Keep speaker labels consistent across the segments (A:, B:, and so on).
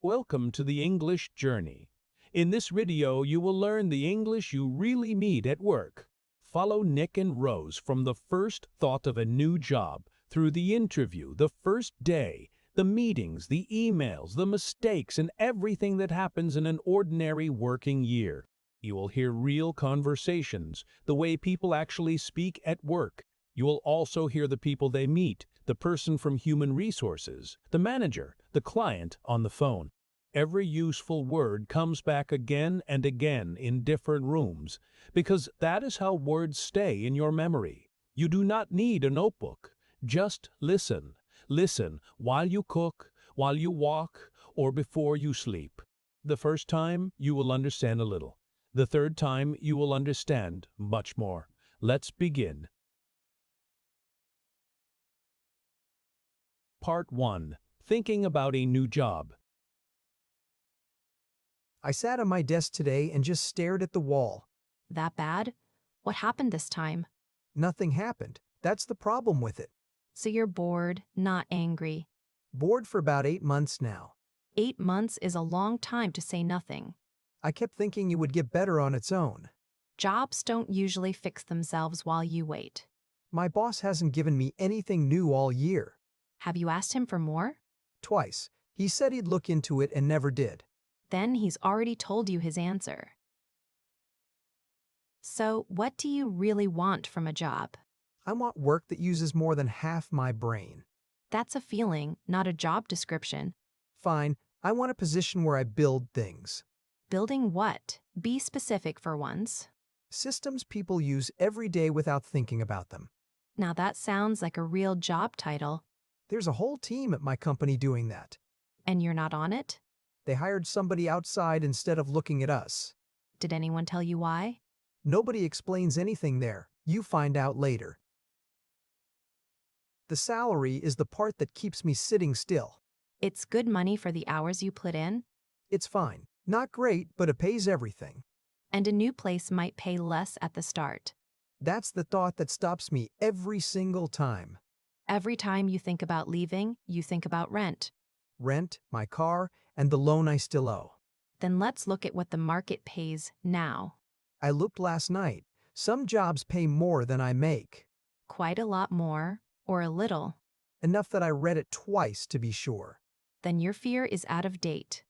A: Welcome to the English Journey. In this video, you will learn the English you really need at work. Follow Nick and Rose from the first thought of a new job, through the interview, the first day, the meetings, the emails, the mistakes, and everything that happens in an ordinary working year. You will hear real conversations, the way people actually speak at work. You will also hear the people they meet, the person from human resources, the manager, the client on the phone. Every useful word comes back again and again in different rooms, because that is how words stay in your memory. You do not need a notebook. Just listen. Listen while you cook, while you walk, or before you sleep. The first time, you will understand a little. The third time, you will understand much more. Let's begin. Part 1. Thinking about a new job.
B: I sat on my desk today and just stared at the wall.
C: That bad? What happened this time?
B: Nothing happened. That's the problem with it.
C: So you're bored, not angry.
B: Bored for about 8 months now.
C: 8 months is a long time to say nothing.
B: I kept thinking it would get better on its own.
C: Jobs don't usually fix themselves while you wait.
B: My boss hasn't given me anything new all year.
C: Have you asked him for more?
B: Twice. He said he'd look into it and never did.
C: Then he's already told you his answer. So, what do you really want from a job?
B: I want work that uses more than half my brain.
C: That's a feeling, not a job description.
B: Fine, I want a position where I build things.
C: Building what? Be specific for once.
B: Systems people use every day without thinking about them.
C: Now that sounds like a real job title.
B: There's a whole team at my company doing that.
C: And you're not on it?
B: They hired somebody outside instead of looking at us.
C: Did anyone tell you why?
B: Nobody explains anything there. You find out later. The salary is the part that keeps me sitting still.
C: It's good money for the hours you put in,
B: It's fine. Not great, but it pays everything.
C: and a new place might pay less at the start.
B: That's the thought that stops me every single time.
C: Every time you think about leaving, you think about rent.
B: Rent, my car, and the loan I still owe.
C: Then let's look at what the market pays now.
B: I looked last night. Some jobs pay more than I make.
C: Quite a lot more, or a little.
B: Enough that I read it twice to be sure.
C: Then your fear is out of date.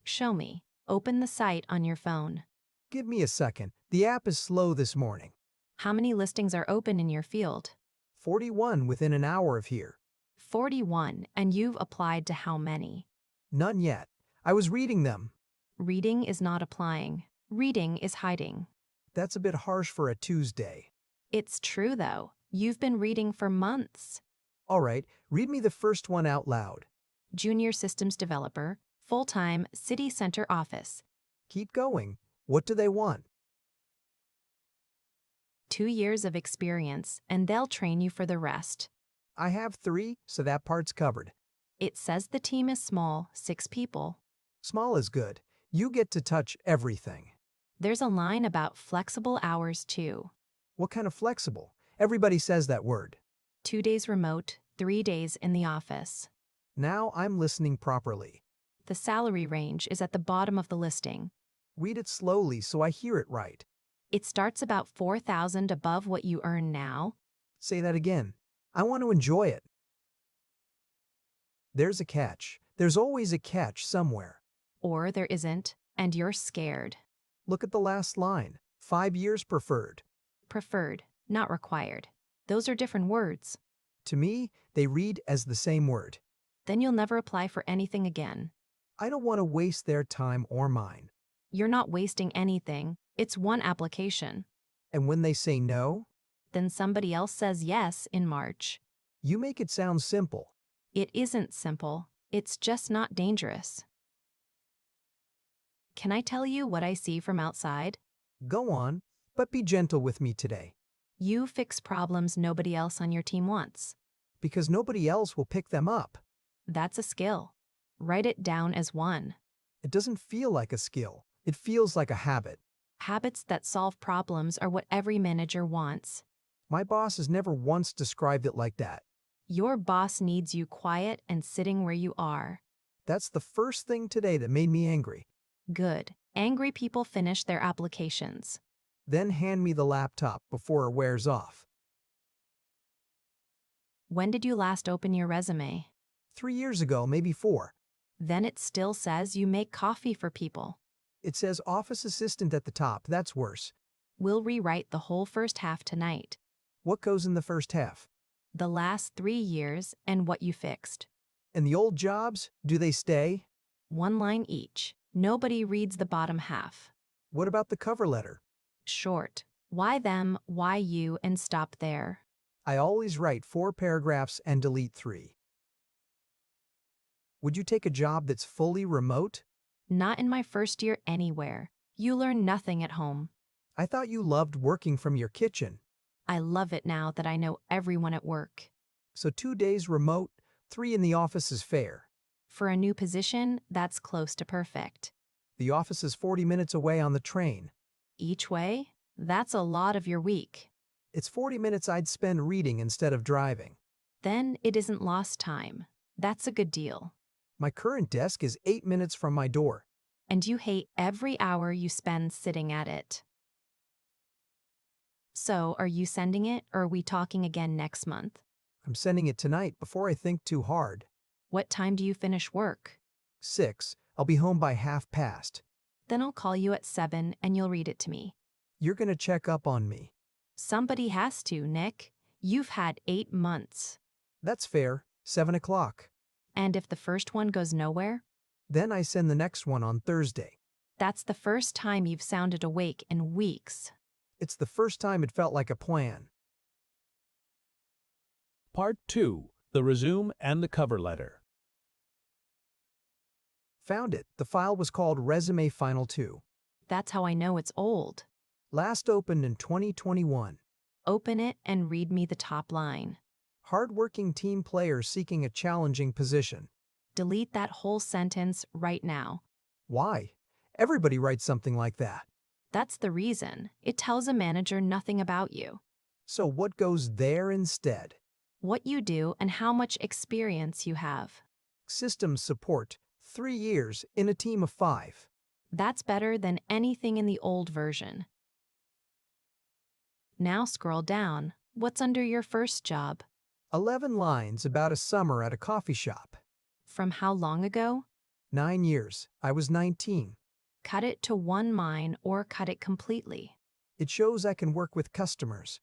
C: Show me. Open the site on your phone.
B: Give me a second. The app is slow this morning.
C: How many listings are open in your field?
B: 41 within an hour of here.
C: 41, and you've applied to how many?
B: None yet. I was reading them.
C: Reading is not applying. Reading is hiding.
B: That's a bit harsh for a Tuesday.
C: It's true, though. You've been reading for months.
B: All right, read me the first one out loud.
C: Junior systems developer, full-time, city center office.
B: Keep going. What do they want?
C: 2 years of experience, and they'll train you for the rest.
B: I have 3, so that part's covered.
C: It says the team is small, 6 people.
B: Small is good. You get to touch everything.
C: There's a line about flexible hours, too.
B: What kind of flexible? Everybody says that word.
C: 2 days remote, 3 days in the office.
B: Now I'm listening properly.
C: The salary range is at the bottom of the listing.
B: Read it slowly so I hear it right.
C: It starts about $4,000 above what you earn now.
B: Say that again. I want to enjoy it. There's a catch. There's always a catch somewhere.
C: Or there isn't, and you're scared.
B: Look at the last line. 5 years preferred.
C: Preferred, not required. Those are different words.
B: To me, they read as the same word.
C: Then you'll never apply for anything again.
B: I don't want to waste their time or mine.
C: You're not wasting anything. It's one application.
B: And when they say no,
C: Then somebody else says yes in March.
B: you make it sound simple.
C: It isn't simple. It's just not dangerous. Can I tell you what I see from outside?
B: Go on, but be gentle with me today,
C: You fix problems nobody else on your team wants.
B: because nobody else will pick them up.
C: That's a skill. Write it down as one.
B: It doesn't feel like a skill. It feels like a habit.
C: Habits that solve problems are what every manager wants.
B: My boss has never once described it like that.
C: Your boss needs you quiet and sitting where you are.
B: That's the first thing today that made me angry.
C: Good. Angry people finish their applications.
B: Then hand me the laptop before it wears off.
C: When did you last open your resume?
B: 3 years ago, maybe 4.
C: Then it still says you make coffee for people.
B: It says office assistant at the top. That's worse.
C: We'll rewrite the whole first half tonight.
B: What goes in the first half?
C: The last 3 years and what you fixed.
B: And the old jobs, do they stay?
C: 1 line each. Nobody reads the bottom half.
B: What about the cover letter?
C: Short. Why them, why you, and stop there.
B: I always write 4 paragraphs and delete 3. Would you take a job that's fully remote?
C: Not in my first year anywhere. You learn nothing at home.
B: I thought you loved working from your kitchen.
C: I love it now that I know everyone at work.
B: So 2 days remote, 3 in the office is fair.
C: For a new position, that's close to perfect.
B: The office is 40 minutes away on the train.
C: Each way? That's a lot of your week.
B: It's 40 minutes I'd spend reading instead of driving.
C: Then it isn't lost time. That's a good deal.
B: My current desk is 8 minutes from my door.
C: And you hate every hour you spend sitting at it. So, are you sending it, or are we talking again next month?
B: I'm sending it tonight before I think too hard.
C: What time do you finish work?
B: 6. I'll be home by past.
C: Then I'll call you at 7 and you'll read it to me.
B: You're gonna check up on me.
C: Somebody has to, Nick. You've had 8 months.
B: That's fair. 7 o'clock.
C: And if the first one goes nowhere?
B: Then I send the next one on Thursday.
C: That's the first time you've sounded awake in weeks.
B: It's the first time it felt like a plan.
A: Part 2. The resume and the cover letter.
B: Found it. The file was called Resume Final 2.
C: That's how I know it's old.
B: Last opened in 2021.
C: Open it and read me the top line.
B: Hardworking team player seeking a challenging position.
C: Delete that whole sentence right now.
B: Why? Everybody writes something like that.
C: That's the reason. It tells a manager nothing about you,
B: So what goes there instead?
C: what you do, and how much experience you have.
B: Systems support. 3 years in a team of 5.
C: That's better than anything in the old version. Now scroll down. What's under your first job?
B: 11 lines about a summer at a coffee shop.
C: From how long ago?
B: 9 years. I was 19.
C: Cut it to 1 line or cut it completely.
B: It shows I can work with customers.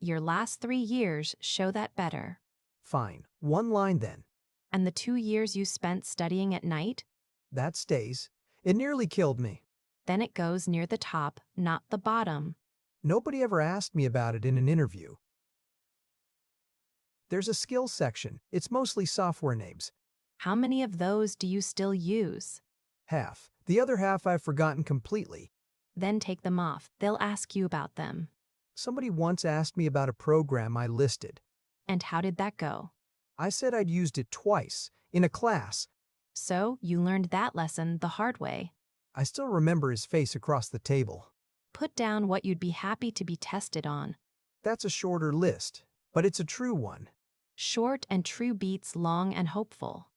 C: Your last 3 years show that better.
B: Fine. 1 line then.
C: And the 2 years you spent studying at night?
B: That stays. It nearly killed me.
C: Then it goes near the top, not the bottom.
B: Nobody ever asked me about it in an interview. There's a skills section. It's mostly software names.
C: How many of those do you still use?
B: Half. The other half I've forgotten completely.
C: Then take them off. They'll ask you about them.
B: Somebody once asked me about a program I listed.
C: And how did that go?
B: I said I'd used it twice, in a class.
C: So, you learned that lesson the hard way.
B: I still remember his face across the table.
C: Put down what you'd be happy to be tested on.
B: That's a shorter list, but it's a true one.
C: Short and true beats long and hopeful.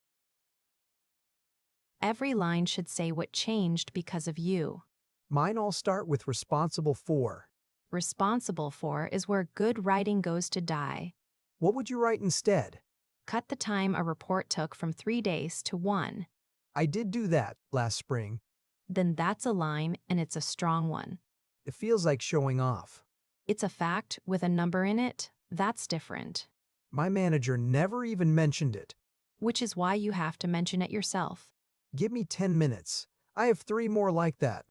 C: Every line should say what changed because of you.
B: Mine all start with responsible for.
C: Responsible for is where good writing goes to die.
B: What would you write instead?
C: Cut the time a report took from 3 days to 1.
B: I did do that last spring.
C: Then that's a line, and it's a strong one.
B: It feels like showing off.
C: It's a fact with a number in it. That's different.
B: My manager never even mentioned it.
C: Which is why you have to mention it yourself.
B: Give me 10 minutes. I have 3 more like that.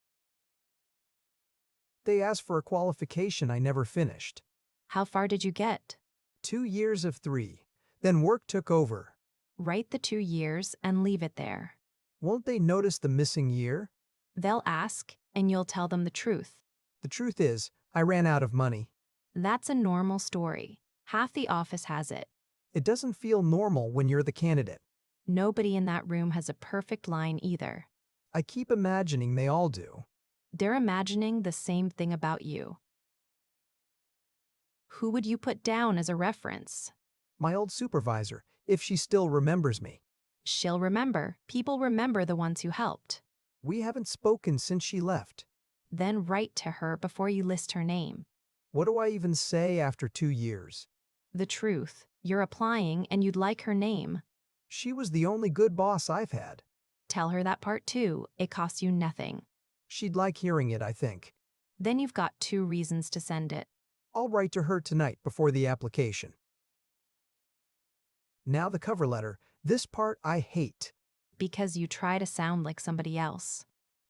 B: They asked for a qualification I never finished.
C: How far did you get?
B: 2 years of 3. Then work took over.
C: Write the 2 years and leave it there.
B: Won't they notice the missing year?
C: They'll ask, and you'll tell them the truth.
B: The truth is, I ran out of money.
C: That's a normal story. Half the office has it.
B: It doesn't feel normal when you're the candidate.
C: Nobody in that room has a perfect line either.
B: I keep imagining they all do.
C: They're imagining the same thing about you. Who would you put down as a reference?
B: My old supervisor, if she still remembers me.
C: She'll remember. People remember the ones who helped.
B: We haven't spoken since she left.
C: Then write to her before you list her name.
B: What do I even say after 2 years?
C: The truth. You're applying and you'd like her name.
B: She was the only good boss I've had.
C: Tell her that part too. It costs you nothing.
B: She'd like hearing it, I think.
C: Then you've got 2 reasons to send it.
B: I'll write to her tonight before the application. Now the cover letter. This part I hate.
C: Because you try to sound like somebody else.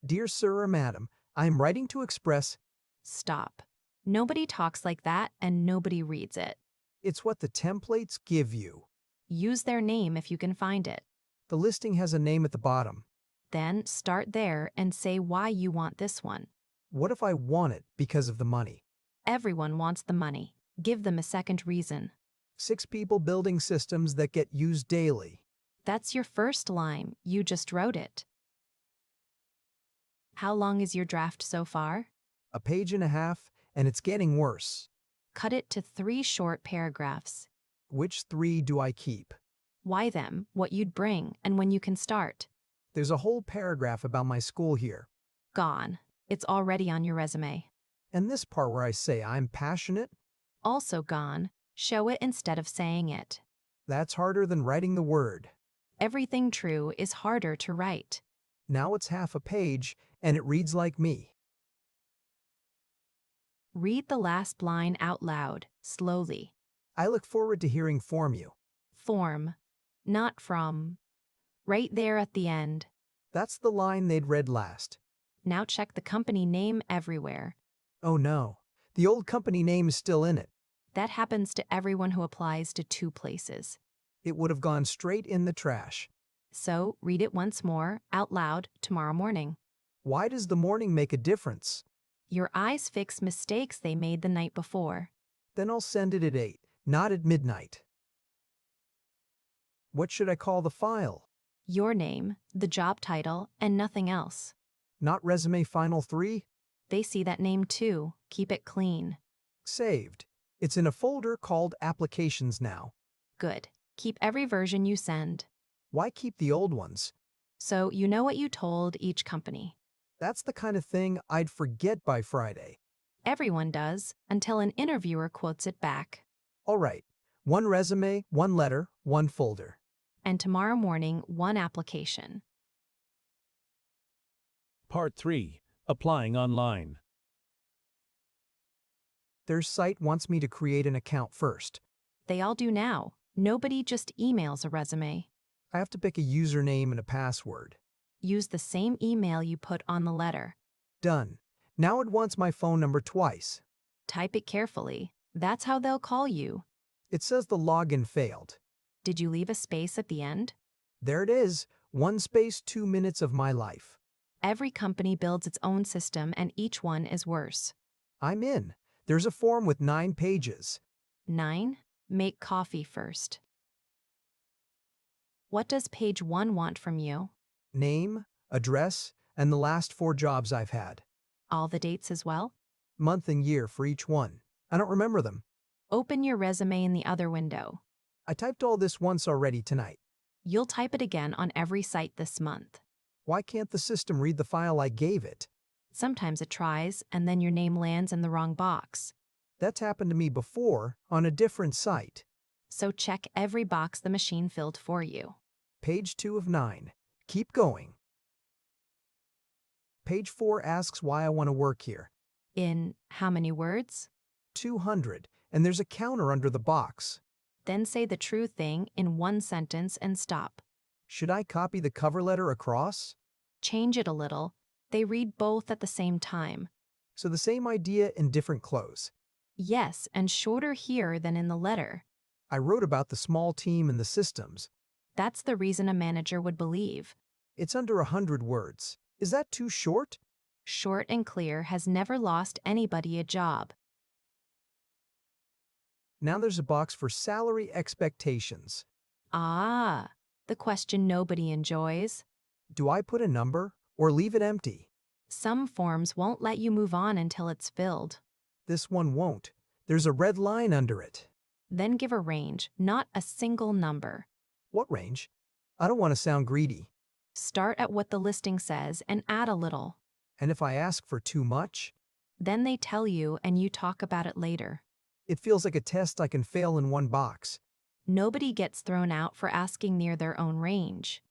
B: Dear Sir or Madam, I am writing to express.
C: Stop. Nobody talks like that and nobody reads it.
B: It's what the templates give you.
C: Use their name if you can find it.
B: The listing has a name at the bottom.
C: Then start there and say why you want this one.
B: What if I want it because of the money?
C: Everyone wants the money. Give them a second reason.
B: 6 people building systems that get used daily.
C: That's your first line. You just wrote it. How long is your draft so far?
B: A page and a half, and it's getting worse.
C: Cut it to 3 short paragraphs.
B: Which 3 do I keep?
C: Why them, what you'd bring, and when you can start.
B: There's a whole paragraph about my school here.
C: Gone. It's already on your resume.
B: And this part where I say I'm passionate?
C: Also gone. Show it instead of saying it.
B: That's harder than writing the word.
C: Everything true is harder to write.
B: Now it's half a page, and it reads like me.
C: Read the last line out loud, slowly.
B: I look forward to hearing from you.
C: Form, not from. Right there at the end.
B: That's the line they'd read last.
C: Now check the company name everywhere.
B: Oh no, the old company name is still in it.
C: That happens to everyone who applies to 2 places.
B: It would have gone straight in the trash.
C: So read it once more, out loud, tomorrow morning.
B: Why does the morning make a difference?
C: Your eyes fix mistakes they made the night before.
B: Then I'll send it at 8, not at midnight. What should I call the file?
C: Your name, the job title, and nothing else.
B: Not resume final 3?
C: They see that name too. Keep it clean.
B: Saved. It's in a folder called Applications now.
C: Good. Keep every version you send.
B: Why keep the old ones?
C: So you know what you told each company.
B: That's the kind of thing I'd forget by Friday.
C: Everyone does, until an interviewer quotes it back.
B: All right. 1 resume, 1 letter, 1 folder.
C: And tomorrow morning, 1 application.
A: Part 3. Applying online.
B: Their site wants me to create an account first.
C: They all do now. Nobody just emails a resume.
B: I have to pick a username and a password.
C: Use the same email you put on the letter.
B: Done. Now it wants my phone number twice.
C: Type it carefully. That's how they'll call you.
B: It says the login failed.
C: Did you leave a space at the end?
B: There it is. 1 space 2 minutes of my life.
C: Every company builds its own system and each one is worse.
B: I'm in. There's a form with 9 pages.
C: 9. Make coffee first. What does page 1 want from you?
B: Name, address, and the last 4 jobs I've had.
C: All the dates as well?
B: Month and year for each one. I don't remember them.
C: Open your resume in the other window.
B: I typed all this once already tonight.
C: You'll type it again on every site this month.
B: Why can't the system read the file I gave it?
C: Sometimes it tries, and then your name lands in the wrong box.
B: That's happened to me before on a different site.
C: So check every box the machine filled for you.
B: Page 2 of 9. Keep going. Page 4 asks why I want to work here.
C: In how many words?
B: 200, and there's a counter under the box.
C: Then say the true thing in 1 sentence and stop.
B: Should I copy the cover letter across?
C: Change it a little. They read both at the same time.
B: So the same idea in different clothes.
C: Yes, and shorter here than in the letter.
B: I wrote about the small team and the systems.
C: That's the reason a manager would believe.
B: It's under 100 words. Is that too short?
C: Short and clear has never lost anybody a job.
B: Now there's a box for salary expectations.
C: Ah, the question nobody enjoys.
B: Do I put a number or leave it empty?
C: Some forms won't let you move on until it's filled.
B: This one won't. There's a red line under it.
C: Then give a range, not a single number.
B: What range? I don't want to sound greedy.
C: Start at what the listing says and add a little.
B: And if I ask for too much,
C: Then they tell you and you talk about it later.
B: it feels like a test I can fail in one box.
C: Nobody gets thrown out for asking near their own range.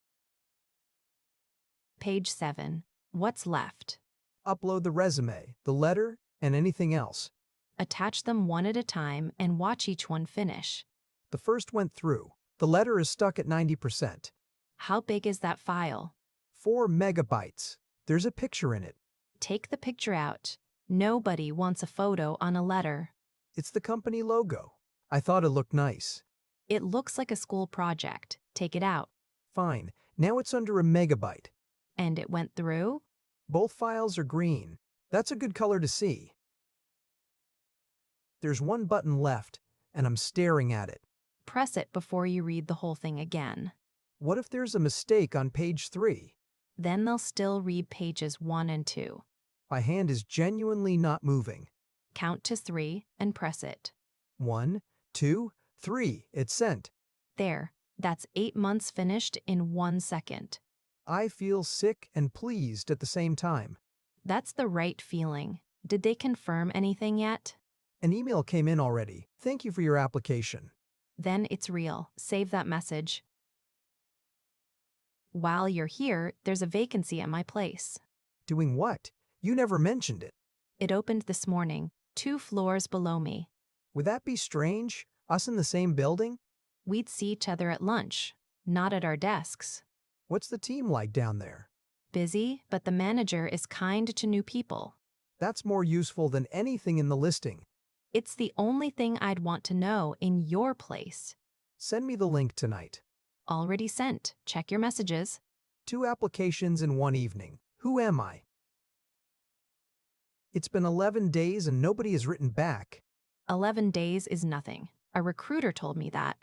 C: Page 7. What's left?
B: Upload the resume, the letter, and anything else.
C: Attach them one at a time and watch each one finish.
B: The first went through. The letter is stuck at 90%.
C: How big is that file?
B: 4 megabytes. There's a picture in it.
C: Take the picture out. Nobody wants a photo on a letter.
B: It's the company logo. I thought it looked nice.
C: It looks like a school project. Take it out.
B: Fine. Now it's under a megabyte.
C: And it went through?
B: Both files are green. That's a good color to see. There's one button left, and I'm staring at it.
C: Press it before you read the whole thing again.
B: What if there's a mistake on page 3?
C: Then they'll still read pages 1 and 2.
B: My hand is genuinely not moving.
C: Count to 3 and press it.
B: 1, 2, 3. It's sent.
C: There, that's 8 months finished in 1 second.
B: I feel sick and pleased at the same time.
C: That's the right feeling. Did they confirm anything yet?
B: An email came in already. Thank you for your application.
C: Then it's real. Save that message. While you're here, there's a vacancy at my place.
B: Doing what? You never mentioned it.
C: It opened this morning, 2 floors below me.
B: Would that be strange? Us in the same building?
C: We'd see each other at lunch, not at our desks.
B: What's the team like down there?
C: Busy, but the manager is kind to new people.
B: That's more useful than anything in the listing.
C: It's the only thing I'd want to know in your place.
B: Send me the link tonight.
C: Already sent. Check your messages.
B: 2 applications in 1 evening. Who am I? It's been 11 days and nobody has written back.
C: 11 days is nothing. A recruiter told me that.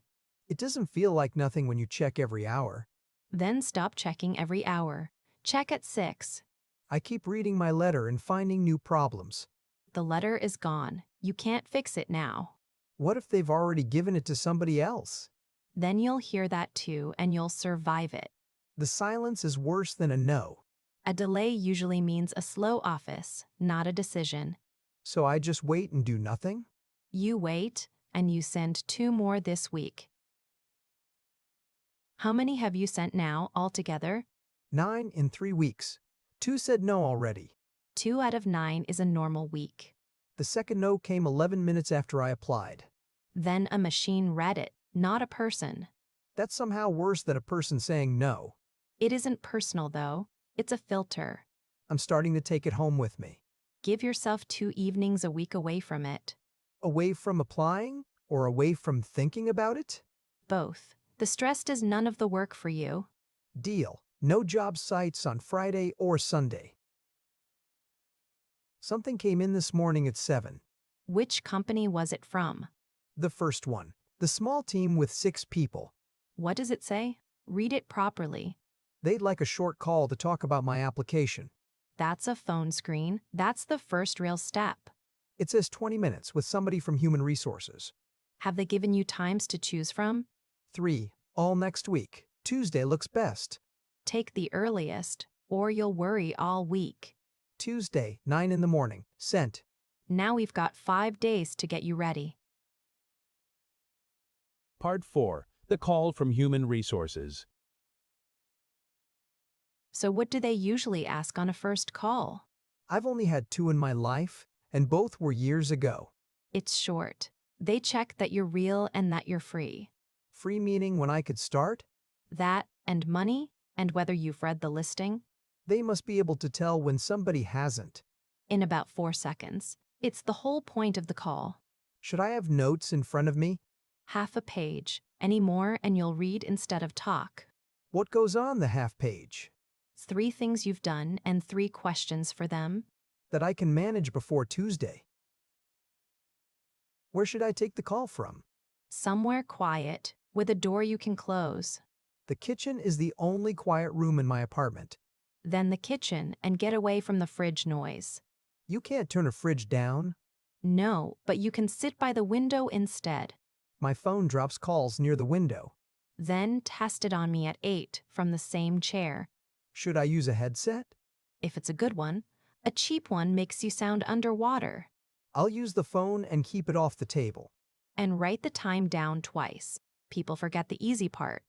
B: It doesn't feel like nothing when you check every hour.
C: Then stop checking every hour. Check at 6.
B: I keep reading my letter and finding new problems.
C: The letter is gone. You can't fix it now.
B: What if they've already given it to somebody else?
C: Then you'll hear that too, and you'll survive it.
B: The silence is worse than a no.
C: A delay usually means a slow office, not a decision.
B: So I just wait and do nothing?
C: You wait, and you send 2 more this week. How many have you sent now altogether?
B: 9 in 3 weeks. 2 said no already.
C: 2 out of 9 is a normal week.
B: The second no came 11 minutes after I applied.
C: Then a machine read it, not a person.
B: That's somehow worse than a person saying no.
C: It isn't personal, though. It's a filter.
B: I'm starting to take it home with me.
C: Give yourself 2 evenings a week away from it.
B: Away from applying or away from thinking about it?
C: Both. The stress does none of the work for you.
B: Deal. No job sites on Friday or Sunday. Something came in this morning at 7.
C: Which company was it from?
B: The first one. The small team with 6 people.
C: What does it say? Read it properly.
B: They'd like a short call to talk about my application.
C: That's a phone screen. That's the first real step.
B: It says 20 minutes with somebody from Human Resources.
C: Have they given you times to choose from?
B: 3. All next week. Tuesday looks best.
C: Take the earliest, or you'll worry all week.
B: Tuesday, 9 in the morning. Sent.
C: Now we've got 5 days to get you ready.
A: Part 4. The call from Human Resources.
C: So what do they usually ask on a first call?
B: I've only had 2 in my life, and both were years ago.
C: It's short. They check that you're real and that you're free.
B: Free meaning when I could start?
C: That, and money, and whether you've read the listing.
B: They must be able to tell when somebody hasn't.
C: In about 4 seconds. It's the whole point of the call.
B: Should I have notes in front of me?
C: Half a page. Any more and you'll read instead of talk.
B: What goes on the half page?
C: 3 things you've done and 3 questions for them.
B: That I can manage before Tuesday. Where should I take the call from?
C: Somewhere quiet, with a door you can close.
B: The kitchen is the only quiet room in my apartment.
C: Then the kitchen and get away from the fridge noise.
B: You can't turn a fridge down.
C: No, but you can sit by the window instead.
B: My phone drops calls near the window.
C: then test it on me at 8 from the same chair.
B: Should I use a headset?
C: If it's a good one, a cheap one makes you sound underwater.
B: I'll use the phone and keep it off the table.
C: And write the time down twice. People forget the easy part.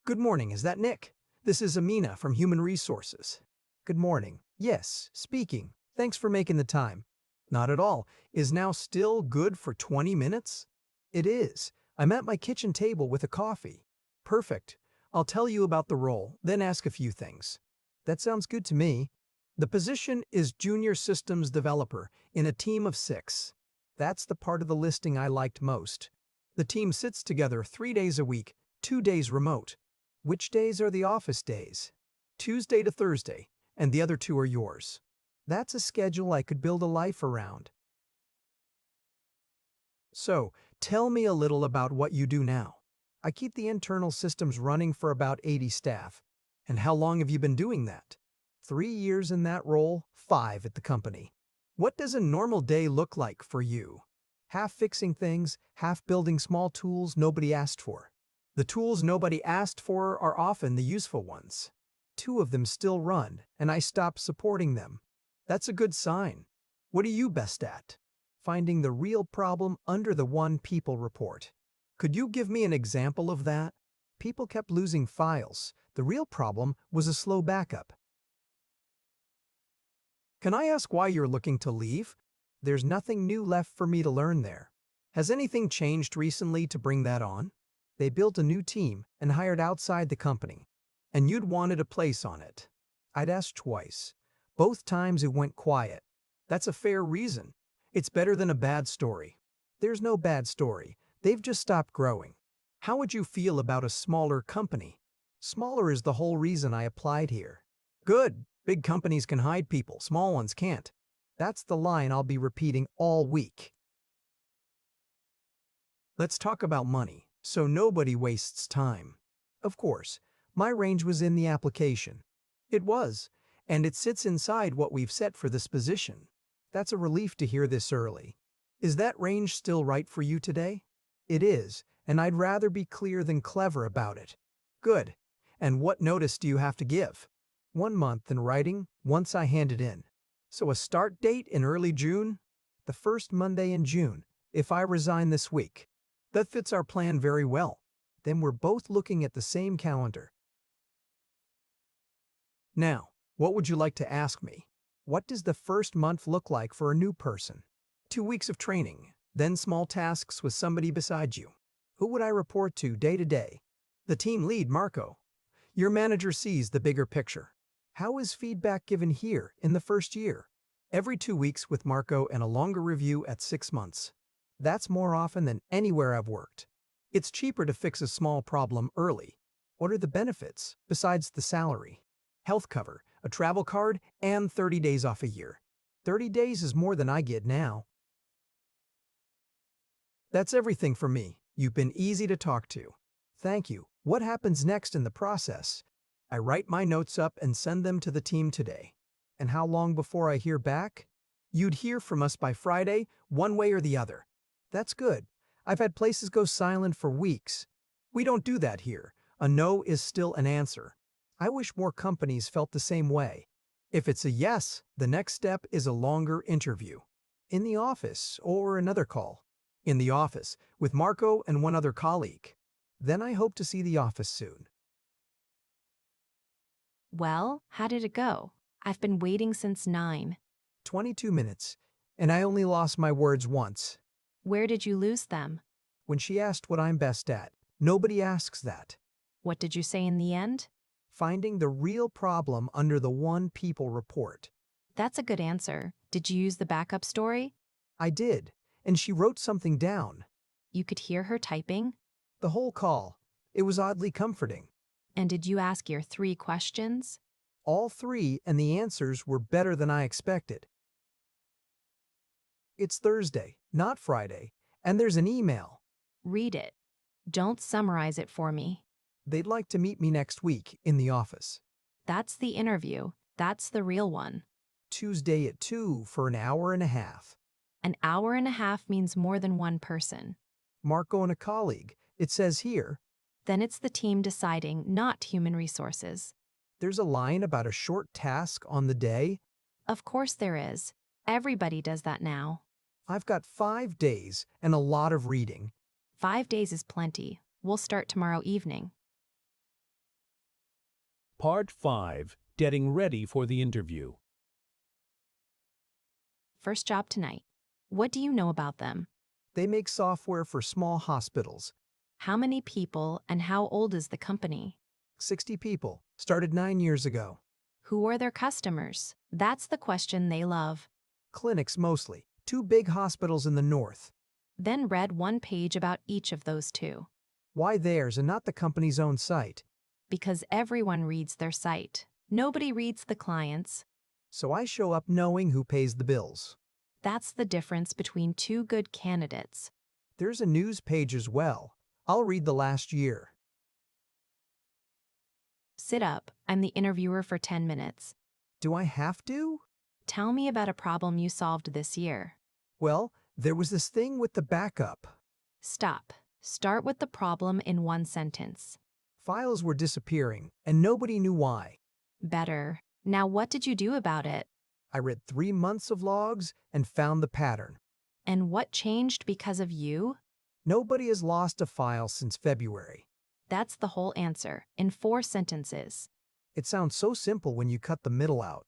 B: Good morning, is that Nick? This is Amina from Human Resources. Good morning. Yes, speaking. Thanks for making the time. Not at all. Is now still good for 20 minutes? It is. I'm at my kitchen table with a coffee. Perfect. I'll tell you about the role, then ask a few things. That sounds good to me. The position is Junior Systems Developer in a team of 6. That's the part of the listing I liked most. The team sits together 3 days a week, 2 days remote. Which days are the office days? Tuesday to Thursday, and the other 2 are yours. That's a schedule I could build a life around. So, tell me a little about what you do now. I keep the internal systems running for about 80 staff. And how long have you been doing that? 3 years in that role, 5 at the company. What does a normal day look like for you? Half fixing things, half building small tools nobody asked for. The tools nobody asked for are often the useful ones. 2 of them still run, and I stopped supporting them. That's a good sign. What are you best at? Finding the real problem under the one people report. Could you give me an example of that? People kept losing files. The real problem was a slow backup. Can I ask why you're looking to leave? There's nothing new left for me to learn there. Has anything changed recently to bring that on? They built a new team and hired outside the company, and you'd wanted a place on it. I'd asked twice. Both times it went quiet. That's a fair reason. It's better than a bad story. There's no bad story. They've just stopped growing. How would you feel about a smaller company? Smaller is the whole reason I applied here. Good. Big companies can hide people, small ones can't. That's the line I'll be repeating all week. Let's talk about money, so nobody wastes time. Of course, my range was in the application. It was, and it sits inside what we've set for this position. That's a relief to hear this early. Is that range still right for you today? It is, and I'd rather be clear than clever about it. Good. And what notice do you have to give? 1 month in writing once I hand it in. So a start date in early June? The first Monday in June, if I resign this week. That fits our plan very well. Then we're both looking at the same calendar. Now, what would you like to ask me? What does the first month look like for a new person? 2 weeks of training, then small tasks with somebody beside you. Who would I report to day to day? The team lead, Marco. Your manager sees the bigger picture. How is feedback given here in the first year? Every 2 weeks with Marco and a longer review at 6 months. That's more often than anywhere I've worked. It's cheaper to fix a small problem early. What are the benefits besides the salary? Health cover, a travel card, and 30 days off a year. 30 days is more than I get now. That's everything for me. You've been easy to talk to. Thank you. What happens next in the process? I write my notes up and send them to the team today. And how long before I hear back? You'd hear from us by Friday, one way or the other. That's good. I've had places go silent for weeks. We don't do that here. A no is still an answer. I wish more companies felt the same way. If it's a yes, the next step is a longer interview. In the office or another call. In the office, with Marco and one other colleague. Then I hope to see the office soon.
C: Well, how did it go? I've been waiting since 9.
B: 22 minutes, and I only lost my words once.
C: Where did you lose them?
B: When she asked what I'm best at, nobody asks that.
C: What did you say in the end?
B: Finding the real problem under the one people report.
C: That's a good answer. Did you use the backup story?
B: I did, and she wrote something down.
C: You could hear her typing?
B: The whole call. It was oddly comforting.
C: And did you ask your 3 questions?
B: All 3, and the answers were better than I expected. It's Thursday, not Friday, and there's an email.
C: Read it. Don't summarize it for me.
B: They'd like to meet me next week in the office.
C: That's the interview. That's the real one.
B: Tuesday at 2 for an hour and a half.
C: An hour and a half means more than one person.
B: Marco and a colleague, It says here,
C: Then it's the team deciding, not human resources.
B: there's a line about a short task on the day.
C: Of course there is. Everybody does that now.
B: I've got 5 days and a lot of reading.
C: 5 days is plenty. We'll start tomorrow evening.
A: Part 5. Getting ready for the interview.
C: First job tonight. What do you know about them?
B: They make software for small hospitals.
C: How many people and how old is the company?
B: 60 people. Started 9 years ago.
C: Who are their customers? That's the question they love.
B: Clinics mostly. 2 big hospitals in the north.
C: Then read one page about each of those two.
B: Why theirs and not the company's own site?
C: Because everyone reads their site. Nobody reads the clients.
B: So I show up knowing who pays the bills.
C: That's the difference between two good candidates.
B: There's a news page as well. I'll read the last year.
C: Sit up. I'm the interviewer for 10 minutes.
B: Do I have to?
C: Tell me about a problem you solved this year.
B: Well, there was this thing with the backup.
C: Stop. Start with the problem in one sentence.
B: Files were disappearing, and nobody knew why.
C: Better. Now what did you do about it?
B: I read 3 months of logs and found the pattern.
C: And what changed because of you?
B: Nobody has lost a file since February.
C: That's the whole answer, in 4 sentences.
B: It sounds so simple when you cut the middle out.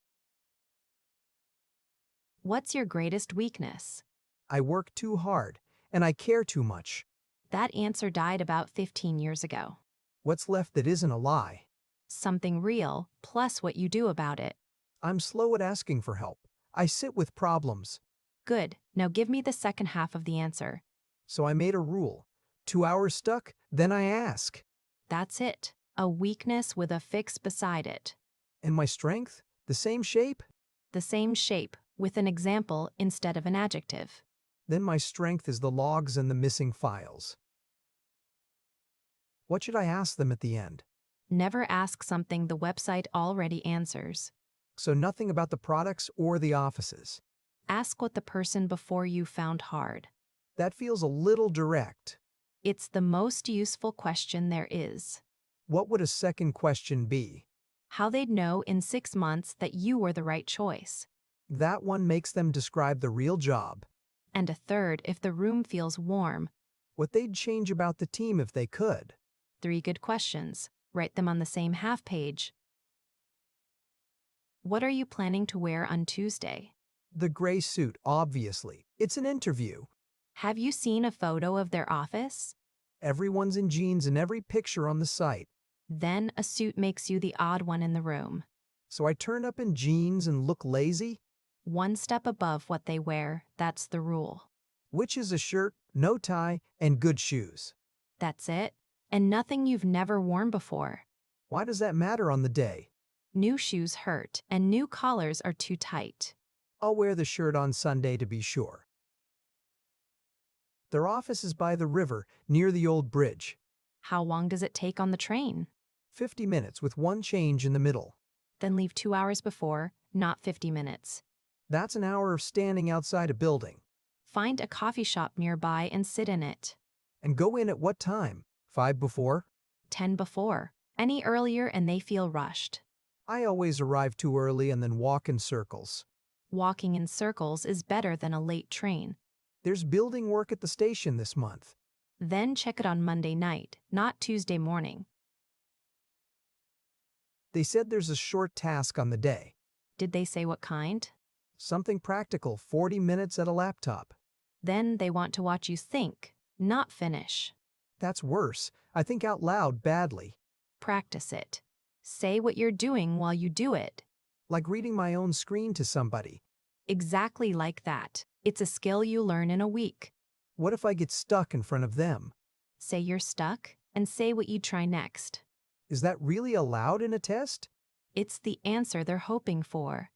C: What's your greatest weakness?
B: I work too hard, and I care too much.
C: That answer died about 15 years ago.
B: What's left that isn't a lie?
C: Something real, plus what you do about it.
B: I'm slow at asking for help. I sit with problems.
C: Good. Now give me the second half of the answer.
B: So I made a rule. 2 hours stuck, then I ask.
C: That's it. A weakness with a fix beside it.
B: And my strength? The same shape?
C: The same shape, with an example instead of an adjective.
B: Then my strength is the logs and the missing files. What should I ask them at the end?
C: Never ask something the website already answers.
B: So nothing about the products or the offices.
C: Ask what the person before you found hard.
B: That feels a little direct.
C: It's the most useful question there is.
B: What would a second question be?
C: How they'd know in 6 months that you were the right choice.
B: That one makes them describe the real job.
C: And a third if the room feels warm.
B: What they'd change about the team if they could.
C: 3 good questions. Write them on the same half page. What are you planning to wear on Tuesday?
B: The gray suit, obviously. It's an interview.
C: Have you seen a photo of their office?
B: Everyone's in jeans in every picture on the site.
C: Then a suit makes you the odd one in the room.
B: So I turn up in jeans and look lazy?
C: One step above what they wear, that's the rule.
B: Which is a shirt, no tie, and good shoes.
C: That's it, and nothing you've never worn before.
B: Why does that matter on the day?
C: New shoes hurt, and new collars are too tight.
B: I'll wear the shirt on Sunday to be sure. Their office is by the river, near the old bridge.
C: How long does it take on the train?
B: 50 minutes with one change in the middle.
C: Then leave 2 hours before, not 50 minutes.
B: That's an hour of standing outside a building.
C: Find a coffee shop nearby and sit in it.
B: And go in at what time? 5 before?
C: 10 before. Any earlier and they feel rushed.
B: I always arrive too early and then walk in circles.
C: Walking in circles is better than a late train.
B: There's building work at the station this month.
C: Then check it on Monday night, not Tuesday morning.
B: They said there's a short task on the day.
C: Did they say what kind?
B: Something practical, 40 minutes at a laptop.
C: Then they want to watch you think, not finish.
B: That's worse. I think out loud badly.
C: Practice it. Say what you're doing while you do it.
B: Like reading my own screen to somebody.
C: Exactly like that. It's a skill you learn in a week.
B: What if I get stuck in front of them?
C: Say you're stuck, and say what you'd try next.
B: Is that really allowed in a test?
C: It's the answer they're hoping for.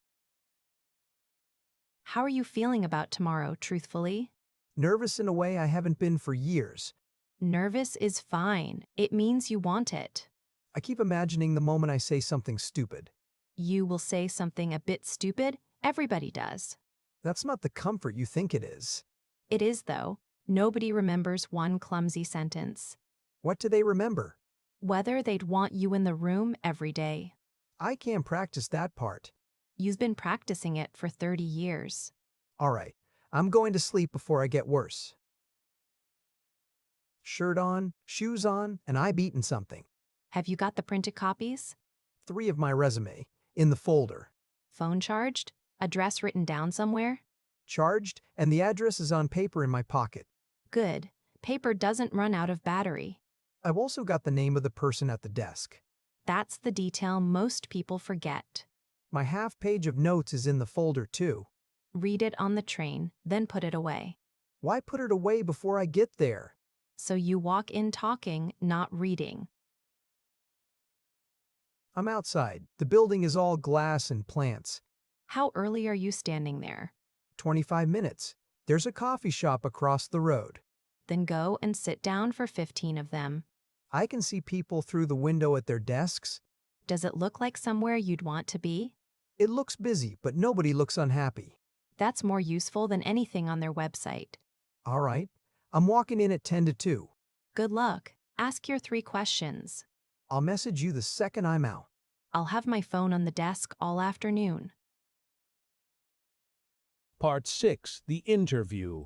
C: How are you feeling about tomorrow, truthfully?
B: Nervous in a way I haven't been for years.
C: Nervous is fine. It means you want it.
B: I keep imagining the moment I say something stupid.
C: You will say something a bit stupid. Everybody does.
B: That's not the comfort you think it is.
C: It is, though. Nobody remembers one clumsy sentence.
B: What do they remember?
C: Whether they'd want you in the room every day.
B: I can't practice that part.
C: You've been practicing it for 30 years.
B: All right, I'm going to sleep before I get worse. Shirt on, shoes on, and I've eaten something.
C: Have you got the printed copies?
B: 3 of my resume, in the folder.
C: Phone charged? Address written down somewhere?
B: Charged, and the address is on paper in my pocket.
C: Good. Paper doesn't run out of battery.
B: I've also got the name of the person at the desk.
C: That's the detail most people forget.
B: My half page of notes is in the folder too.
C: Read it on the train, then put it away.
B: Why put it away before I get there?
C: So you walk in talking, not reading.
B: I'm outside. The building is all glass and plants.
C: How early are you standing there?
B: 25 minutes. There's a coffee shop across the road.
C: Then go and sit down for 15 of them.
B: I can see people through the window at their desks.
C: Does it look like somewhere you'd want to be?
B: It looks busy, but nobody looks unhappy.
C: That's more useful than anything on their website.
B: All right. I'm walking in at 10 to 2.
C: Good luck. Ask your 3 questions.
B: I'll message you the second I'm out.
C: I'll have my phone on the desk all afternoon.
A: Part 6. The Interview.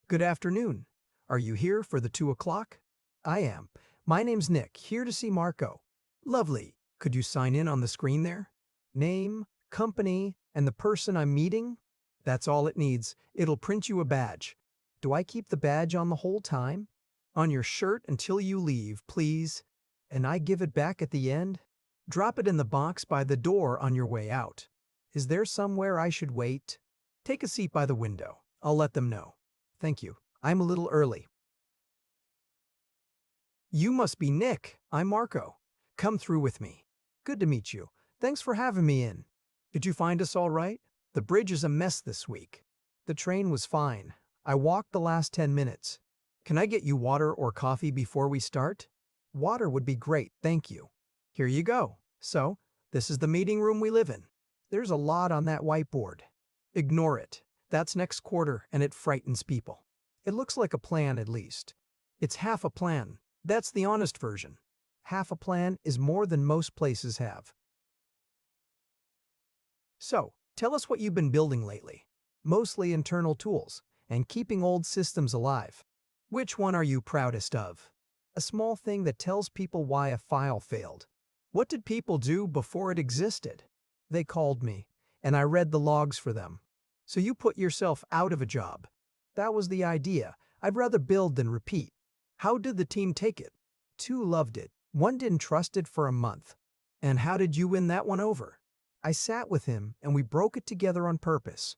B: Good afternoon. Are you here for the 2 o'clock? I am. My name's Nick, here to see Marco. Lovely. Could you sign in on the screen there? Name, company, and the person I'm meeting? That's all it needs. It'll print you a badge. Do I keep the badge on the whole time? On your shirt until you leave, please. And I give it back at the end? Drop it in the box by the door on your way out. Is there somewhere I should wait? Take a seat by the window. I'll let them know. Thank you. I'm a little early. You must be Nick. I'm Marco. Come through with me. Good to meet you. Thanks for having me in. Did you find us all right? The bridge is a mess this week. The train was fine. I walked the last 10 minutes. Can I get you water or coffee before we start? Water would be great, thank you. Here you go. So, this is the meeting room we live in. There's a lot on that whiteboard. Ignore it. That's next quarter and it frightens people. It looks like a plan at least. It's half a plan. That's the honest version. Half a plan is more than most places have. So, tell us what you've been building lately. Mostly internal tools and keeping old systems alive. Which one are you proudest of? A small thing that tells people why a file failed. What did people do before it existed? They called me, and I read the logs for them. So you put yourself out of a job. That was the idea. I'd rather build than repeat. How did the team take it? 2 loved it. 1 didn't trust it for a month. And how did you win that one over? I sat with him, and we broke it together on purpose.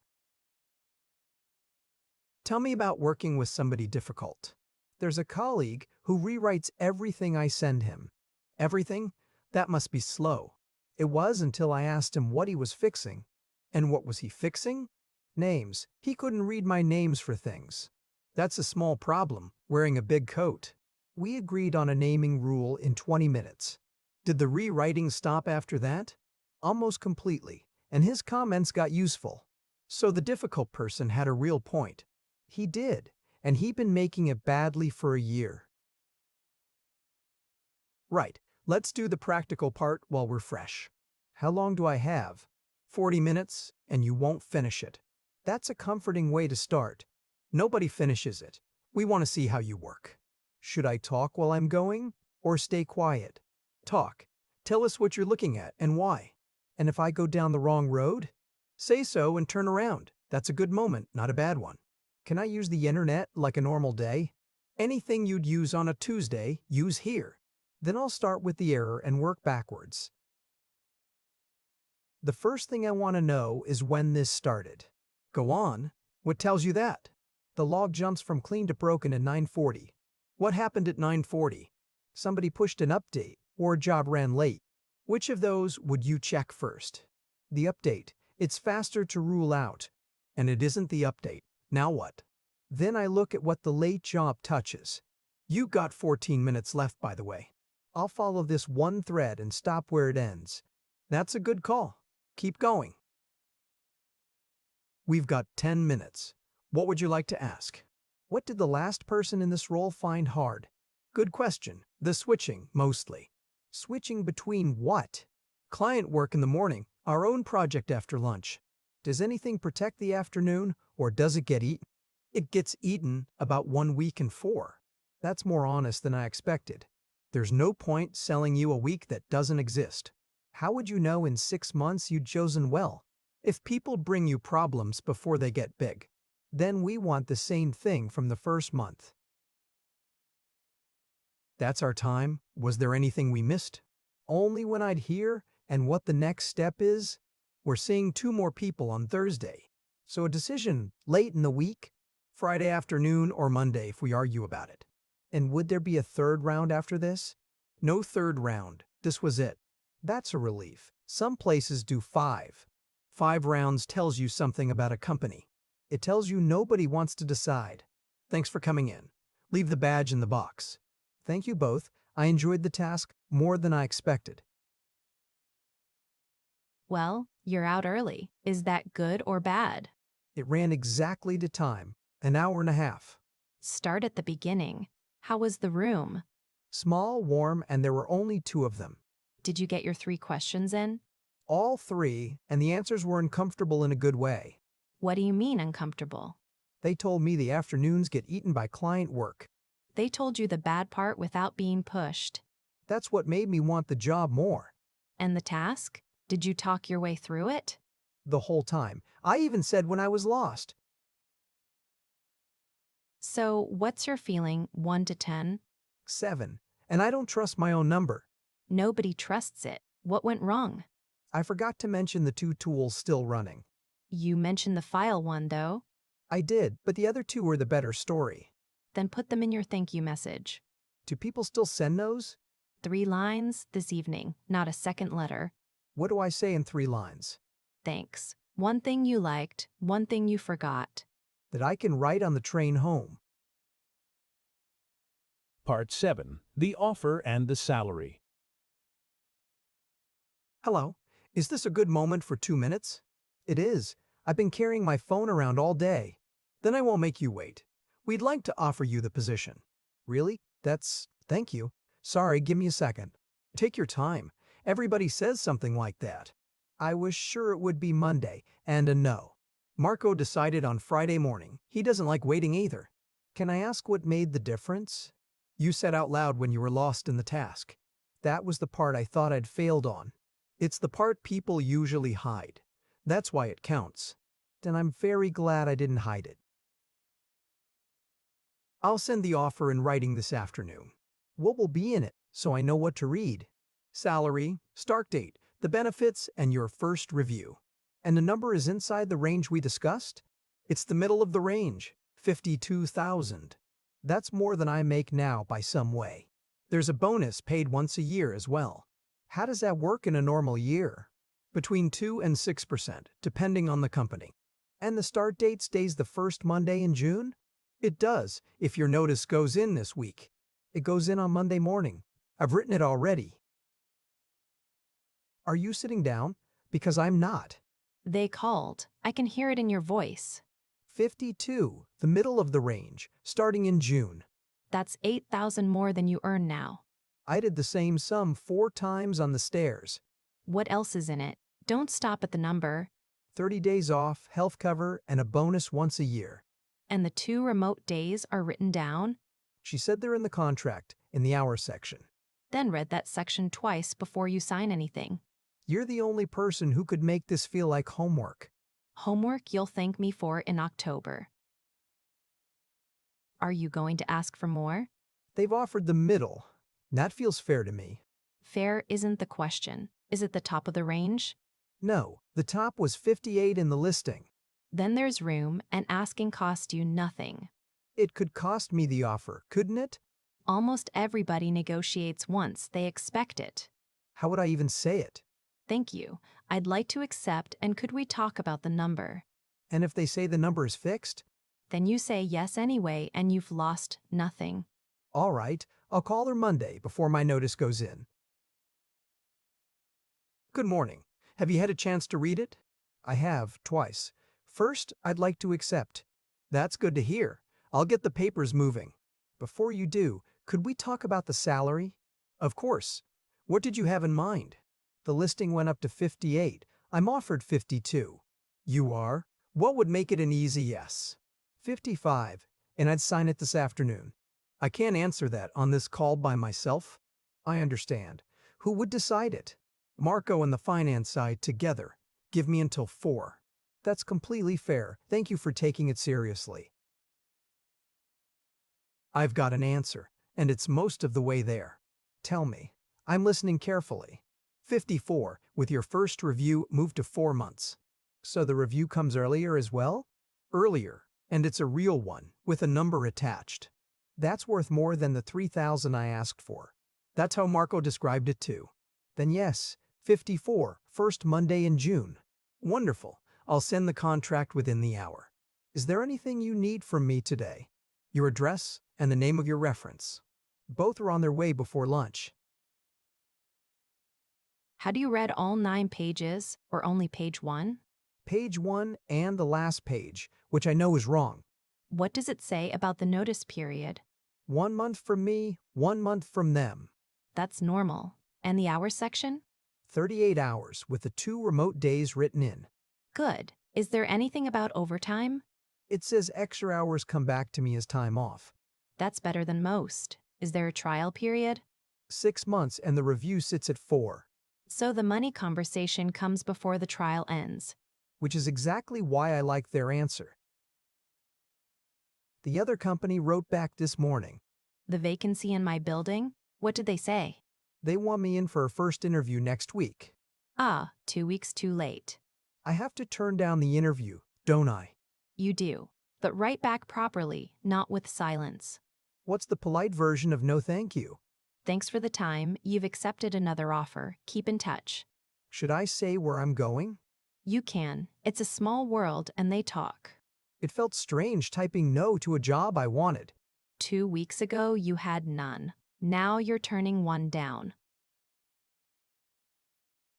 B: Tell me about working with somebody difficult. There's a colleague who rewrites everything I send him. Everything? That must be slow. It was until I asked him what he was fixing. And what was he fixing? Names. He couldn't read my names for things. That's a small problem, wearing a big coat. We agreed on a naming rule in 20 minutes. Did the rewriting stop after that? Almost completely, and his comments got useful. So the difficult person had a real point. He did, and he'd been making it badly for a year. Right, let's do the practical part while we're fresh. How long do I have? 40 minutes, and you won't finish it. That's a comforting way to start. Nobody finishes it. We want to see how you work. Should I talk while I'm going, or stay quiet? Talk. Tell us what you're looking at and why. And if I go down the wrong road, say so and turn around. That's a good moment, not a bad one. Can I use the internet like a normal day? Anything you'd use on a Tuesday, use here. Then I'll start with the error and work backwards. The first thing I want to know is when this started. Go on. What tells you that? The log jumps from clean to broken at 9:40. What happened at 9:40? Somebody pushed an update, or a job ran late. Which of those would you check first? The update. It's faster to rule out. And it isn't the update. Now what? Then I look at what the late job touches. You got 14 minutes left, by the way. I'll follow this one thread and stop where it ends. That's a good call. Keep going. We've got 10 minutes. What would you like to ask? What did the last person in this role find hard? Good question. The switching, mostly. Switching between what? Client work in the morning, our own project after lunch. Does anything protect the afternoon, or does it get eaten? It gets eaten about 1 week in 4. That's more honest than I expected. There's no point selling you a week that doesn't exist. How would you know in 6 months you'd chosen well? If people bring you problems before they get big, then we want the same thing from the first month. That's our time. Was there anything we missed? Only when I'd hear and what the next step is. We're seeing 2 more people on Thursday. So a decision late in the week, Friday afternoon or Monday if we argue about it. And would there be a third round after this? No third round. This was it. That's a relief. Some places do 5. 5 rounds tells you something about a company. It tells you nobody wants to decide. Thanks for coming in. Leave the badge in the box. Thank you both. I enjoyed the task more than I expected.
C: Well, you're out early. Is that good or bad?
B: It ran exactly to time, an hour and a half.
C: Start at the beginning. How was the room?
B: Small, warm, and there were only 2 of them.
C: Did you get your 3 questions in?
B: All 3, and the answers were uncomfortable in a good way.
C: What do you mean uncomfortable?
B: They told me the afternoons get eaten by client work.
C: They told you the bad part without being pushed.
B: That's what made me want the job more.
C: And the task? Did you talk your way through it?
B: The whole time. I even said when I was lost.
C: So, what's your feeling, 1 to 10?
B: 7. And I don't trust my own number.
C: Nobody trusts it. What went wrong?
B: I forgot to mention the 2 tools still running.
C: You mentioned the file one, though.
B: I did, but the other 2 were the better story.
C: Then put them in your thank you message.
B: Do people still send those?
C: 3 lines this evening, not a second letter.
B: What do I say in 3 lines?
C: Thanks. 1 thing you liked, 1 thing you forgot.
B: That I can write on the train home.
A: Part 7. The Offer and the Salary.
B: Hello. Is this a good moment for 2 minutes? It is. I've been carrying my phone around all day. Then I won't make you wait. We'd like to offer you the position. Really? Thank you. Sorry, give me a second. Take your time. Everybody says something like that. I was sure it would be Monday, and a no. Marco decided on Friday morning. He doesn't like waiting either. Can I ask what made the difference? You said out loud when you were lost in the task. That was the part I thought I'd failed on. It's the part people usually hide. That's why it counts. And I'm very glad I didn't hide it. I'll send the offer in writing this afternoon. What will be in it, so I know what to read? Salary, start date, the benefits, and your first review. And the number is inside the range we discussed? It's the middle of the range, 52,000. That's more than I make now by some way. There's a bonus paid once a year as well. How does that work in a normal year? Between 2 and 6%, depending on the company. And the start date stays the first Monday in June? It does, if your notice goes in this week. It goes in on Monday morning. I've written it already. Are you sitting down? Because I'm not.
C: They called. I can hear it in your voice.
B: 52, the middle of the range, starting in June.
C: That's 8,000 more than you earn now.
B: I did the same sum 4 times on the stairs.
C: What else is in it? Don't stop at the number.
B: 30 days off, health cover, and a bonus once a year.
C: And the 2 remote days are written down?
B: She said they're in the contract, in the hour section.
C: Then read that section twice before you sign anything.
B: You're the only person who could make this feel like homework.
C: Homework you'll thank me for in October. Are you going to ask for more?
B: They've offered the middle. That feels fair to me.
C: Fair isn't the question. Is it the top of the range?
B: No, the top was 58 in the listing.
C: Then there's room, and asking costs you nothing.
B: It could cost me the offer, couldn't it?
C: Almost everybody negotiates once they expect it.
B: How would I even say it?
C: Thank you. I'd like to accept, and could we talk about the number?
B: And if they say the number is fixed?
C: Then you say yes anyway, and you've lost nothing.
B: All right, I'll call her Monday before my notice goes in. Good morning. Have you had a chance to read it? I have, twice. First, I'd like to accept. That's good to hear. I'll get the papers moving. Before you do, could we talk about the salary? Of course. What did you have in mind? The listing went up to 58. I'm offered 52. You are? What would make it an easy yes? 55, and I'd sign it this afternoon. I can't answer that on this call by myself. I understand. Who would decide it? Marco and the finance side together. Give me until 4. That's completely fair. Thank you for taking it seriously. I've got an answer, and it's most of the way there. Tell me. I'm listening carefully. 54, with your first review moved to 4 months. So the review comes earlier as well? Earlier, and it's a real one, with a number attached. That's worth more than the 3,000 I asked for. That's how Marco described it too. Then yes, 54, first Monday in June. Wonderful. I'll send the contract within the hour. Is there anything you need from me today? Your address and the name of your reference. Both are on their way before lunch.
C: Had you read all 9 pages or only page 1?
B: Page 1 and the last page, which I know is wrong.
C: What does it say about the notice period?
B: 1 month from me, 1 month from them.
C: That's normal. And the hours section?
B: 38 hours with the 2 remote days written in.
C: Good. Is there anything about overtime?
B: It says extra hours come back to me as time off.
C: That's better than most. Is there a trial period?
B: 6 months and the review sits at 4,
C: So the money conversation comes before the trial ends.
B: which is exactly why I like their answer. The other company wrote back this morning.
C: The vacancy in my building? What did they say?
B: They want me in for a first interview next week.
C: Ah, 2 weeks too late.
B: I have to turn down the interview, don't I?
C: You do. But write back properly, not with silence.
B: What's the polite version of no thank you?
C: Thanks for the time. You've accepted another offer. Keep in touch.
B: Should I say where I'm going?
C: You can. It's a small world and they talk.
B: It felt strange typing no to a job I wanted.
C: 2 weeks ago, you had none. Now you're turning one down.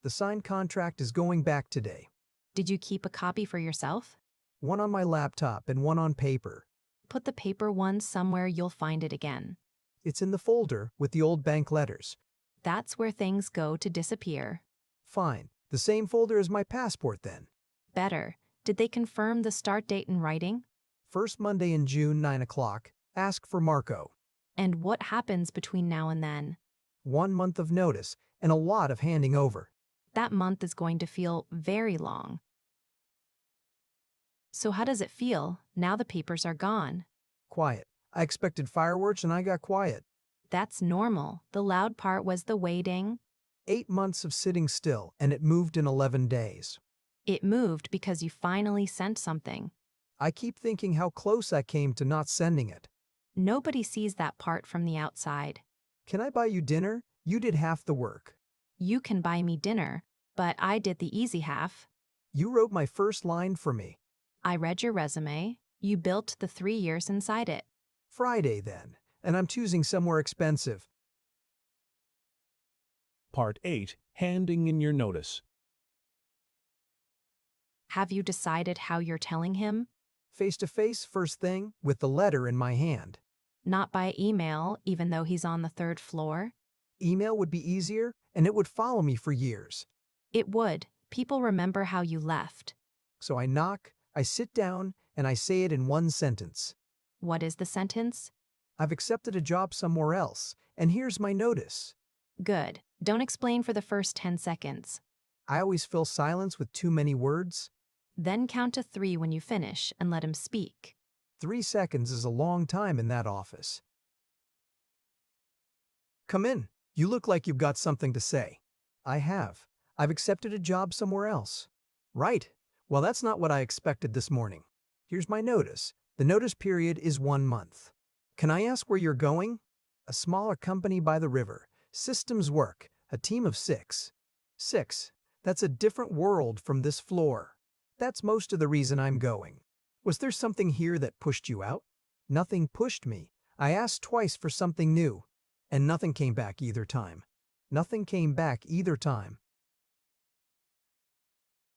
B: The signed contract is going back today.
C: Did you keep a copy for yourself?
B: One on my laptop and one on paper.
C: Put the paper one somewhere you'll find it again.
B: It's in the folder with the old bank letters.
C: That's where things go to disappear.
B: Fine. The same folder as my passport then.
C: Better. Did they confirm the start date in writing?
B: First Monday in June, 9 o'clock. Ask for Marco.
C: And what happens between now and then?
B: 1 month of notice and a lot of handing over.
C: That month is going to feel very long. So how does it feel now the papers are gone?
B: Quiet. I expected fireworks and I got quiet.
C: That's normal. The loud part was the waiting.
B: 8 months of sitting still and it moved in 11 days.
C: It moved because you finally sent something.
B: I keep thinking how close I came to not sending it.
C: Nobody sees that part from the outside.
B: Can I buy you dinner? You did half the work.
C: You can buy me dinner, but I did the easy half.
B: You wrote my first line for me.
C: I read your resume. You built the 3 years inside it.
B: Friday then, and I'm choosing somewhere expensive.
A: Part 8. Handing in your notice.
C: Have you decided how you're telling him?
B: Face to face first thing with the letter in my hand.
C: Not by email, even though he's on the 3rd floor?
B: Email would be easier and it would follow me for years.
C: It would. People remember how you left.
B: So I knock, I sit down, and I say it in 1 sentence.
C: What is the sentence?
B: I've accepted a job somewhere else, and here's my notice.
C: Good. Don't explain for the first 10 seconds.
B: I always fill silence with too many words.
C: Then count to 3 when you finish and let him speak.
B: 3 seconds is a long time in that office. Come in. You look like you've got something to say. I have. I've accepted a job somewhere else. Right. Well, that's not what I expected this morning. Here's my notice. The notice period is 1 month. Can I ask where you're going? A smaller company by the river. Systems work. A team of 6. 6. That's a different world from this floor. That's most of the reason I'm going. Was there something here that pushed you out? Nothing pushed me. I asked twice for something new, and nothing came back either time. Nothing came back either time.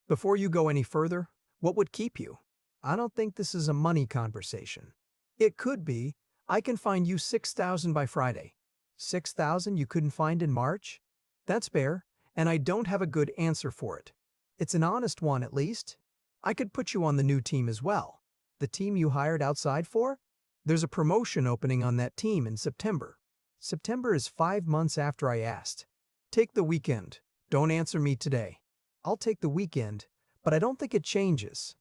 B: Before you go any further, what would keep you? I don't think this is a money conversation. It could be. I can find you 6,000 by Friday. 6,000 you couldn't find in March? That's fair, and I don't have a good answer for it. It's an honest one at least. I could put you on the new team as well. The team you hired outside for? There's a promotion opening on that team in September. September is 5 months after I asked. Take the weekend. Don't answer me today. I'll take the weekend, but I don't think it changes.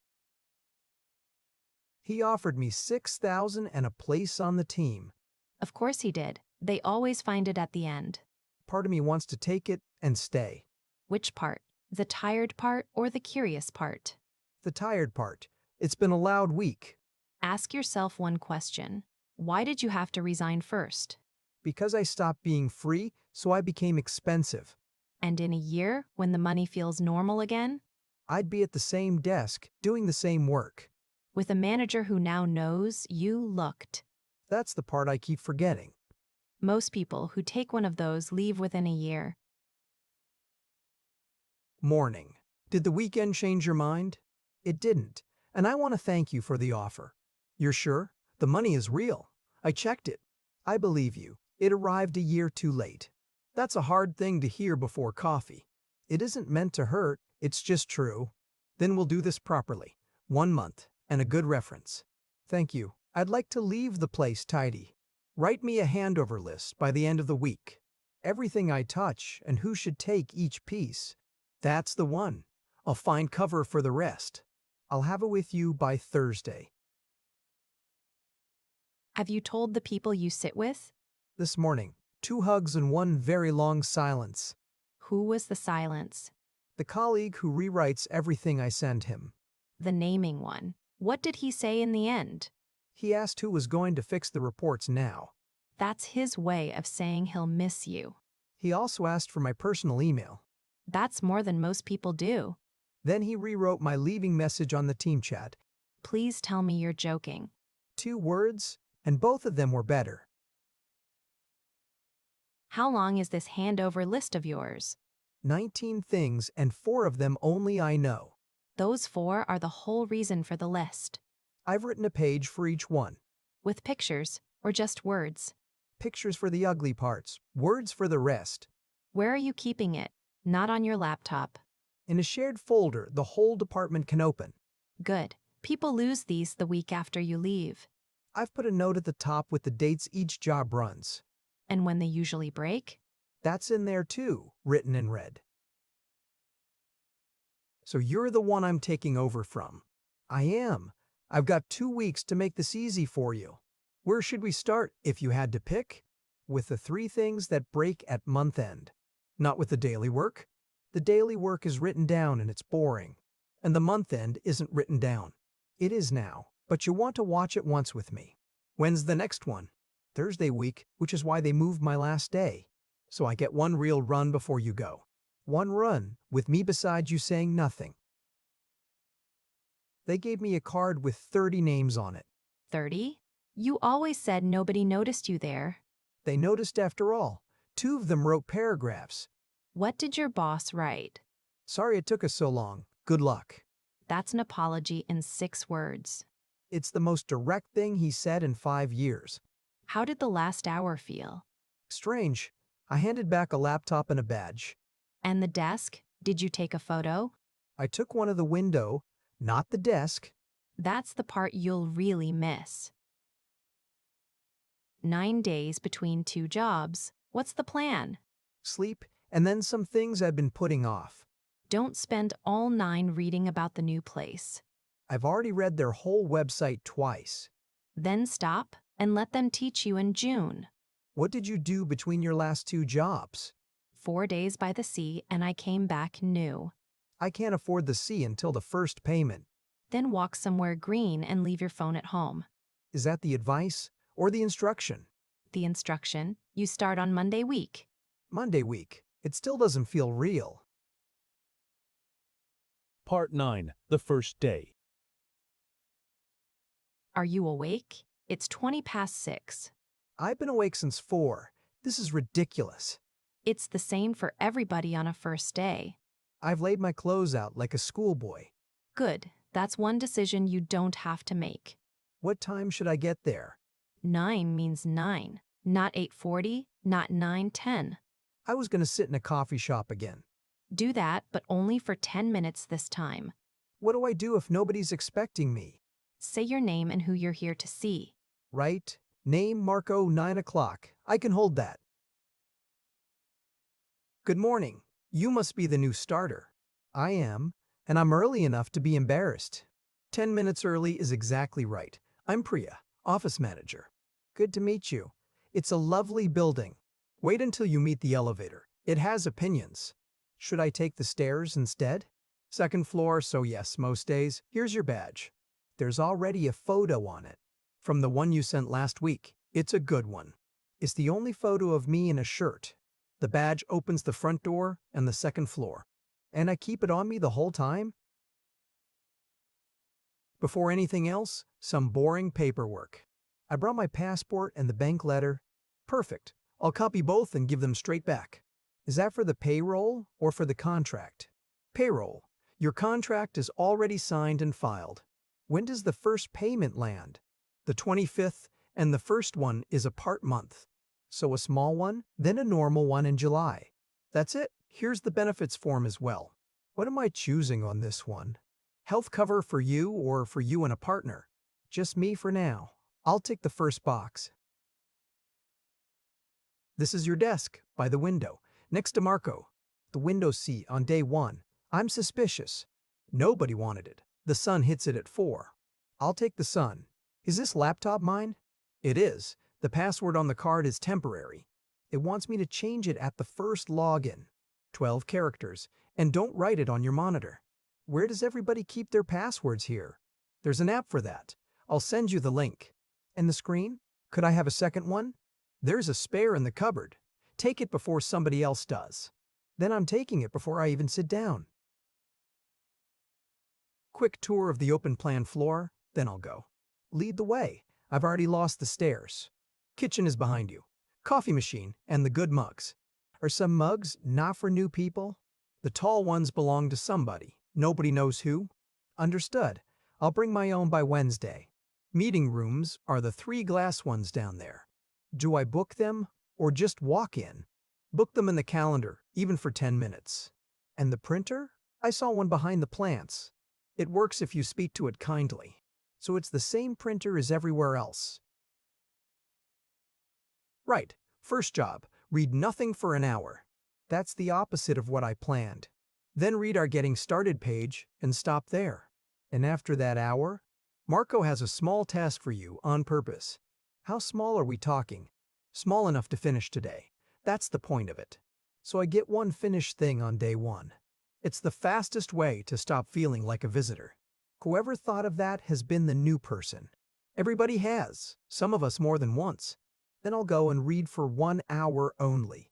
B: He offered me 6,000 and a place on the team.
C: Of course he did. They always find it at the end.
B: Part of me wants to take it and stay.
C: Which part? The tired part or the curious part?
B: The tired part. It's been a loud week.
C: Ask yourself one question. Why did you have to resign first?
B: Because I stopped being free, so I became expensive.
C: And in a year, when the money feels normal again?
B: I'd be at the same desk, doing the same work.
C: With a manager who now knows you looked.
B: That's the part I keep forgetting.
C: Most people who take one of those leave within a year.
B: Morning. Did the weekend change your mind? It didn't, and I want to thank you for the offer. You're sure? The money is real. I checked it. I believe you. It arrived a year too late. That's a hard thing to hear before coffee. It isn't meant to hurt, it's just true. Then we'll do this properly. 1 month, and a good reference. Thank you. I'd like to leave the place tidy. Write me a handover list by the end of the week. Everything I touch and who should take each piece. That's the one. I'll find cover for the rest. I'll have it with you by Thursday.
C: Have you told the people you sit with?
B: This morning, 2 hugs and 1 very long silence.
C: Who was the silence?
B: The colleague who rewrites everything I send him.
C: The naming one. What did he say in the end?
B: He asked who was going to fix the reports now.
C: That's his way of saying he'll miss you.
B: He also asked for my personal email.
C: That's more than most people do.
B: Then he rewrote my leaving message on the team chat.
C: Please tell me you're joking.
B: 2 words, and both of them were better.
C: How long is this handover list of yours?
B: 19 things, and 4 of them only I know.
C: Those 4 are the whole reason for the list.
B: I've written a page for each one.
C: With pictures, or just words?
B: Pictures for the ugly parts, words for the rest.
C: Where are you keeping it? Not on your laptop.
B: In a shared folder the whole department can open.
C: Good. People lose these the week after you leave.
B: I've put a note at the top with the dates each job runs.
C: And when they usually break?
B: That's in there too, written in red. So you're the one I'm taking over from. I am. I've got 2 weeks to make this easy for you. Where should we start if you had to pick? With the 3 things that break at month end. Not with the daily work. The daily work is written down and it's boring. And the month end isn't written down. It is now, but you want to watch it once with me. When's the next one? Thursday week, which is why they moved my last day. So I get 1 real run before you go. 1 run, with me beside you saying nothing. They gave me a card with 30 names on it.
C: 30? You always said nobody noticed you there.
B: They noticed after all. 2 of them wrote paragraphs.
C: What did your boss write?
B: Sorry it took us so long. Good luck.
C: That's an apology in 6 words.
B: It's the most direct thing he said in 5 years.
C: How did the last hour feel?
B: Strange. I handed back a laptop and a badge.
C: And the desk? Did you take a photo?
B: I took one of the window, not the desk.
C: That's the part you'll really miss. 9 days between 2 jobs. What's the plan?
B: Sleep, and then some things I've been putting off.
C: Don't spend all 9 reading about the new place.
B: I've already read their whole website twice.
C: Then stop and let them teach you in June.
B: What did you do between your last 2 jobs?
C: 4 days by the sea and I came back new.
B: I can't afford the sea until the first payment.
C: Then walk somewhere green and leave your phone at home.
B: Is that the advice or the instruction?
C: The instruction, you start on Monday week.
B: Monday week. It still doesn't feel real.
A: Part 9. The First Day.
C: Are you awake? It's 20 past 6.
B: I've been awake since 4. This is ridiculous.
C: It's the same for everybody on a first day.
B: I've laid my clothes out like a schoolboy.
C: Good. That's one decision you don't have to make.
B: What time should I get there?
C: 9 means 9, not 8:40, not 9:10.
B: I was going to sit in a coffee shop again.
C: Do that, but only for 10 minutes this time.
B: What do I do if nobody's expecting me?
C: Say your name and who you're here to see.
B: Right? Name Marco, 9 o'clock. I can hold that. Good morning. You must be the new starter. I am, and I'm early enough to be embarrassed. 10 minutes early is exactly right. I'm Priya, office manager. Good to meet you. It's a lovely building. Wait until you meet the elevator. It has opinions. Should I take the stairs instead? Second floor, so yes, most days. Here's your badge. There's already a photo on it. From the one you sent last week. It's a good one. It's the only photo of me in a shirt. The badge opens the front door and the second floor. And I keep it on me the whole time? Before anything else, some boring paperwork. I brought my passport and the bank letter. Perfect. I'll copy both and give them straight back. Is that for the payroll or for the contract? Payroll. Your contract is already signed and filed. When does the first payment land? The 25th, and the first one is a part month. So a small one, then a normal one in July. That's it. Here's the benefits form as well. What am I choosing on this one? Health cover for you or for you and a partner? Just me for now. I'll tick the first box. This is your desk, by the window, next to Marco. The window seat on day 1. I'm suspicious. Nobody wanted it. The sun hits it at 4. I'll take the sun. Is this laptop mine? It is. The password on the card is temporary. It wants me to change it at the first login. 12 characters. And don't write it on your monitor. Where does everybody keep their passwords here? There's an app for that. I'll send you the link. And the screen? Could I have a second one? There's a spare in the cupboard. Take it before somebody else does. Then I'm taking it before I even sit down. Quick tour of the open plan floor, then I'll go. Lead the way. I've already lost the stairs. Kitchen is behind you. Coffee machine and the good mugs. Are some mugs not for new people? The tall ones belong to somebody. Nobody knows who? Understood. I'll bring my own by Wednesday. Meeting rooms are the 3 glass ones down there. Do I book them or just walk in? Book them in the calendar, even for 10 minutes. And the printer? I saw one behind the plants. It works if you speak to it kindly. So it's the same printer as everywhere else. Right. First job. Read nothing for an hour. That's the opposite of what I planned. Then read our Getting Started page and stop there. And after that hour, Marco has a small task for you on purpose. How small are we talking? Small enough to finish today. That's the point of it. So I get one finished thing on day 1. It's the fastest way to stop feeling like a visitor. Whoever thought of that has been the new person. Everybody has, some of us more than once. Then I'll go and read for 1 hour only.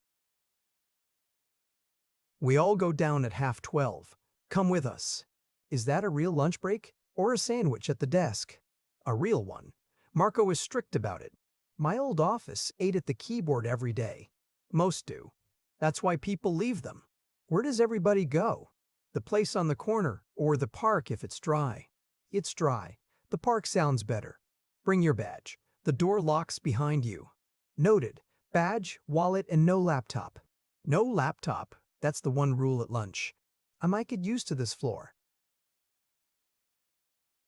B: We all go down at 12:30. Come with us. Is that a real lunch break or a sandwich at the desk? A real one. Marco is strict about it. My old office ate at the keyboard every day. Most do. That's why people leave them. Where does everybody go? The place on the corner or the park if it's dry. It's dry. The park sounds better. Bring your badge. The door locks behind you. Noted. Badge, wallet, and no laptop. No laptop. That's the one rule at lunch. I might get used to this floor.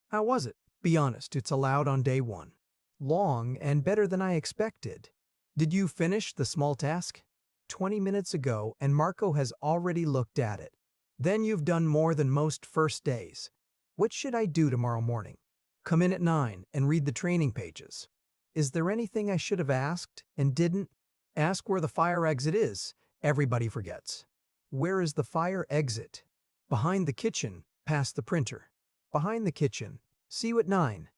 B: How was it? Be honest, it's allowed on day 1. Long and better than I expected. Did you finish the small task? 20 minutes ago, and Marco has already looked at it. Then you've done more than most first days. What should I do tomorrow morning? Come in at 9 and read the training pages. Is there anything I should have asked and didn't? Ask where the fire exit is. Everybody forgets. Where is the fire exit? Behind the kitchen, past the printer. Behind the kitchen. See you at 9.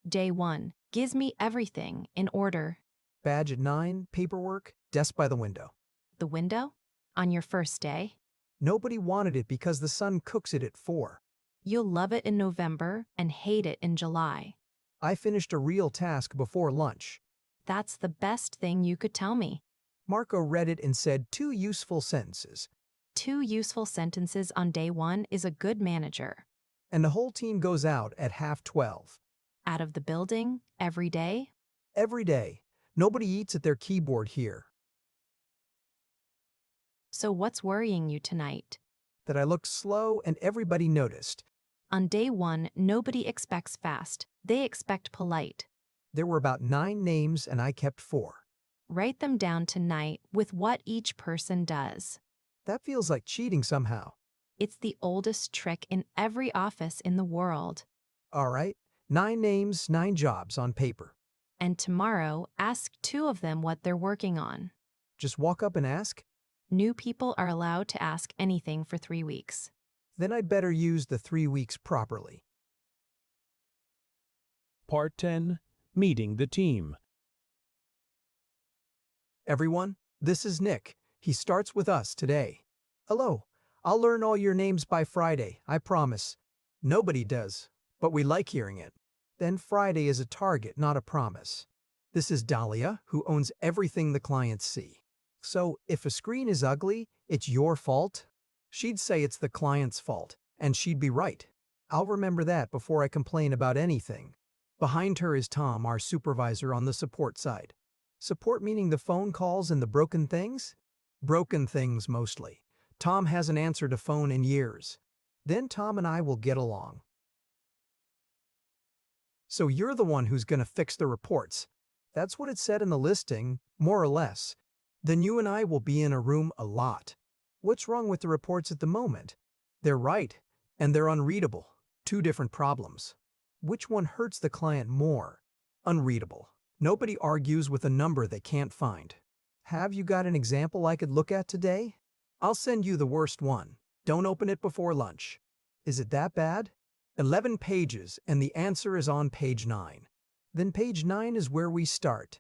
C: Day 1. Gives me everything in order.
B: Badge at 9, paperwork, desk by the window.
C: The window? On your first day?
B: Nobody wanted it because the sun cooks it at 4.
C: You'll love it in November and hate it in July.
B: I finished a real task before lunch.
C: That's the best thing you could tell me.
B: Marco read it and said 2 useful sentences.
C: 2 useful sentences on day 1 is a good manager.
B: And the whole team goes out at 12:30.
C: Out of the building, every day?
B: Every day. Nobody eats at their keyboard here.
C: So what's worrying you tonight?
B: That I looked slow and everybody noticed.
C: On day one, nobody expects fast. They expect polite.
B: There were about 9 names and I kept 4.
C: Write them down tonight with what each person does.
B: That feels like cheating somehow.
C: It's the oldest trick in every office in the world.
B: All right, 9 names, 9 jobs on paper.
C: And tomorrow, ask 2 of them what they're working on.
B: Just walk up and ask?
C: New people are allowed to ask anything for 3 weeks.
B: Then I'd better use the 3 weeks properly.
A: Part 10. Meeting the team.
B: Everyone, this is Nick. He starts with us today. Hello. I'll learn all your names by Friday, I promise. Nobody does, but we like hearing it. Then Friday is a target, not a promise. This is Dahlia, who owns everything the clients see. So if a screen is ugly, it's your fault? She'd say it's the client's fault, and she'd be right. I'll remember that before I complain about anything. Behind her is Tom, our supervisor on the support side. Support meaning the phone calls and the broken things? Broken things mostly. Tom hasn't answered a phone in years. Then Tom and I will get along. So you're the one who's going to fix the reports. That's what it said in the listing, more or less. Then you and I will be in a room a lot. What's wrong with the reports at the moment? They're right, and they're unreadable. 2 different problems. Which one hurts the client more? Unreadable. Nobody argues with a number they can't find. Have you got an example I could look at today? I'll send you the worst one. Don't open it before lunch. Is it that bad? 11 pages, and the answer is on page 9. Then page 9 is where we start.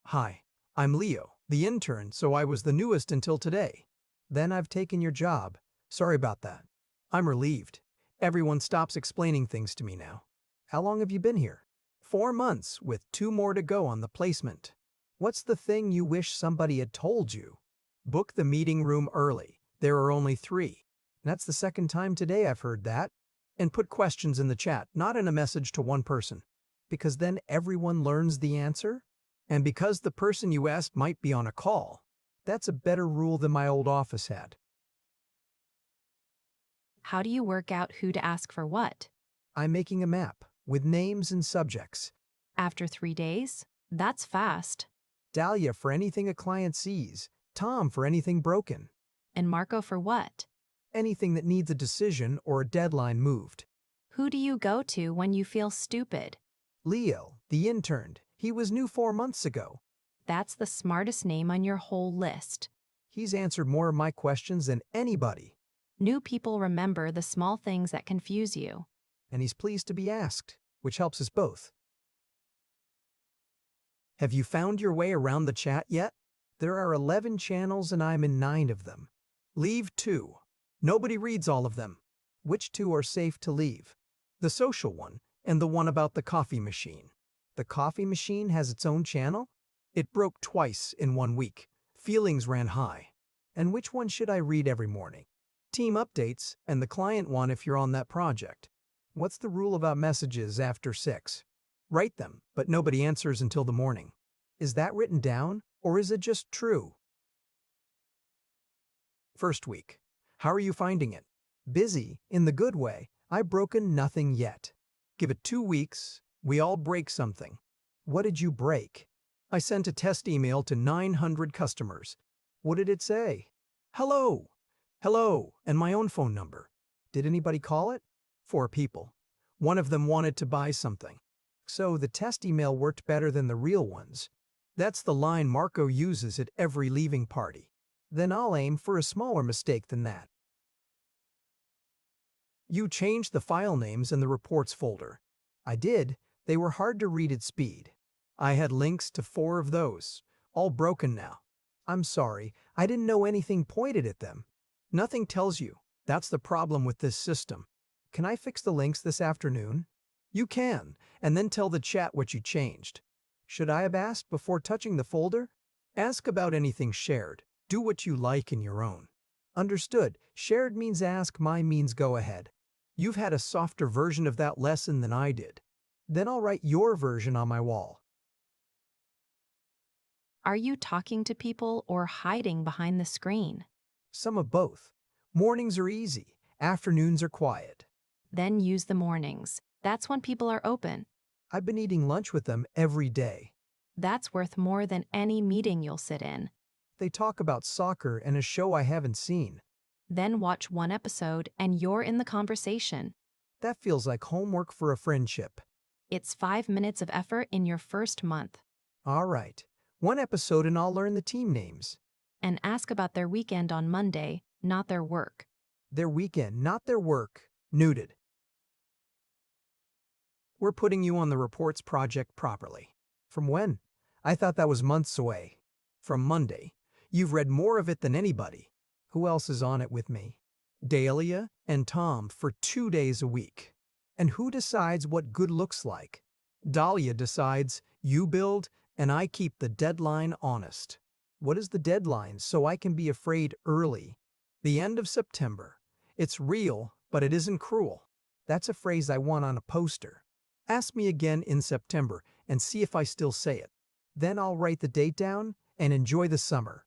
B: Hi, I'm Leo, the intern, so I was the newest until today. Then I've taken your job. Sorry about that. I'm relieved. Everyone stops explaining things to me now. How long have you been here? 4 months, with 2 more to go on the placement. What's the thing you wish somebody had told you? Book the meeting room early. There are only 3. That's the second time today I've heard that. And put questions in the chat, not in a message to one person. Because then everyone learns the answer? And because the person you asked might be on a call. That's a better rule than my old office had.
C: How do you work out who to ask for what?
B: I'm making a map with names and subjects.
C: After 3 days? That's fast.
B: Dahlia for anything a client sees. Tom for anything broken.
C: And Marco for what?
B: Anything that needs a decision or a deadline moved.
C: Who do you go to when you feel stupid?
B: Leo, the intern. He was new 4 months ago.
C: That's the smartest name on your whole list.
B: He's answered more of my questions than anybody.
C: New people remember the small things that confuse you.
B: And he's pleased to be asked, which helps us both. Have you found your way around the chat yet? There are 11 channels and I'm in 9 of them. Leave 2. Nobody reads all of them. Which 2 are safe to leave? The social one and the one about the coffee machine. The coffee machine has its own channel? It broke twice in 1 week. Feelings ran high. And which one should I read every morning? Team updates and the client one if you're on that project. What's the rule about messages after 6? Write them, but nobody answers until the morning. Is that written down, or is it just true? First week. How are you finding it? Busy, in the good way. I've broken nothing yet. Give it 2 weeks. We all break something. What did you break? I sent a test email to 900 customers. What did it say? Hello. Hello, and my own phone number. Did anybody call it? 4 people. One of them wanted to buy something. So the test email worked better than the real ones. That's the line Marco uses at every leaving party. Then I'll aim for a smaller mistake than that. You changed the file names in the reports folder. I did. They were hard to read at speed. I had links to 4 of those, all broken now. I'm sorry, I didn't know anything pointed at them. Nothing tells you. That's the problem with this system. Can I fix the links this afternoon? You can, and then tell the chat what you changed. Should I have asked before touching the folder? Ask about anything shared. Do what you like in your own. Understood. Shared means ask, mine means go ahead. You've had a softer version of that lesson than I did. Then I'll write your version on my wall.
C: Are you talking to people or hiding behind the screen?
B: Some of both. Mornings are easy, afternoons are quiet.
C: Then use the mornings. That's when people are open.
B: I've been eating lunch with them every day.
C: That's worth more than any meeting you'll sit in.
B: They talk about soccer and a show I haven't seen.
C: Then watch one episode and you're in the conversation.
B: That feels like homework for a friendship.
C: It's 5 minutes of effort in your first month.
B: All right. One episode and I'll learn the team names.
C: And ask about their weekend on Monday, not their work.
B: Their weekend, not their work. Neuted. We're putting you on the reports project properly. From when? I thought that was months away. From Monday. You've read more of it than anybody. Who else is on it with me? Dahlia and Tom for 2 days a week. And who decides what good looks like? Dahlia decides, you build, and I keep the deadline honest. What is the deadline so I can be afraid early? The end of September. It's real, but it isn't cruel. That's a phrase I want on a poster. Ask me again in September and see if I still say it. Then I'll write the date down and enjoy the summer.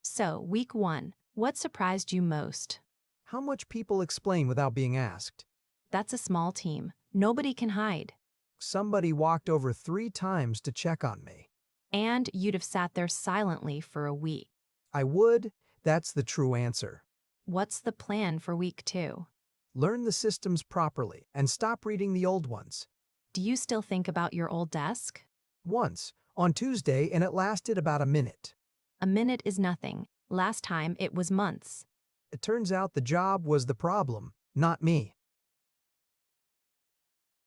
C: So, week 1. What surprised you most?
B: How much people explain without being asked?
C: That's a small team. Nobody can hide.
B: Somebody walked over 3 times to check on me.
C: And you'd have sat there silently for a week.
B: I would. That's the true answer.
C: What's the plan for week 2?
B: Learn the systems properly and stop reading the old ones.
C: Do you still think about your old desk?
B: Once, on Tuesday, and it lasted about a minute.
C: A minute is nothing. Last time it was months.
B: It turns out the job was the problem, not me.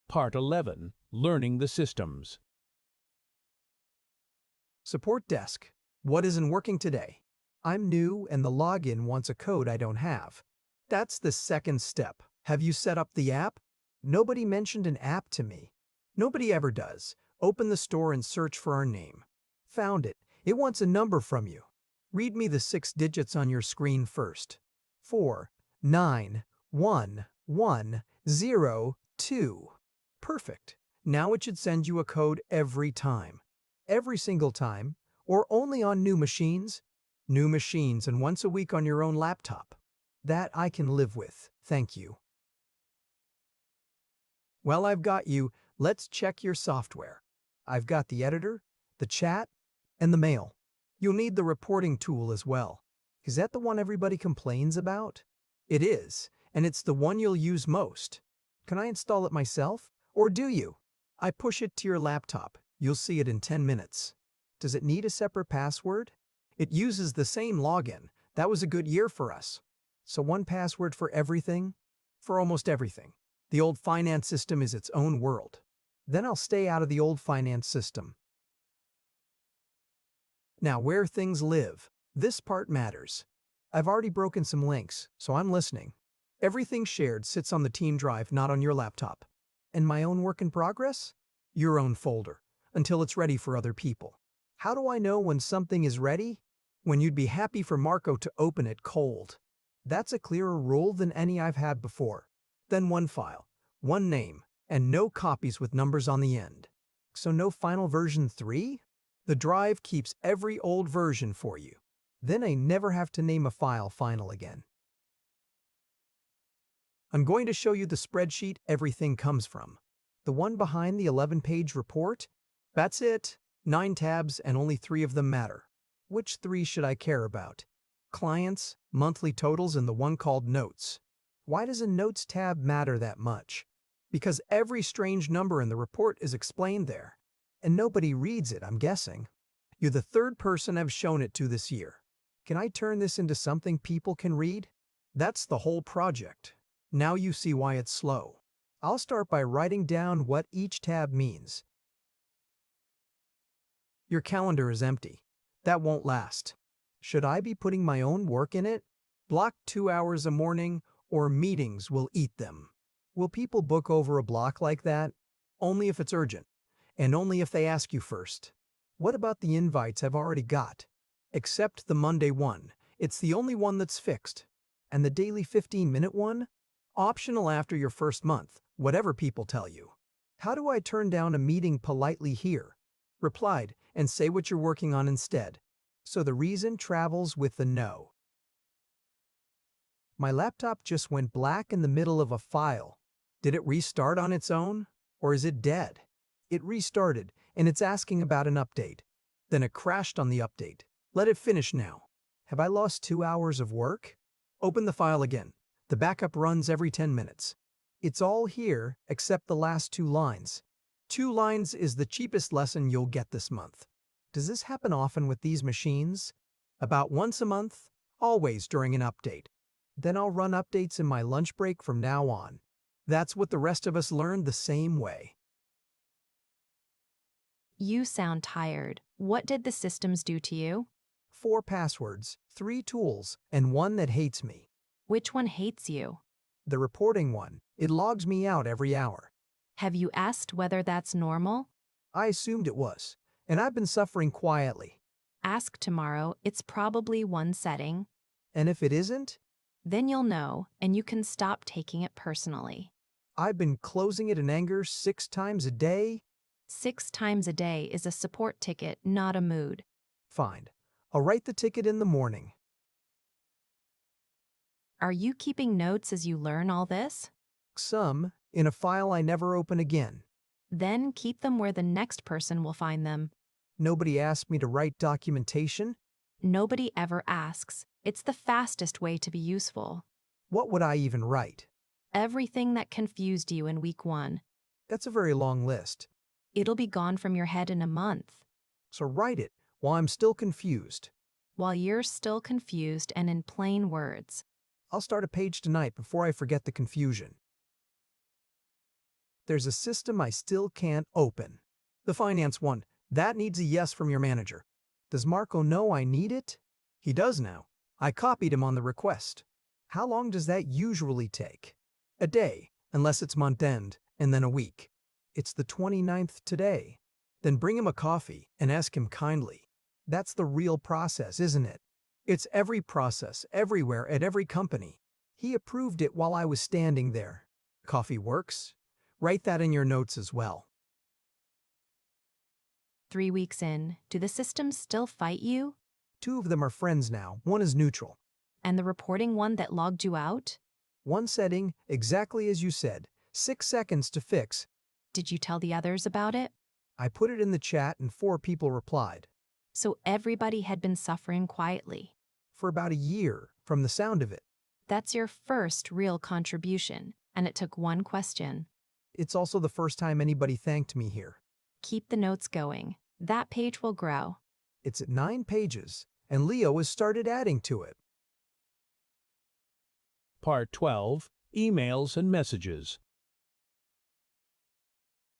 A: Part 11. Learning the systems.
B: Support desk. What isn't working today? I'm new and the login wants a code I don't have. That's the second step. Have you set up the app? Nobody mentioned an app to me. Nobody ever does. Open the store and search for our name. Found it. It wants a number from you. Read me the 6 digits on your screen first. 4, 9, 1, 1, 0, 2. Perfect. Now it should send you a code every time. Every single time, or only on new machines? New machines and once a week on your own laptop. That I can live with, thank you. Well, I've got you. Let's check your software. I've got the editor, the chat, and the mail. You'll need the reporting tool as well. Is that the one everybody complains about? It is, and it's the one you'll use most. Can I install it myself? Or do you? I push it to your laptop. You'll see it in 10 minutes. Does it need a separate password? It uses the same login. That was a good year for us. So one password for everything? For almost everything. The old finance system is its own world. Then I'll stay out of the old finance system. Now, where things live. This part matters. I've already broken some links, so I'm listening. Everything shared sits on the team drive, not on your laptop. And my own work in progress? Your own folder, until it's ready for other people. How do I know when something is ready? When you'd be happy for Marco to open it cold. That's a clearer rule than any I've had before. Then one file, one name, and no copies with numbers on the end. So no final version 3? The drive keeps every old version for you. Then I never have to name a file final again. I'm going to show you the spreadsheet everything comes from. The one behind the 11-page report? That's it. 9 tabs and only 3 of them matter. Which 3 should I care about? Clients, monthly totals, and the one called Notes. Why does a Notes tab matter that much? Because every strange number in the report is explained there. And nobody reads it, I'm guessing. You're the 3rd person I've shown it to this year. Can I turn this into something people can read? That's the whole project. Now you see why it's slow. I'll start by writing down what each tab means. Your calendar is empty. That won't last. Should I be putting my own work in it? Block 2 hours a morning, or meetings will eat them. Will people book over a block like that? Only if it's urgent, and only if they ask you first. What about the invites I've already got? Except the Monday one. It's the only one that's fixed. And the daily 15-minute one? Optional after your first month, whatever people tell you. How do I turn down a meeting politely here? Replied, and say what you're working on instead. So the reason travels with the no. My laptop just went black in the middle of a file. Did it restart on its own? Or is it dead? It restarted, and it's asking about an update. Then it crashed on the update. Let it finish now. Have I lost 2 hours of work? Open the file again. The backup runs every 10 minutes. It's all here except the last 2 lines. 2 lines is the cheapest lesson you'll get this month. Does this happen often with these machines? About once a month, always during an update. Then I'll run updates in my lunch break from now on. That's what the rest of us learned the same way.
C: You sound tired. What did the systems do to you?
B: 4 passwords, 3 tools, and 1 that hates me.
C: Which one hates you?
B: The reporting one, it logs me out every hour.
C: Have you asked whether that's normal?
B: I assumed it was, and I've been suffering quietly.
C: Ask tomorrow. It's probably one setting.
B: And if it isn't,
C: Then you'll know, and you can stop taking it personally.
B: I've been closing it in anger 6 times a day.
C: 6 times a day is a support ticket, not a mood.
B: Fine. I'll write the ticket in the morning.
C: Are you keeping notes as you learn all this?
B: Some, in a file I never open again.
C: Then keep them where the next person will find them.
B: Nobody asked me to write documentation.
C: Nobody ever asks. It's the fastest way to be useful.
B: What would I even write?
C: Everything that confused you in week 1.
B: That's a very long list.
C: It'll be gone from your head in a month.
B: So write it while I'm still confused.
C: While you're still confused and in plain words.
B: I'll start a page tonight before I forget the confusion. There's a system I still can't open. The finance one. That needs a yes from your manager. Does Marco know I need it? He does now. I copied him on the request. How long does that usually take? A day, unless it's month end, and then a week. It's the 29th today. Then bring him a coffee and ask him kindly. That's the real process, isn't it? It's every process, everywhere, at every company. He approved it while I was standing there. Coffee works? Write that in your notes as well.
C: 3 weeks in, do the systems still fight you?
B: 2 of them are friends now, 1 is neutral.
C: And the reporting one that logged you out?
B: 1 setting, exactly as you said, 6 seconds to fix.
C: Did you tell the others about it?
B: I put it in the chat and 4 people replied.
C: So everybody had been suffering quietly.
B: For about a year, from the sound of it.
C: That's your first real contribution, and it took 1 question.
B: It's also the first time anybody thanked me here.
C: Keep the notes going. That page will grow.
B: It's at 9 pages, and Leo has started adding to it.
A: Part 12, Emails and Messages.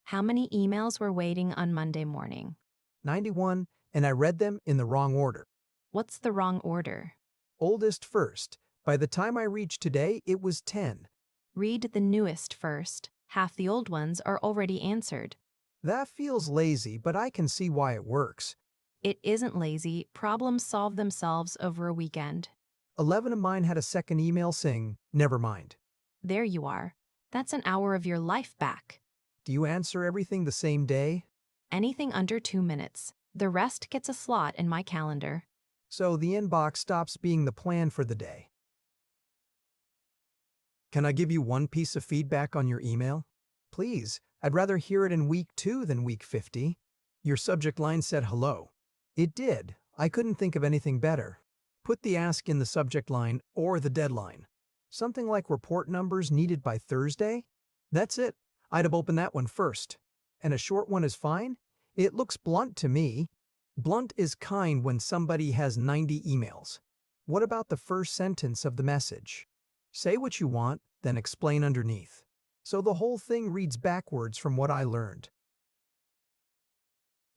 C: How many emails were waiting on Monday morning?
B: 91, and I read them in the wrong order.
C: What's the wrong order?
B: Oldest first. By the time I reached today, it was 10.
C: Read the newest first. Half the old ones are already answered.
B: That feels lazy, but I can see why it works.
C: It isn't lazy. Problems solve themselves over a weekend.
B: 11 of mine had a second email saying, never mind.
C: There you are. That's an hour of your life back.
B: Do you answer everything the same day?
C: Anything under 2 minutes. The rest gets a slot in my calendar.
B: So the inbox stops being the plan for the day. Can I give you 1 piece of feedback on your email? Please, I'd rather hear it in week 2 than week 50. Your subject line said hello. It did. I couldn't think of anything better. Put the ask in the subject line or the deadline. Something like report numbers needed by Thursday? That's it. I'd have opened that one first. And a short one is fine? It looks blunt to me. Blunt is kind when somebody has 90 emails. What about the first sentence of the message? Say what you want, then explain underneath. So the whole thing reads backwards from what I learned.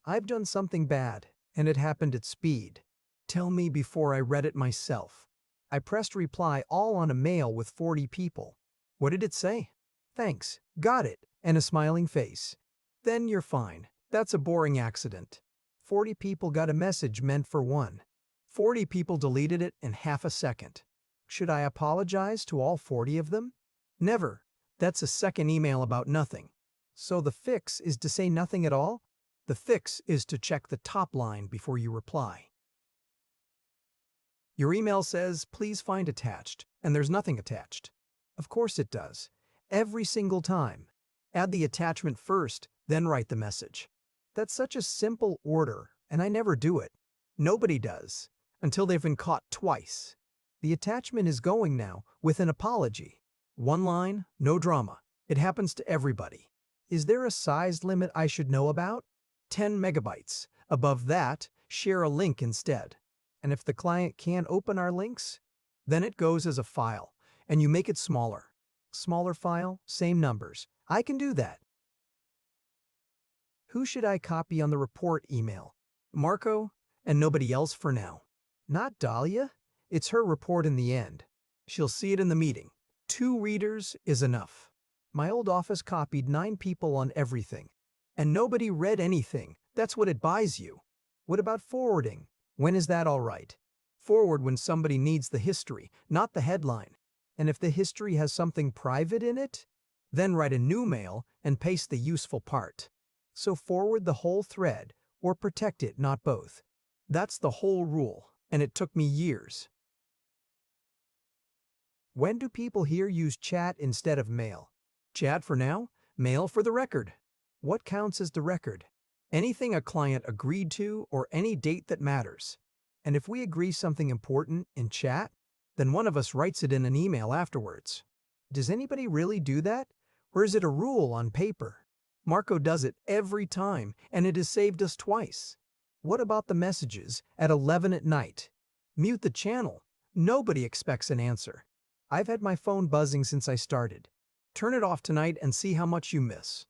B: I've done something bad, and it happened at speed. Tell me before I read it myself. I pressed reply all on a mail with 40 people. What did it say? Thanks, got it, and a smiling face. Then you're fine. That's a boring accident. 40 people got a message meant for 1. 40 people deleted it in half a second. Should I apologize to all 40 of them? Never. That's a second email about nothing. So the fix is to say nothing at all? The fix is to check the top line before you reply. Your email says, "Please find attached," and there's nothing attached. Of course it does. Every single time. Add the attachment first, then write the message. That's such a simple order, and I never do it. Nobody does, until they've been caught twice. The attachment is going now, with an apology. One line, no drama. It happens to everybody. Is there a size limit I should know about? 10 megabytes. Above that, share a link instead. And if the client can't open our links, then it goes as a file, and you make it smaller. Smaller file, same numbers. I can do that. Who should I copy on the report email? Marco, and nobody else for now. Not Dahlia. It's her report in the end. She'll see it in the meeting. 2 readers is enough. My old office copied 9 people on everything, and nobody read anything. That's what it buys you. What about forwarding? When is that all right? Forward when somebody needs the history, not the headline. And if the history has something private in it, then write a new mail and paste the useful part. So forward the whole thread, or protect it, not both. That's the whole rule, and it took me years. When do people here use chat instead of mail? Chat for now, mail for the record. What counts as the record? Anything a client agreed to or any date that matters. And if we agree something important in chat, then one of us writes it in an email afterwards. Does anybody really do that? Or is it a rule on paper? Marco does it every time, and it has saved us twice. What about the messages at 11 at night? Mute the channel. Nobody expects an answer. I've had my phone buzzing since I started. Turn it off tonight and see how much you miss.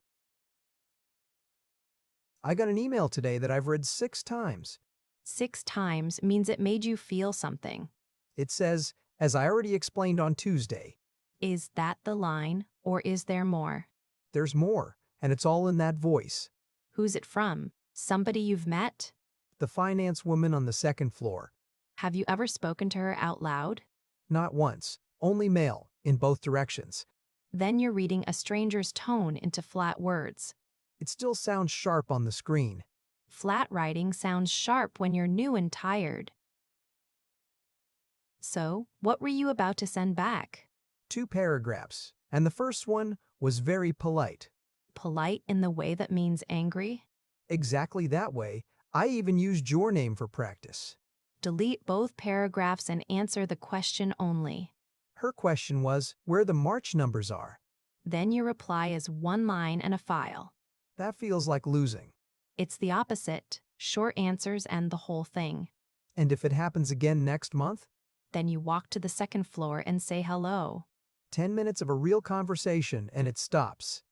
B: I got an email today that I've read 6 times.
C: 6 times means it made you feel something.
B: It says, as I already explained on Tuesday.
C: Is that the line, or is there more?
B: There's more, and it's all in that voice.
C: Who's it from? Somebody you've met?
B: The finance woman on the 2nd floor.
C: Have you ever spoken to her out loud?
B: Not once, only mail, in both directions.
C: Then you're reading a stranger's tone into flat words.
B: It still sounds sharp on the screen.
C: Flat writing sounds sharp when you're new and tired. So, what were you about to send back?
B: 2 paragraphs, and the first one was very polite.
C: Polite in the way that means angry?
B: Exactly that way. I even used your name for practice.
C: Delete both paragraphs and answer the question only.
B: Her question was where the March numbers are.
C: Then your reply is 1 line and a file.
B: That feels like losing.
C: It's the opposite, short answers and the whole thing.
B: And if it happens again next month?
C: Then you walk to the 2nd floor and say hello.
B: 10 minutes of a real conversation and it stops.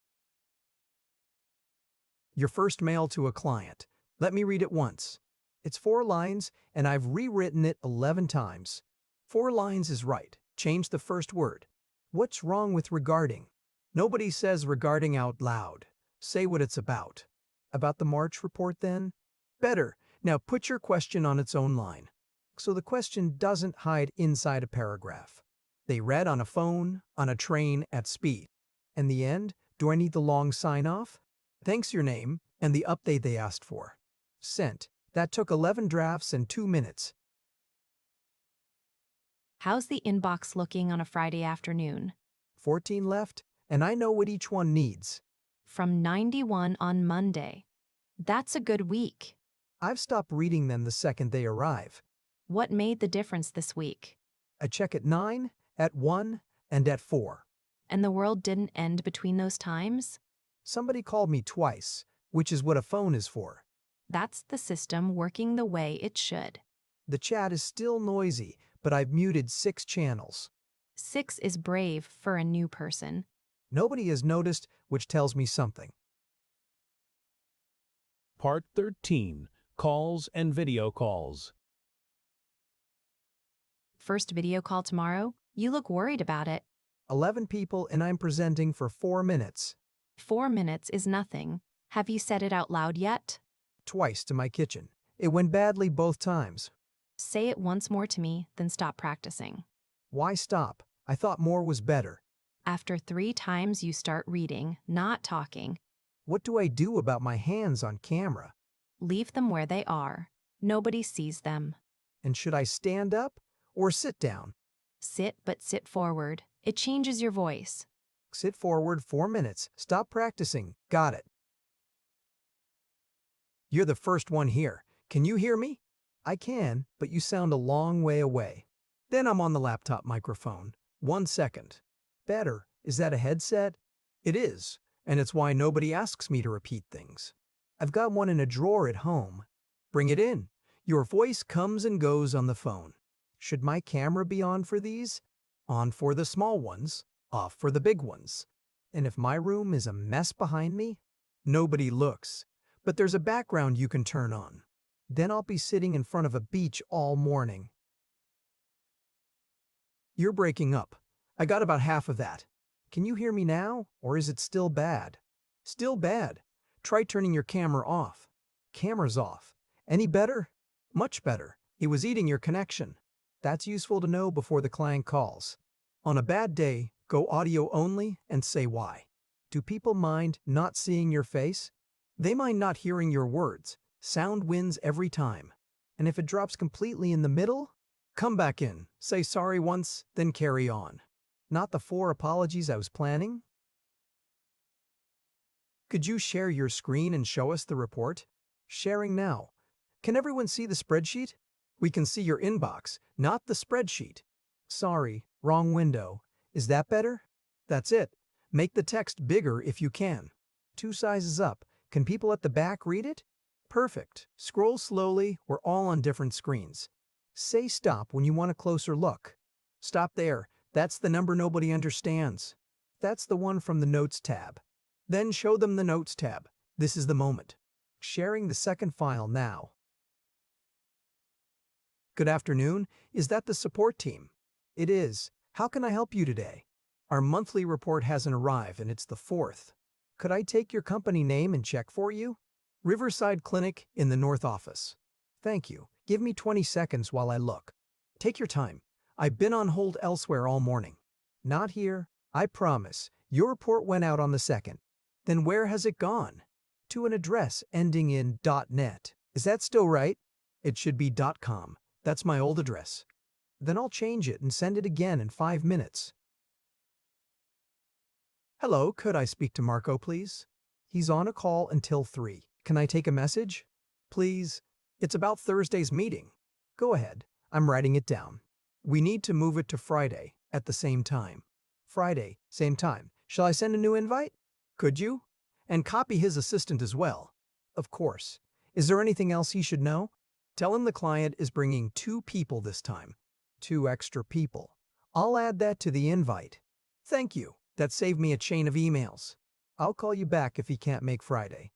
B: Your first mail to a client. Let me read it once. It's 4 lines and I've rewritten it 11 times. 4 lines is right. Change the first word. What's wrong with regarding? Nobody says regarding out loud. Say what it's about. About the March report then? Better. Now put your question on its own line. So the question doesn't hide inside a paragraph. They read on a phone, on a train, at speed. And the end, do I need the long sign-off? Thanks your name, and the update they asked for. Sent. That took 11 drafts and 2 minutes.
C: How's the inbox looking on a Friday afternoon?
B: 14 left, and I know what each one needs.
C: From 91 on Monday. That's a good week.
B: I've stopped reading them the second they arrive.
C: What made the difference this week?
B: I check at 9, at 1, and at 4.
C: And the world didn't end between those times?
B: Somebody called me twice, which is what a phone is for.
C: That's the system working the way it should.
B: The chat is still noisy, but I've muted 6 channels.
C: 6 is brave for a new person.
B: Nobody has noticed, which tells me something.
A: Part 13. Calls and video calls.
C: First video call tomorrow? You look worried about it.
B: 11 people and I'm presenting for 4 minutes.
C: 4 minutes is nothing. Have you said it out loud yet?
B: Twice to my kitchen. It went badly both times.
C: Say it once more to me, then stop practicing.
B: Why stop? I thought more was better.
C: After 3 times, you start reading, not talking.
B: What do I do about my hands on camera?
C: Leave them where they are. Nobody sees them.
B: And should I stand up or sit down?
C: Sit, but sit forward. It changes your voice.
B: Sit forward 4 minutes. Stop practicing. Got it. You're the first one here. Can you hear me? I can, but you sound a long way away. Then I'm on the laptop microphone. 1 second. Better. Is that a headset? It is, and it's why nobody asks me to repeat things. I've got one in a drawer at home. Bring it in. Your voice comes and goes on the phone. Should my camera be on for these? On for the small ones, off for the big ones. And if my room is a mess behind me, nobody looks. But there's a background you can turn on. Then I'll be sitting in front of a beach all morning. You're breaking up. I got about half of that. Can you hear me now, or is it still bad? Still bad. Try turning your camera off. Camera's off. Any better? Much better. It was eating your connection. That's useful to know before the client calls. On a bad day, go audio only and say why. Do people mind not seeing your face? They mind not hearing your words. Sound wins every time. And if it drops completely in the middle, come back in, say sorry once, then carry on. Not the 4 apologies I was planning? Could you share your screen and show us the report? Sharing now. Can everyone see the spreadsheet? We can see your inbox, not the spreadsheet. Sorry, wrong window. Is that better? That's it. Make the text bigger if you can. 2 sizes up. Can people at the back read it? Perfect. Scroll slowly. We're all on different screens. Say stop when you want a closer look. Stop there. That's the number nobody understands. That's the one from the Notes tab. Then show them the Notes tab. This is the moment. Sharing the second file now. Good afternoon. Is that the support team? It is. How can I help you today? Our monthly report hasn't arrived and it's the 4th. Could I take your company name and check for you? Riverside Clinic in the North Office. Thank you. Give me 20 seconds while I look. Take your time. I've been on hold elsewhere all morning. Not here. I promise. Your report went out on the 2nd. Then where has it gone? To an address ending in .net. Is that still right? It should be .com. That's my old address. Then I'll change it and send it again in 5 minutes. Hello, could I speak to Marco, please? He's on a call until 3. Can I take a message? Please. It's about Thursday's meeting. Go ahead. I'm writing it down. We need to move it to Friday at the same time. Friday, same time. Shall I send a new invite? Could you? And copy his assistant as well. Of course. Is there anything else he should know? Tell him the client is bringing 2 people this time. 2 extra people. I'll add that to the invite. Thank you. That saved me a chain of emails. I'll call you back if he can't make Friday.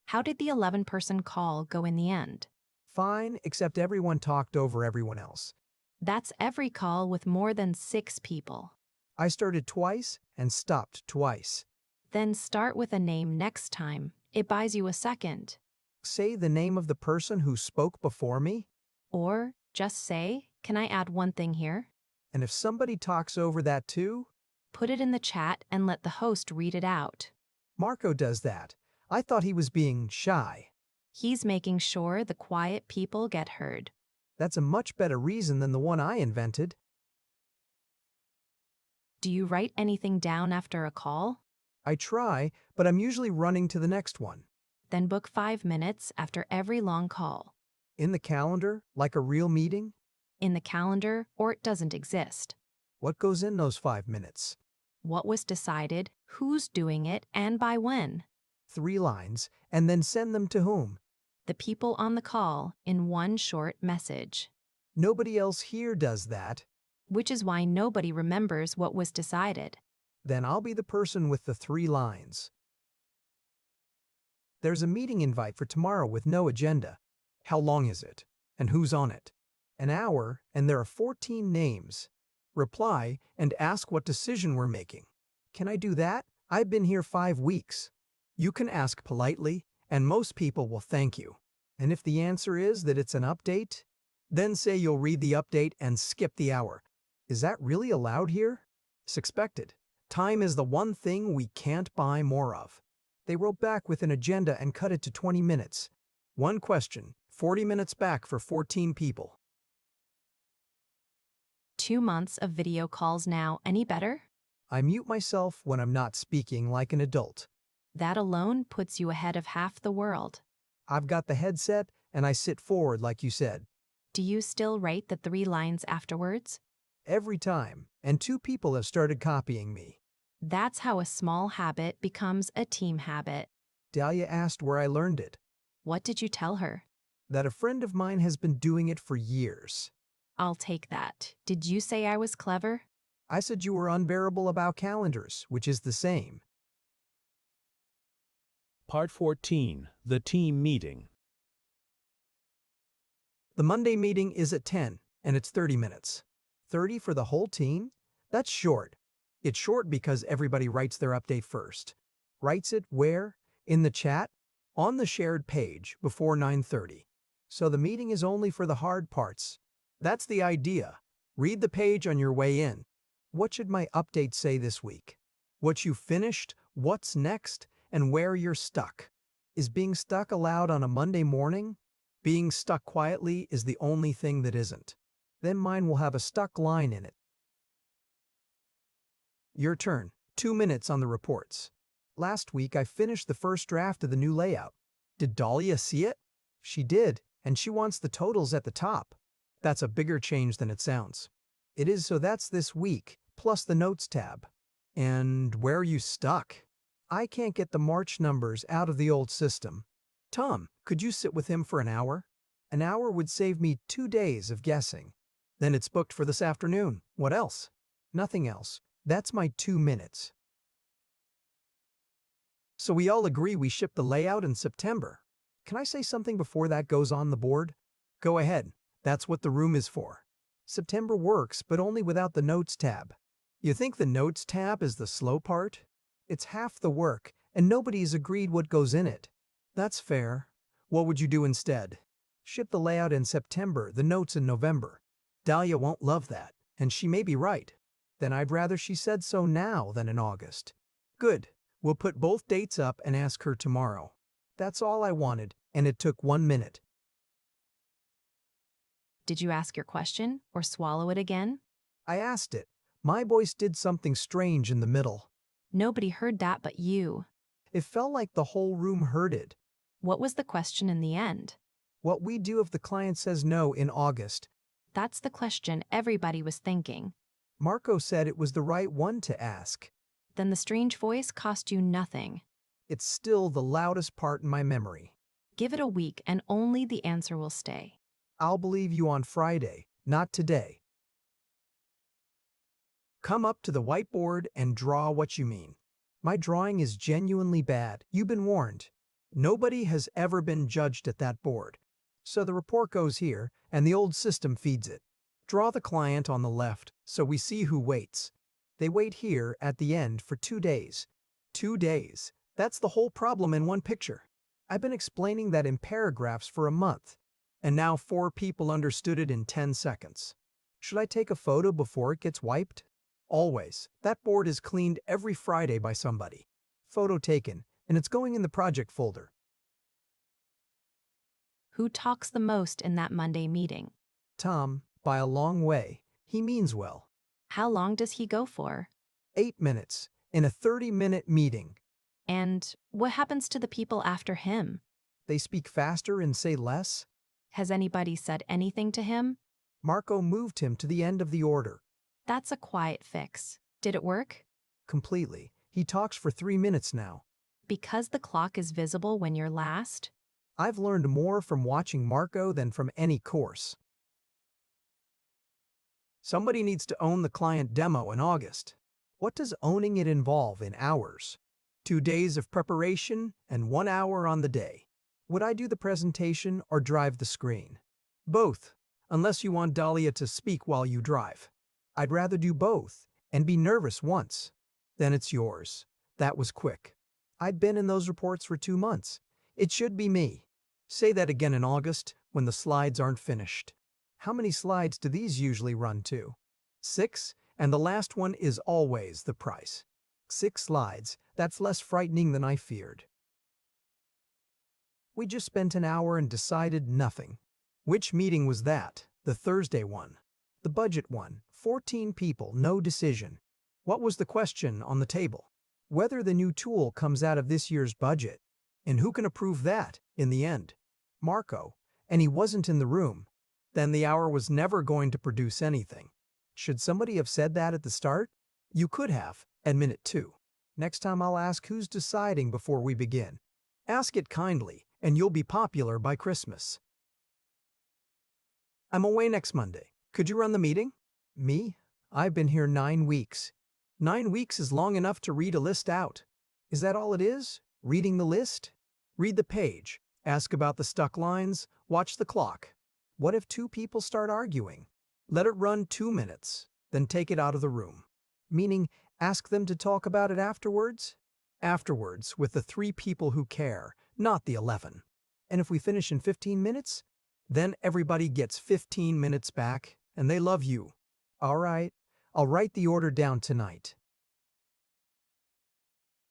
C: How did the 11-person call go in the end?
B: Fine, except everyone talked over everyone else.
C: That's every call with more than 6 people.
B: I started twice and stopped twice.
C: Then start with a name next time. It buys you a second.
B: Say the name of the person who spoke before me.
C: Or just say, can I add one thing here?
B: And if somebody talks over that too?
C: Put it in the chat and let the host read it out.
B: Marco does that. I thought he was being shy.
C: He's making sure the quiet people get heard.
B: That's a much better reason than the one I invented.
C: Do you write anything down after a call?
B: I try, but I'm usually running to the next one.
C: Then book 5 minutes after every long call.
B: In the calendar, like a real meeting?
C: In the calendar, or it doesn't exist.
B: What goes in those 5 minutes?
C: What was decided, who's doing it, and by when?
B: 3 lines, and then send them to whom?
C: The people on the call in one short message.
B: Nobody else here does that.
C: Which is why nobody remembers what was decided.
B: Then I'll be the person with the 3 lines. There's a meeting invite for tomorrow with no agenda. How long is it? And who's on it? An hour, and there are 14 names. Reply and ask what decision we're making. Can I do that? I've been here 5 weeks. You can ask politely, and most people will thank you. And if the answer is that it's an update, then say you'll read the update and skip the hour. Is that really allowed here? It's expected. Time is the one thing we can't buy more of. They wrote back with an agenda and cut it to 20 minutes. One question, 40 minutes back for 14 people.
C: 2 months of video calls now. Any better?
B: I mute myself when I'm not speaking like an adult.
C: That alone puts you ahead of half the world.
B: I've got the headset and I sit forward like you said.
C: Do you still write the 3 lines afterwards?
B: Every time, and 2 people have started copying me.
C: That's how a small habit becomes a team habit.
B: Dahlia asked where I learned it.
C: What did you tell her?
B: That a friend of mine has been doing it for years.
C: I'll take that. Did you say I was clever?
B: I said you were unbearable about calendars, which is the same.
A: Part 14. The Team Meeting.
B: The Monday meeting is at 10, and it's 30 minutes. 30 for the whole team? That's short. It's short because everybody writes their update first. Writes it where? In the chat? On the shared page before 9:30. So the meeting is only for the hard parts. That's the idea. Read the page on your way in. What should my update say this week? What you finished, what's next, and where you're stuck. Is being stuck allowed on a Monday morning? Being stuck quietly is the only thing that isn't. Then mine will have a stuck line in it. Your turn. 2 minutes on the reports. Last week I finished the first draft of the new layout. Did Dahlia see it? She did, and she wants the totals at the top. That's a bigger change than it sounds. It is, so that's this week, plus the notes tab. And where are you stuck? I can't get the March numbers out of the old system. Tom, could you sit with him for an hour? An hour would save me 2 days of guessing. Then it's booked for this afternoon. What else? Nothing else. That's my 2 minutes. So we all agree we ship the layout in September. Can I say something before that goes on the board? Go ahead. That's what the room is for. September works, but only without the Notes tab. You think the Notes tab is the slow part? It's half the work, and nobody's agreed what goes in it. That's fair. What would you do instead? Ship the layout in September, the notes in November. Dahlia won't love that, and she may be right. Then I'd rather she said so now than in August. Good. We'll put both dates up and ask her tomorrow. That's all I wanted, and it took 1 minute.
C: Did you ask your question or swallow it again?
B: I asked it. My voice did something strange in the middle.
C: Nobody heard that but you.
B: It felt like the whole room heard it.
C: What was the question in the end?
B: What we do if the client says no in August.
C: That's the question everybody was thinking.
B: Marco said it was the right one to ask.
C: Then the strange voice cost you nothing.
B: It's still the loudest part in my memory.
C: Give it a week and only the answer will stay.
B: I'll believe you on Friday, not today. Come up to the whiteboard and draw what you mean. My drawing is genuinely bad. You've been warned. Nobody has ever been judged at that board. So the report goes here, and the old system feeds it. Draw the client on the left, so we see who waits. They wait here at the end for 2 days. 2 days. That's the whole problem in one picture. I've been explaining that in paragraphs for a month, and now 4 people understood it in 10 seconds. Should I take a photo before it gets wiped? Always. That board is cleaned every Friday by somebody. Photo taken, and it's going in the project folder.
C: Who talks the most in that Monday meeting?
B: Tom, by a long way. He means well.
C: How long does he go for?
B: 8 minutes, in a 30-minute meeting.
C: And what happens to the people after him?
B: They speak faster and say less.
C: Has anybody said anything to him?
B: Marco moved him to the end of the order.
C: That's a quiet fix. Did it work?
B: Completely. He talks for 3 minutes now.
C: Because the clock is visible when you're last?
B: I've learned more from watching Marco than from any course. Somebody needs to own the client demo in August. What does owning it involve in hours? 2 days of preparation and 1 hour on the day. Would I do the presentation or drive the screen? Both, unless you want Dahlia to speak while you drive. I'd rather do both and be nervous once. Then it's yours. That was quick. I'd been in those reports for 2 months. It should be me. Say that again in August when the slides aren't finished. How many slides do these usually run to? 6, and the last one is always the price. 6 slides, that's less frightening than I feared. We just spent an hour and decided nothing. Which meeting was that? The Thursday one. The budget one. 14 people, no decision. What was the question on the table? Whether the new tool comes out of this year's budget. And who can approve that, in the end? Marco. And he wasn't in the room. Then the hour was never going to produce anything. Should somebody have said that at the start? You could have, admit it too. Next time I'll ask who's deciding before we begin. Ask it kindly, and you'll be popular by Christmas. I'm away next Monday. Could you run the meeting? Me? I've been here 9 weeks. 9 weeks is long enough to read a list out. Is that all it is? Reading the list? Read the page, ask about the stuck lines, watch the clock. What if 2 people start arguing? Let it run 2 minutes, then take it out of the room. Meaning, ask them to talk about it afterwards? Afterwards, with the 3 people who care, not the 11. And if we finish in 15 minutes? Then everybody gets 15 minutes back, and they love you. All right, I'll write the order down tonight.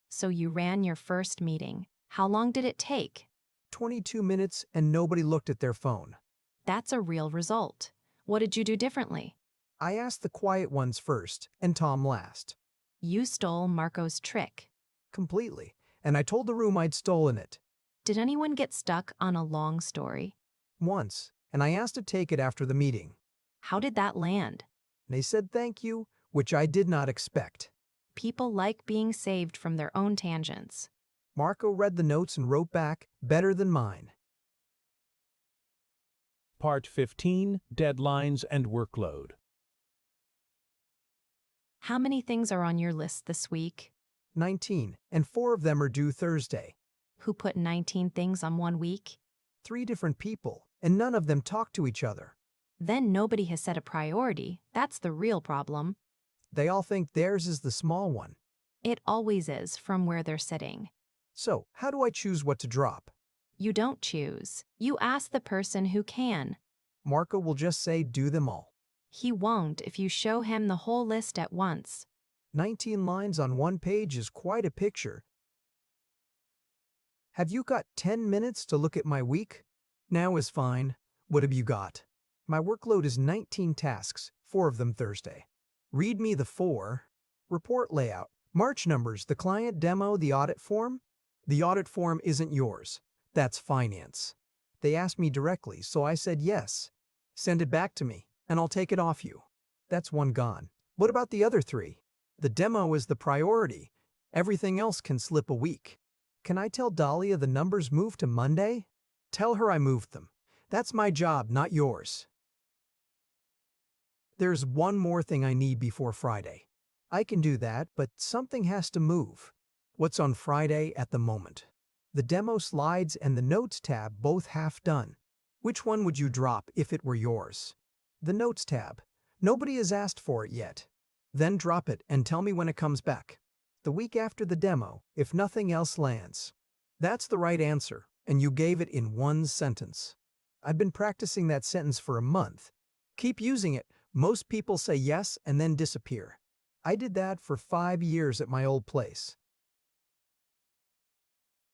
C: So you ran your first meeting. How long did it take?
B: 22 minutes and nobody looked at their phone.
C: That's a real result. What did you do differently?
B: I asked the quiet ones first, and Tom last.
C: You stole Marco's trick.
B: Completely, and I told the room I'd stolen it.
C: Did anyone get stuck on a long story?
B: Once, and I asked to take it after the meeting.
C: How did that land?
B: They said thank you, which I did not expect.
C: People like being saved from their own tangents.
B: Marco read the notes and wrote back, better than mine.
A: Part 15, Deadlines and Workload.
C: How many things are on your list this week?
B: 19, and 4 of them are due Thursday.
C: Who put 19 things on one week?
B: 3 different people, and none of them talk to each other.
C: Then nobody has set a priority. That's the real problem.
B: They all think theirs is the small one.
C: It always is from where they're sitting.
B: So, how do I choose what to drop?
C: You don't choose. You ask the person who can.
B: Marco will just say do them all.
C: He won't if you show him the whole list at once.
B: 19 lines on one page is quite a picture. Have you got 10 minutes to look at my week? Now is fine. What have you got? My workload is 19 tasks, 4 of them Thursday. Read me the 4. Report layout. March numbers, the client demo, the audit form. The audit form isn't yours. That's finance. They asked me directly, so I said yes. Send it back to me, and I'll take it off you. That's one gone. What about the other 3? The demo is the priority. Everything else can slip a week. Can I tell Dahlia the numbers moved to Monday? Tell her I moved them. That's my job, not yours. There's one more thing I need before Friday. I can do that, but something has to move. What's on Friday at the moment? The demo slides and the notes tab both half done. Which one would you drop if it were yours? The notes tab. Nobody has asked for it yet. Then drop it and tell me when it comes back. The week after the demo, if nothing else lands. That's the right answer, and you gave it in 1 sentence. I've been practicing that sentence for a month. Keep using it. Most people say yes and then disappear. I did that for 5 years at my old place.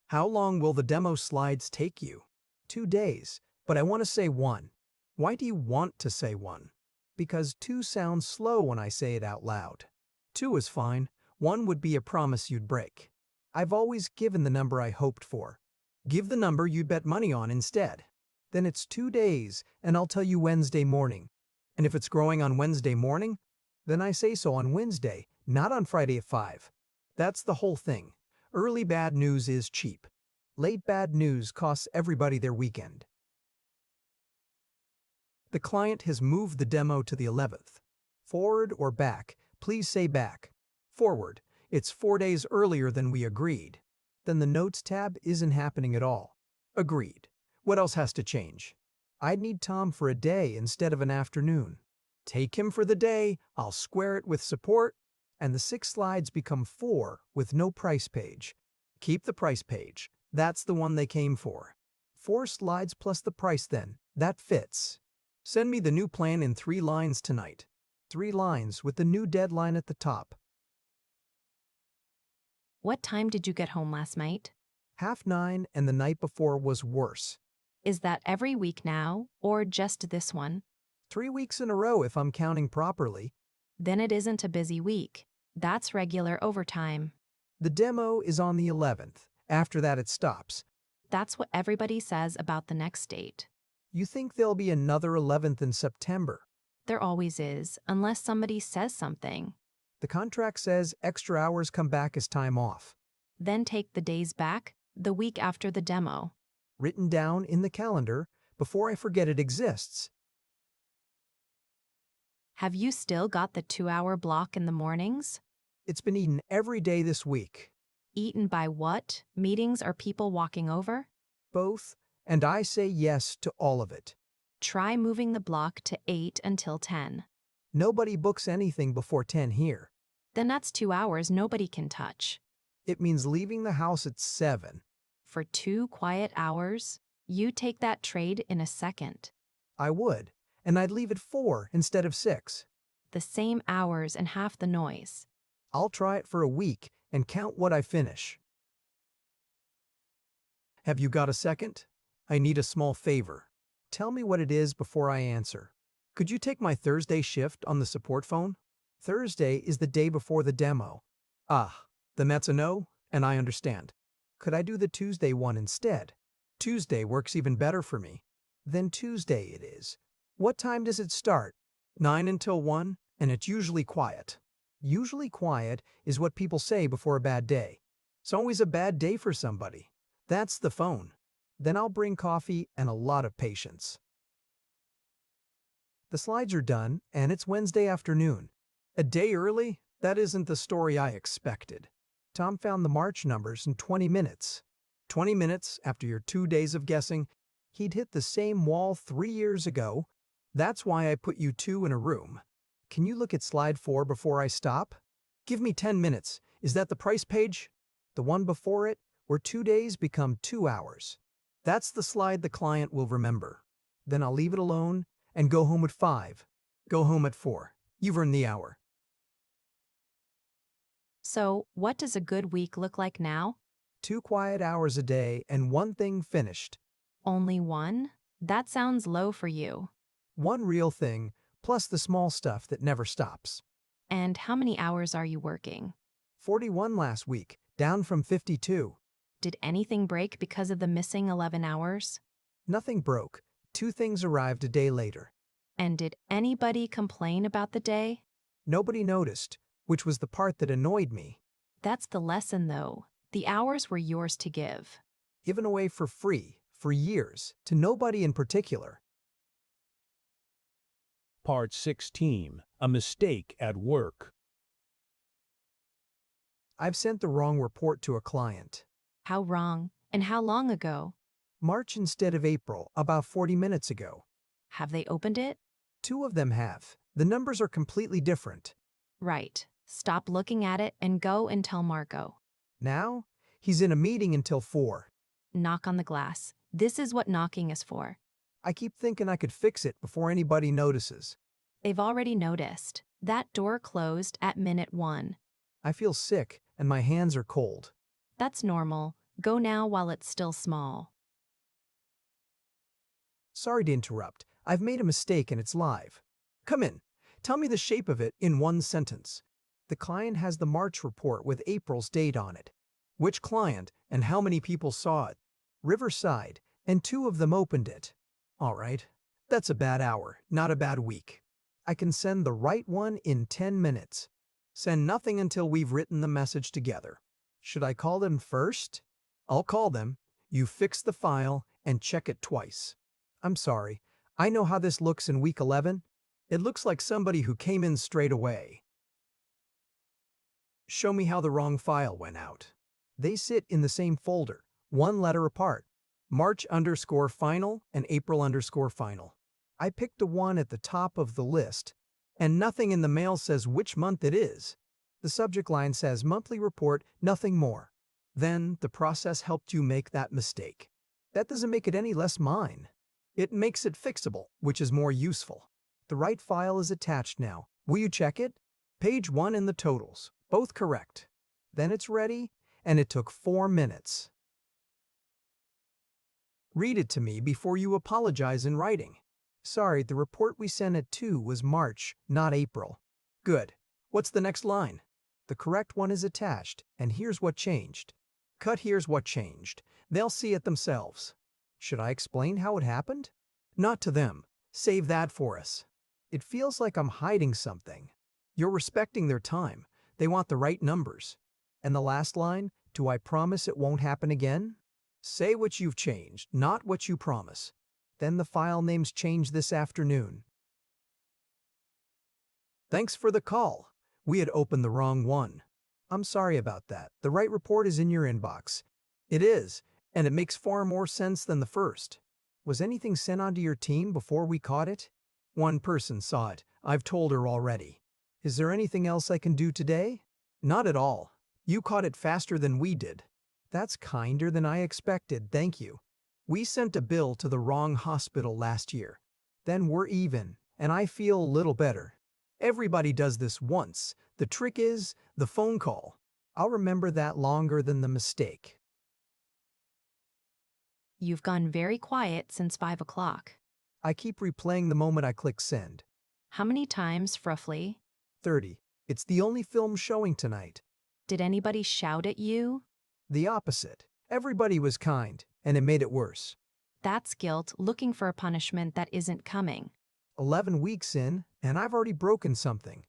B: How long will the demo slides take you? 2 days, but I want to say 1. Why do you want to say 1? Because 2 sounds slow when I say it out loud. 2 is fine. 1 would be a promise you'd break. I've always given the number I hoped for. Give the number you'd bet money on instead. Then it's 2 days, and I'll tell you Wednesday morning. And if it's growing on Wednesday morning, then I say so on Wednesday, not on Friday at 5. That's the whole thing. Early bad news is cheap. Late bad news costs everybody their weekend. The client has moved the demo to the 11th. Forward or back, please say back. Forward, it's 4 days earlier than we agreed. Then the notes tab isn't happening at all. Agreed. What else has to change? I'd need Tom for a day instead of an afternoon. Take him for the day, I'll square it with support, and the 6 slides become 4 with no price page. Keep the price page. That's the one they came for. 4 slides plus the price then. That fits. Send me the new plan in 3 lines tonight. 3 lines with the new deadline at the top.
C: What time did you get home last night?
B: 9:30, and the night before was worse.
C: Is that every week now, or just this one?
B: 3 weeks in a row if I'm counting properly.
C: Then it isn't a busy week. That's regular overtime.
B: The demo is on the 11th. After that it stops.
C: That's what everybody says about the next date.
B: You think there'll be another 11th in September?
C: There always is, unless somebody says something.
B: The contract says extra hours come back as time off.
C: Then take the days back, the week after the demo.
B: Written down in the calendar before I forget it exists.
C: Have you still got the 2-hour block in the mornings?
B: It's been eaten every day this week.
C: Eaten by what? Meetings or people walking over?
B: Both, and I say yes to all of it.
C: Try moving the block to 8 until 10.
B: Nobody books anything before 10 here.
C: Then that's 2 hours nobody can touch.
B: It means leaving the house at 7.
C: For 2 quiet hours, you take that trade in a second.
B: I would, and I'd leave at 4 instead of 6.
C: The same hours and half the noise.
B: I'll try it for a week and count what I finish. Have you got a second? I need a small favor. Tell me what it is before I answer. Could you take my Thursday shift on the support phone? Thursday is the day before the demo. Ah, then that's a no, and I understand. Could I do the Tuesday one instead? Tuesday works even better for me. Then Tuesday it is. What time does it start? 9 until 1, and it's usually quiet. Usually quiet is what people say before a bad day. It's always a bad day for somebody. That's the phone. Then I'll bring coffee and a lot of patience. The slides are done, and it's Wednesday afternoon. A day early? That isn't the story I expected. Tom found the March numbers in 20 minutes. 20 minutes after your 2 days of guessing, he'd hit the same wall 3 years ago. That's why I put you 2 in a room. Can you look at slide 4 before I stop? Give me 10 minutes. Is that the price page? The one before it, where 2 days become 2 hours. That's the slide the client will remember. Then I'll leave it alone and go home at 5. Go home at 4. You've earned the hour.
C: So, what does a good week look like now?
B: 2 quiet hours a day and 1 thing finished.
C: Only 1? That sounds low for you.
B: 1 real thing, plus the small stuff that never stops.
C: And how many hours are you working?
B: 41 last week, down from 52.
C: Did anything break because of the missing 11 hours?
B: Nothing broke. 2 things arrived a day later.
C: And did anybody complain about the day?
B: Nobody noticed, which was the part that annoyed me.
C: That's the lesson, though. The hours were yours to give.
B: Given away for free, for years, to nobody in particular.
A: Part 16. A mistake at work.
B: I've sent the wrong report to a client.
C: How wrong, and how long ago?
B: March instead of April, about 40 minutes ago.
C: Have they opened it?
B: 2 of them have. The numbers are completely different.
C: Right. Stop looking at it and go and tell Marco.
B: Now, he's in a meeting until 4.
C: Knock on the glass. This is what knocking is for.
B: I keep thinking I could fix it before anybody notices.
C: They've already noticed. That door closed at minute 1.
B: I feel sick and my hands are cold.
C: That's normal. Go now while it's still small.
B: Sorry to interrupt. I've made a mistake and it's live. Come in. Tell me the shape of it in 1 sentence. The client has the March report with April's date on it. Which client and how many people saw it? Riverside, and 2 of them opened it. All right. That's a bad hour, not a bad week. I can send the right one in 10 minutes. Send nothing until we've written the message together. Should I call them first? I'll call them. You fix the file and check it twice. I'm sorry. I know how this looks in week 11. It looks like somebody who came in straight away. Show me how the wrong file went out. They sit in the same folder, 1 letter apart. March_final and April_final. I picked the one at the top of the list, and nothing in the mail says which month it is. The subject line says monthly report, nothing more. Then the process helped you make that mistake. That doesn't make it any less mine. It makes it fixable, which is more useful. The right file is attached now. Will you check it? Page 1 and the totals, both correct. Then it's ready, and it took 4 minutes. Read it to me before you apologize in writing. Sorry, the report we sent at 2 was March, not April. Good. What's the next line? The correct one is attached, and here's what changed. Cut here's what changed. They'll see it themselves. Should I explain how it happened? Not to them. Save that for us. It feels like I'm hiding something. You're respecting their time. They want the right numbers. And the last line, do I promise it won't happen again? Say what you've changed, not what you promise. Then the file names change this afternoon. Thanks for the call. We had opened the wrong one. I'm sorry about that. The right report is in your inbox. It is, and it makes far more sense than the first. Was anything sent onto your team before we caught it? One person saw it. I've told her already. Is there anything else I can do today? Not at all. You caught it faster than we did. That's kinder than I expected, thank you. We sent a bill to the wrong hospital last year. Then we're even, and I feel a little better. Everybody does this once. The trick is the phone call. I'll remember that longer than the mistake.
C: You've gone very quiet since 5 o'clock.
B: I keep replaying the moment I click send.
C: How many times, roughly?
B: 30. It's the only film showing tonight.
C: Did anybody shout at you?
B: The opposite. Everybody was kind, and it made it worse.
C: That's guilt looking for a punishment that isn't coming.
B: 11 weeks in, and I've already broken something.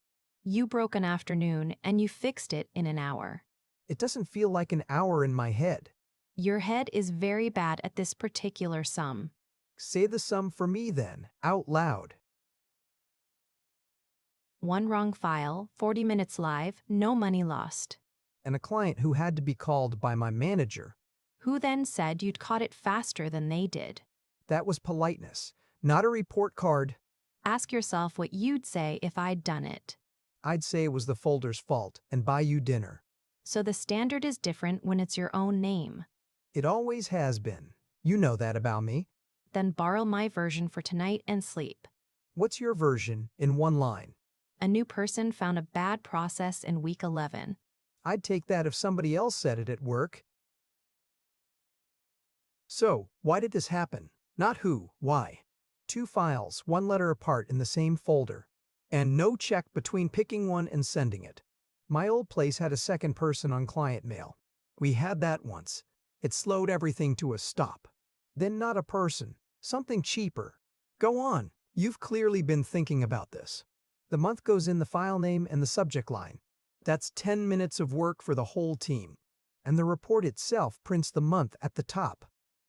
C: You broke an afternoon, and you fixed it in an hour.
B: It doesn't feel like an hour in my head.
C: Your head is very bad at this particular sum.
B: Say the sum for me then, out loud.
C: 1 wrong file, 40 minutes live, no money lost.
B: And a client who had to be called by my manager.
C: Who then said you'd caught it faster than they did?
B: That was politeness, not a report card.
C: Ask yourself what you'd say if I'd done it.
B: I'd say it was the folder's fault and buy you dinner.
C: So the standard is different when it's your own name.
B: It always has been. You know that about me.
C: Then borrow my version for tonight and sleep.
B: What's your version in 1 line?
C: A new person found a bad process in week 11.
B: I'd take that if somebody else said it at work. So, why did this happen? Not who, why. 2 files, 1 letter apart in the same folder. And no check between picking one and sending it. My old place had a second person on client mail. We had that once. It slowed everything to a stop. Then not a person, something cheaper. Go on, you've clearly been thinking about this. The month goes in the file name and the subject line. That's 10 minutes of work for the whole team. And the report itself prints the month at the top.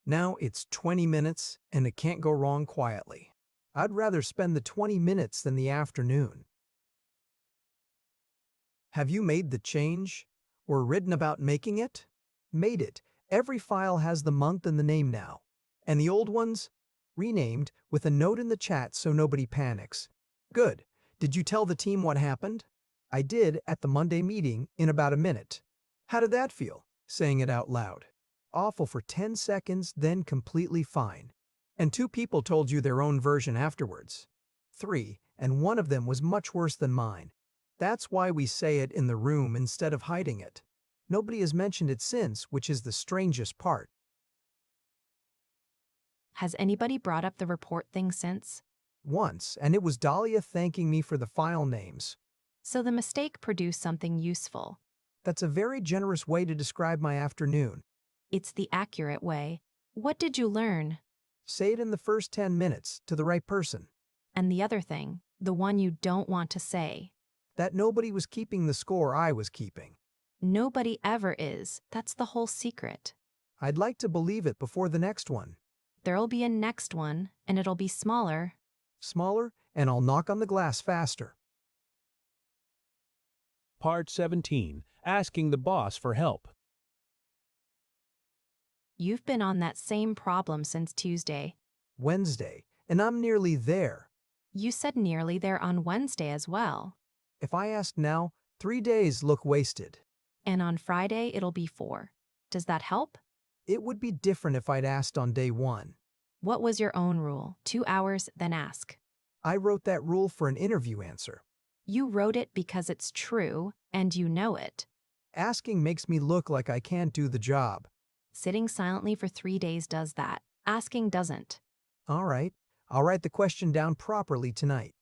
B: Now it's 20 minutes, and it can't go wrong quietly. I'd rather spend the 20 minutes than the afternoon. Have you made the change? Or written about making it? Made it. Every file has the month and the name now. And the old ones? Renamed, with a note in the chat so nobody panics. Good. Did you tell the team what happened? I did at the Monday meeting in about a minute. How did that feel, saying it out loud? Awful for 10 seconds, then completely fine. And 2 people told you their own version afterwards. 3, and one of them was much worse than mine. That's why we say it in the room instead of hiding it. Nobody has mentioned it since, which is the strangest part.
C: Has anybody brought up the report thing since?
B: Once, and it was Dahlia thanking me for the file names.
C: So the mistake produced something useful.
B: That's a very generous way to describe my afternoon.
C: It's the accurate way. What did you learn?
B: Say it in the first 10 minutes to the right person.
C: And the other thing, the one you don't want to say.
B: That nobody was keeping the score I was keeping.
C: Nobody ever is. That's the whole secret.
B: I'd like to believe it before the next one.
C: There'll be a next one, and it'll be smaller.
B: Smaller, and I'll knock on the glass faster.
A: Part 17. Asking the boss for help.
C: You've been on that same problem since Tuesday.
B: Wednesday, and I'm nearly there.
C: You said nearly there on Wednesday as well.
B: If I ask now, 3 days look wasted.
C: And on Friday, it'll be 4. Does that help?
B: It would be different if I'd asked on day one.
C: What was your own rule? 2 hours, then ask.
B: I wrote that rule for an interview answer.
C: You wrote it because it's true, and you know it.
B: Asking makes me look like I can't do the job.
C: Sitting silently for 3 days does that. Asking doesn't.
B: All right, I'll write the question down properly tonight.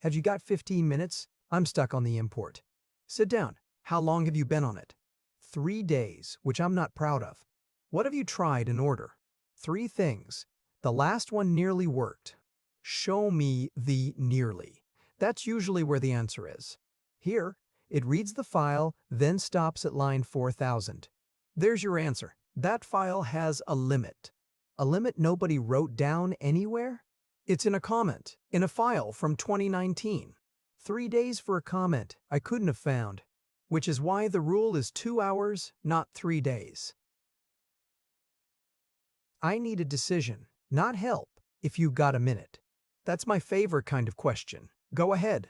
B: Have you got 15 minutes? I'm stuck on the import. Sit down. How long have you been on it? 3 days, which I'm not proud of. What have you tried in order? 3 things. The last one nearly worked. Show me the nearly. That's usually where the answer is. Here, it reads the file, then stops at line 4000. There's your answer. That file has a limit. A limit nobody wrote down anywhere? It's in a comment, in a file from 2019. 3 days for a comment I couldn't have found, which is why the rule is 2 hours, not 3 days. I need a decision, not help, if you got a minute. That's my favorite kind of question. Go ahead.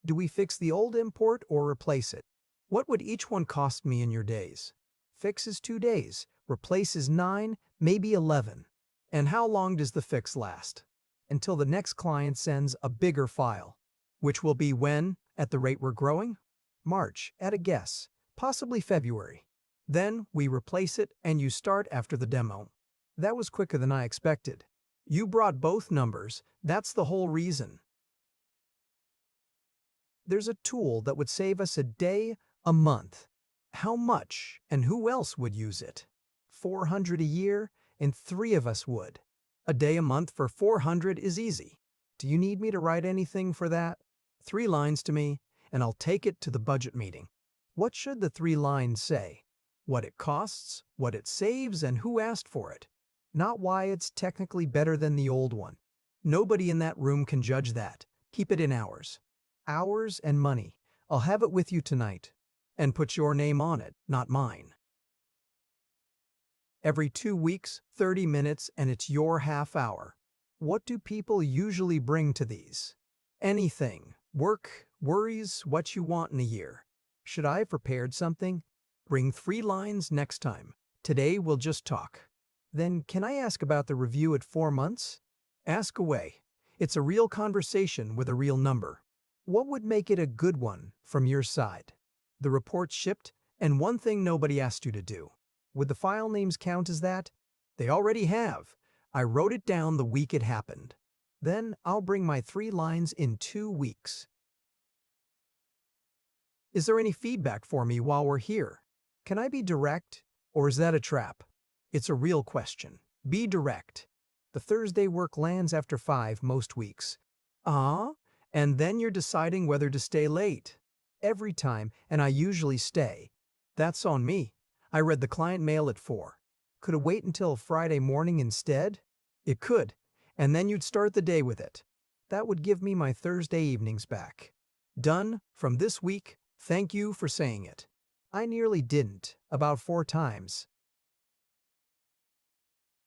B: Do we fix the old import or replace it? What would each one cost me in your days? Fix is 2 days, replace is 9, maybe 11. And how long does the fix last? Until the next client sends a bigger file, which will be when, at the rate we're growing? March, at a guess, possibly February. Then we replace it and you start after the demo. That was quicker than I expected. You brought both numbers, that's the whole reason. There's a tool that would save us a day, a month. How much and who else would use it? 400 a year, and 3 of us would. A day a month for 400 is easy. Do you need me to write anything for that? 3 lines to me, and I'll take it to the budget meeting. What should the 3 lines say? What it costs, what it saves, and who asked for it. Not why it's technically better than the old one. Nobody in that room can judge that. Keep it in hours. Hours and money. I'll have it with you tonight. And put your name on it, not mine. Every 2 weeks, 30 minutes, and it's your half hour. What do people usually bring to these? Anything. Work, worries, what you want in a year. Should I have prepared something? Bring 3 lines next time. Today we'll just talk. Then can I ask about the review at 4 months? Ask away. It's a real conversation with a real number. What would make it a good one from your side? The report shipped, and one thing nobody asked you to do. Would the file names count as that? They already have. I wrote it down the week it happened. Then I'll bring my 3 lines in 2 weeks. Is there any feedback for me while we're here? Can I be direct, or is that a trap? It's a real question. Be direct. The Thursday work lands after 5 most weeks. And then you're deciding whether to stay late. Every time, and I usually stay. That's on me. I read the client mail at 4. Could it wait until Friday morning instead? It could, and then you'd start the day with it. That would give me my Thursday evenings back. Done from this week. Thank you for saying it. I nearly didn't, about 4 times.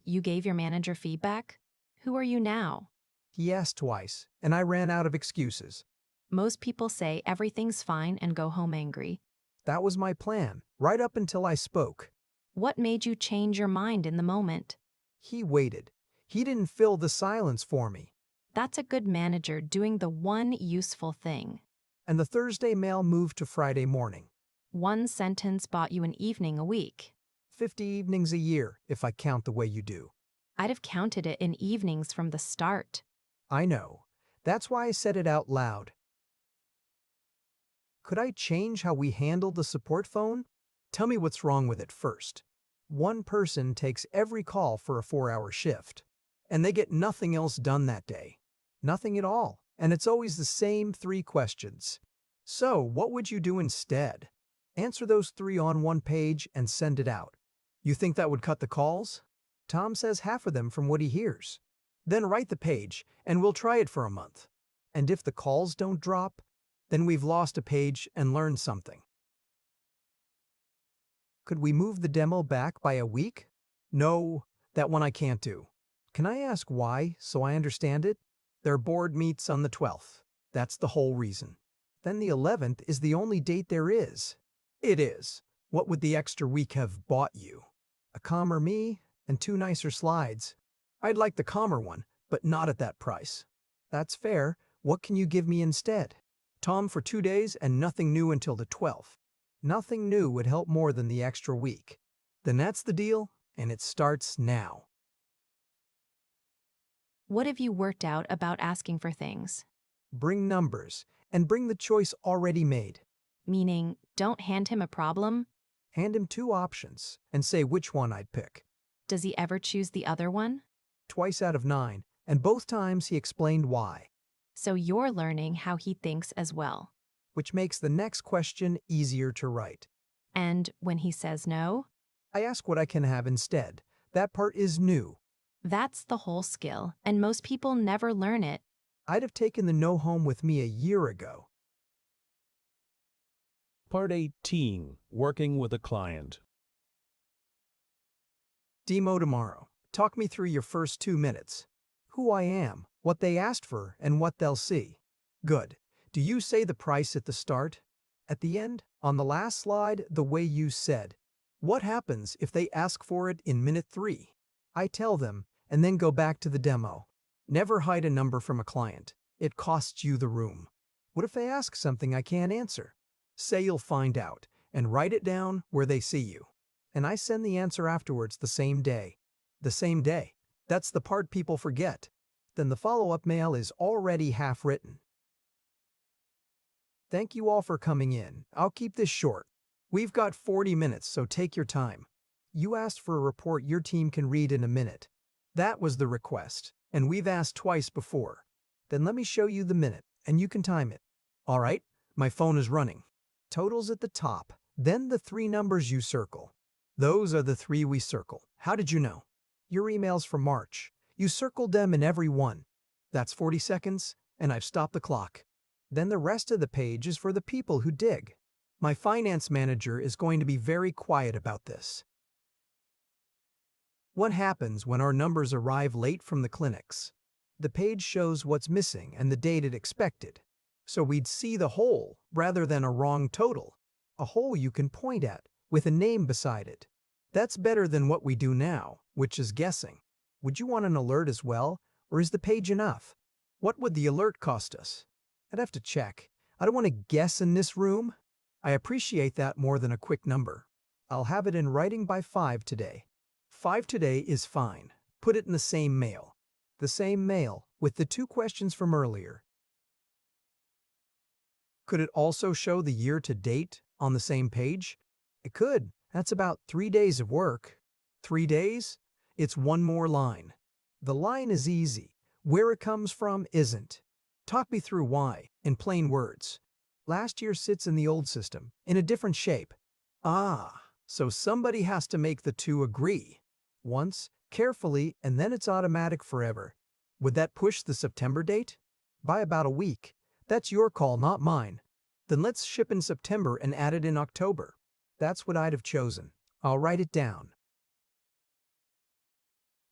C: You gave your manager feedback? Who are you now?
B: He asked twice, and I ran out of excuses.
C: Most people say everything's fine and go home angry.
B: That was my plan, right up until I spoke.
C: What made you change your mind in the moment?
B: He waited. He didn't fill the silence for me.
C: That's a good manager doing the one useful thing.
B: And the Thursday mail moved to Friday morning.
C: 1 sentence bought you an evening a week.
B: 50 evenings a year, if I count the way you do.
C: I'd have counted it in evenings from the start.
B: I know. That's why I said it out loud. Could I change how we handle the support phone? Tell me what's wrong with it first. 1 person takes every call for a 4-hour shift, and they get nothing else done that day. Nothing at all, and it's always the same 3 questions. So, what would you do instead? Answer those 3 on 1 page and send it out. You think that would cut the calls? Tom says half of them from what he hears. Then write the page, and we'll try it for a month. And if the calls don't drop, then we've lost a page and learned something. Could we move the demo back by a week? No, that one I can't do. Can I ask why, so I understand it? Their board meets on the 12th. That's the whole reason. Then the 11th is the only date there is. It is. What would the extra week have bought you? A calmer me and 2 nicer slides. I'd like the calmer one, but not at that price. That's fair. What can you give me instead? Tom for 2 days and nothing new until the 12th. Nothing new would help more than the extra week. Then that's the deal, and it starts now.
C: What have you worked out about asking for things?
B: Bring numbers, and bring the choice already made.
C: Meaning, don't hand him a problem?
B: Hand him 2 options, and say which one I'd pick.
C: Does he ever choose the other one?
B: Twice out of 9, and both times he explained why,
C: So you're learning how he thinks as well.
B: which makes the next question easier to write.
C: And when he says no,
B: I ask what I can have instead. That part is new.
C: that's the whole skill, and most people never learn it.
B: I'd have taken the no home with me a year ago.
A: Part 18. Working with a client.
B: Demo tomorrow. Talk me through your first 2 minutes. Who I am, what they asked for, and what they'll see. Good. Do you say the price at the start? At the end? On the last slide, the way you said. What happens if they ask for it in minute 3? I tell them, and then go back to the demo. Never hide a number from a client. It costs you the room. What if they ask something I can't answer? Say you'll find out, and write it down where they see you. And I send the answer afterwards the same day. The same day. That's the part people forget. Then the follow-up mail is already half written. Thank you all for coming in. I'll keep this short. We've got 40 minutes, so take your time. You asked for a report your team can read in a minute. That was the request, and we've asked twice before. Then let me show you the minute, and you can time it. All right, my phone is running. Totals at the top, then the 3 numbers you circle. Those are the 3 we circle. How did you know? Your emails from March. You circled them in every one. That's 40 seconds, and I've stopped the clock. Then the rest of the page is for the people who dig. My finance manager is going to be very quiet about this. What happens when our numbers arrive late from the clinics? The page shows what's missing and the date it expected. So we'd see the whole rather than a wrong total. A whole you can point at, with a name beside it. That's better than what we do now, which is guessing. Would you want an alert as well, or is the page enough? What would the alert cost us? I'd have to check. I don't want to guess in this room. I appreciate that more than a quick number. I'll have it in writing by 5 today. 5 today is fine. Put it in the same mail. The same mail, with the 2 questions from earlier. Could it also show the year to date on the same page? It could. That's about 3 days of work. 3 days? It's 1 more line. The line is easy. Where it comes from isn't. Talk me through why, in plain words. Last year sits in the old system, in a different shape. Ah, so somebody has to make the 2 agree. Once, carefully, and then it's automatic forever. Would that push the September date? By about a week. That's your call, not mine. Then let's ship in September and add it in October. That's what I'd have chosen. I'll write it down.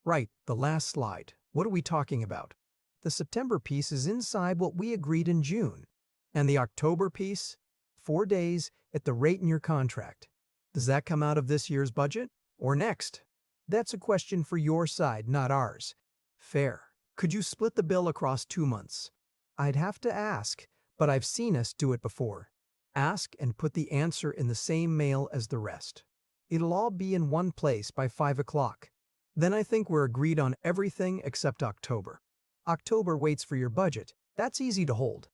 B: Right, the last slide. What are we talking about? The September piece is inside what we agreed in June. And the October piece? 4 days at the rate in your contract. Does that come out of this year's budget? Or next? That's a question for your side, not ours. Fair. Could you split the bill across 2 months? I'd have to ask, but I've seen us do it before. Ask and put the answer in the same mail as the rest. It'll all be in one place by 5 o'clock. Then I think we're agreed on everything except October. October waits for your budget. That's easy to hold.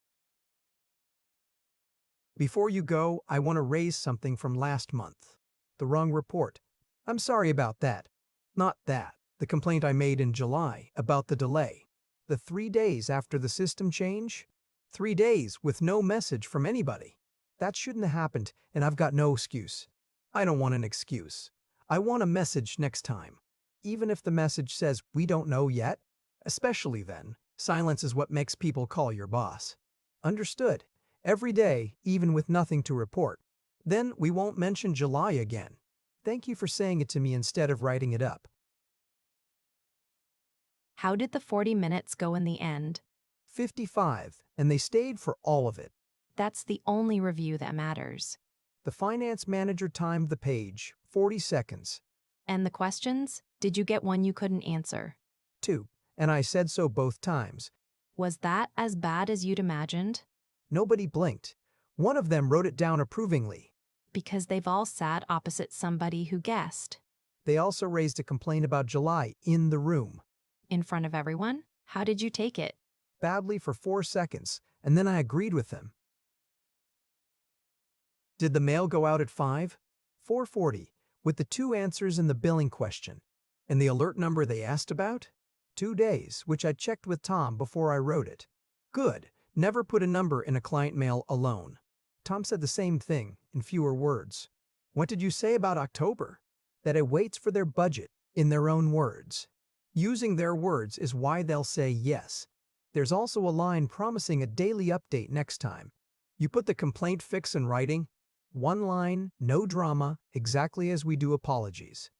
B: Before you go, I want to raise something from last month. The wrong report. I'm sorry about that. Not that. The complaint I made in July about the delay. The 3 days after the system change? 3 days with no message from anybody. That shouldn't have happened, and I've got no excuse. I don't want an excuse. I want a message next time. Even if the message says we don't know yet. Especially then, silence is what makes people call your boss. Understood. Every day, even with nothing to report. Then we won't mention July again. Thank you for saying it to me instead of writing it up.
C: How did the 40 minutes go in the end?
B: 55, and they stayed for all of it.
C: That's the only review that matters.
B: The finance manager timed the page, 40 seconds.
C: And the questions? Did you get one you couldn't answer?
B: 2. And I said so both times.
C: Was that as bad as you'd imagined?
B: Nobody blinked. One of them wrote it down approvingly.
C: Because they've all sat opposite somebody who guessed.
B: They also raised a complaint about July in the room.
C: In front of everyone? How did you take it?
B: Badly for 4 seconds, and then I agreed with them. Did the mail go out at 5? 4:40, with the 2 answers in the billing question. And the alert number they asked about? 2 days, which I checked with Tom before I wrote it. Good. Never put a number in a client mail alone. Tom said the same thing, in fewer words. What did you say about October? That it waits for their budget, in their own words. Using their words is why they'll say yes. There's also a line promising a daily update next time. You put the complaint fix in writing. 1 line, no drama, exactly as we do apologies.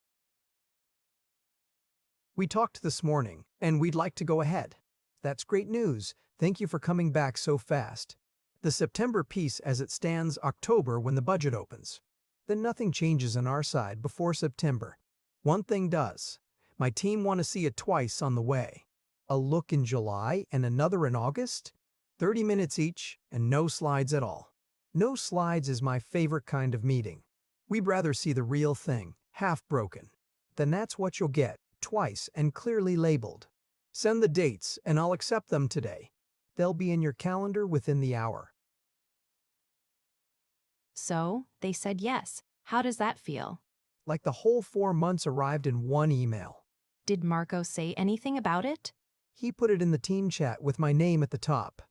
B: We talked this morning, and we'd like to go ahead. That's great news. Thank you for coming back so fast. The September piece as it stands October when the budget opens. Then nothing changes on our side before September. One thing does. My team want to see it twice on the way. A look in July and another in August? 30 minutes each and no slides at all. No slides is my favorite kind of meeting. We'd rather see the real thing, half broken. Then that's what you'll get, twice and clearly labeled. Send the dates and I'll accept them today. They'll be in your calendar within the hour.
C: So, they said yes. How does that feel?
B: Like the whole 4 months arrived in one email.
C: Did Marco say anything about it?
B: He put it in the team chat with my name at the top.